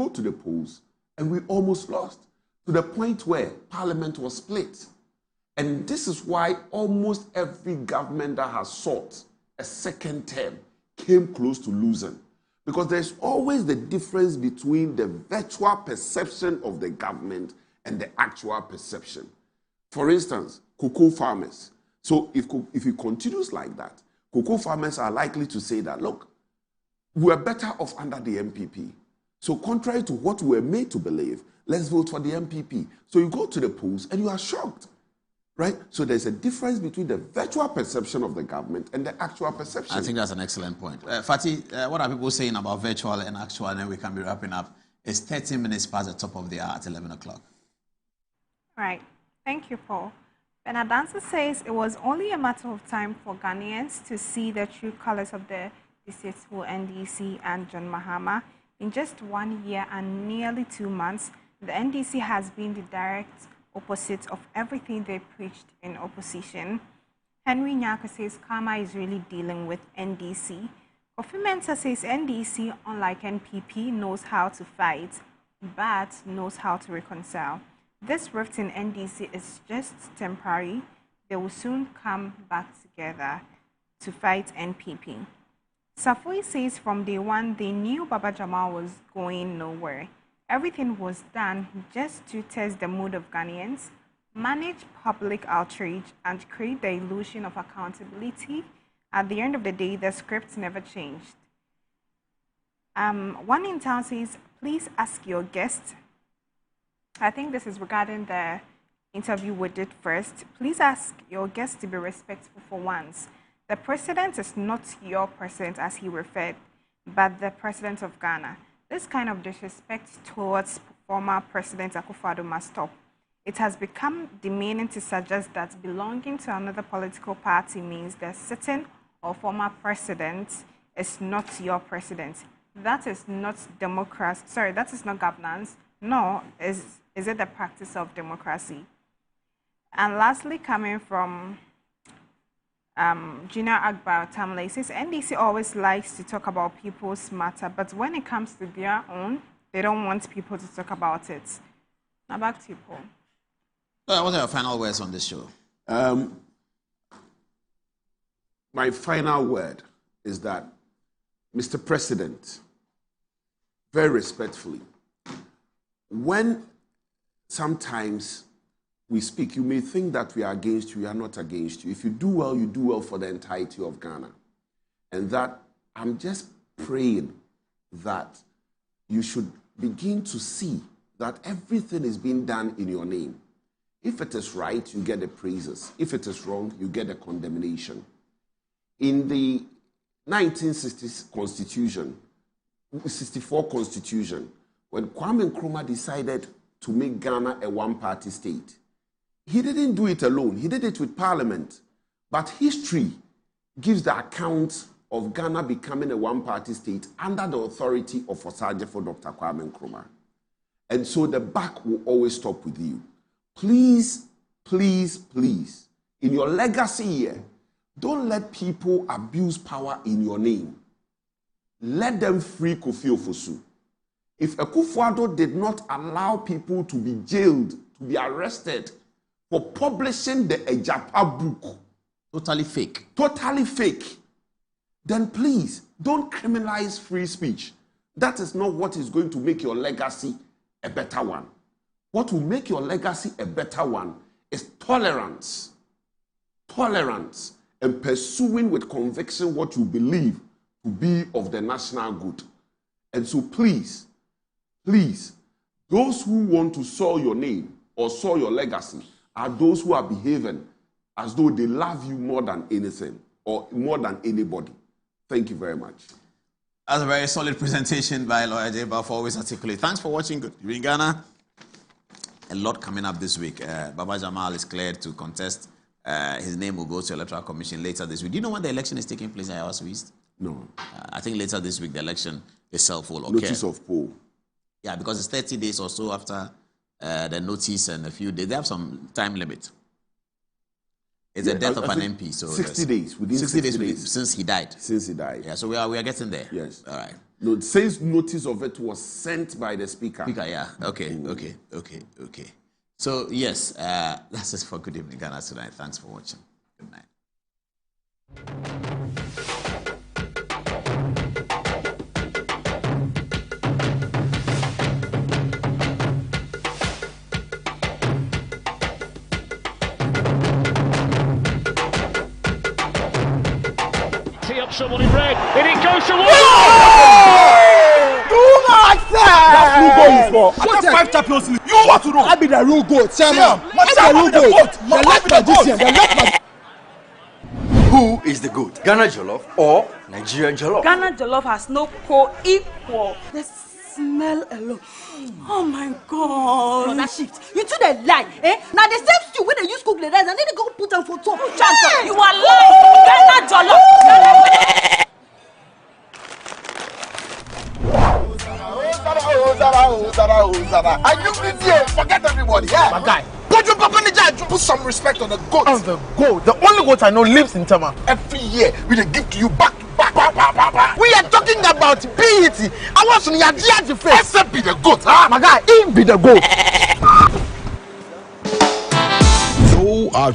to the polls, and we almost lost to the point where Parliament was split. And this is why almost every government that has sought a second term came close to losing. Because there's always the difference between the virtual perception of the government and the actual perception. For instance, cocoa farmers. So if it continues like that, cocoa farmers are likely to say that, look, we're better off under the MPP. So contrary to what we're made to believe, let's vote for the MPP. So you go to the polls and you are shocked, right? So there's a difference between the virtual perception of the government and the actual perception. I think that's an excellent point. Fatih, what are people saying about virtual and actual? And then we can be wrapping up. It's 30 minutes past the top of the hour at 11 o'clock. Right. Thank you, Paul. Benadansa says it was only a matter of time for Ghanaians to see the true colors of the distasteful NDC and John Mahama. In just 1 year and nearly 2 months, the NDC has been the direct opposite of everything they preached in opposition. Henry Nyako says Karma is really dealing with NDC. Kofi Mensah says NDC, unlike NPP, knows how to fight, but knows how to reconcile. This rift in NDC is just temporary. They will soon come back together to fight NPP. Safoi says from day one, they knew Baba Jamal was going nowhere. Everything was done just to test the mood of Ghanaians, manage public outrage, and create the illusion of accountability. At the end of the day, the script never changed. One in town says, please ask your guest. I think this is regarding the interview we did first. Please ask your guest to be respectful for once. The president is not your president, as he referred, but the president of Ghana. This kind of disrespect towards former President Akufo-Addo must stop. It has become demeaning to suggest that belonging to another political party means the sitting or former president is not your president. That is not democracy. Sorry, that is not governance. Nor is it the practice of democracy. And lastly, coming from Junior Akbar Tamle, says NDC always likes to talk about people's matter, but when it comes to their own, they don't want people to talk about it. Now back to you, Paul. What are your final words on this show? My final word is that, Mr. President, very respectfully, when sometimes we speak, you may think that we are against you, we are not against you. If you do well for the entirety of Ghana. And that I'm just praying that you should begin to see that everything is being done in your name. If it is right, you get the praises. If it is wrong, you get the condemnation. In the 1960 Constitution, 64 Constitution, when Kwame Nkrumah decided to make Ghana a one-party state, he didn't do it alone. He did it with Parliament. But history gives the account of Ghana becoming a one-party state under the authority of Osagyefo Dr. Kwame Nkrumah. And so the buck will always stop with you. Please, please, please, in your legacy here, don't let people abuse power in your name. Let them free Kofi Ofosu. If Akufo-Addo did not allow people to be jailed, to be arrested for publishing the Ejapa book, totally fake, then please don't criminalize free speech. That is not what is going to make your legacy a better one. What will make your legacy a better one is tolerance. Tolerance and pursuing with conviction what you believe to be of the national good. And so please, please, those who want to soil your name or soil your legacy are those who are behaving as though they love you more than anything or more than anybody. Thank you very much. That's a very solid presentation by Lawyer Jeba for always articulate. Thanks for watching Good Evening Ghana. A lot coming up this week. Baba Jamal is cleared to contest. His name will go to Electoral Commission later this week. Do you know when the election is taking place in Iowa East? No. I think later this week the election itself will occur. Notice of poll. Yeah, because it's 30 days or so after the notice and a few days. They have some time limit. It's the death of an MP. So 60 days. Within 60 days since he died. Since he died. Yeah, so we are getting there. Yes. All right. No, it says notice of it was sent by the speaker. Yeah. Okay. So, yes, that's it for Good Evening Ghana tonight. Thanks for watching. Good night. someone in red. In it goes to Do not say! That's who goal is for. I got 5 Champions League. You want to know? I be the real goal, chairman. I I be the real goal. The left magician, the left magician. Who is the goat? Ghana Jollof or Nigerian Jollof? Ghana Jollof has no co-equal. The smell alone. Oh my God. No, that shit. You two they lie, eh? Now the same stew when they use cook the rice and then they go put them for top. Hey! You are lying. Ghana Jollof. Are you busy? Forget everybody, yeah? My guy. Put some respect on the goat. On the goat. The only goat I know lives in Tama. Every year, we dey give to you back to back. We are talking about BET. I want some Yadiaji face. Except be the goat, huh? My guy, he be the goat. Though our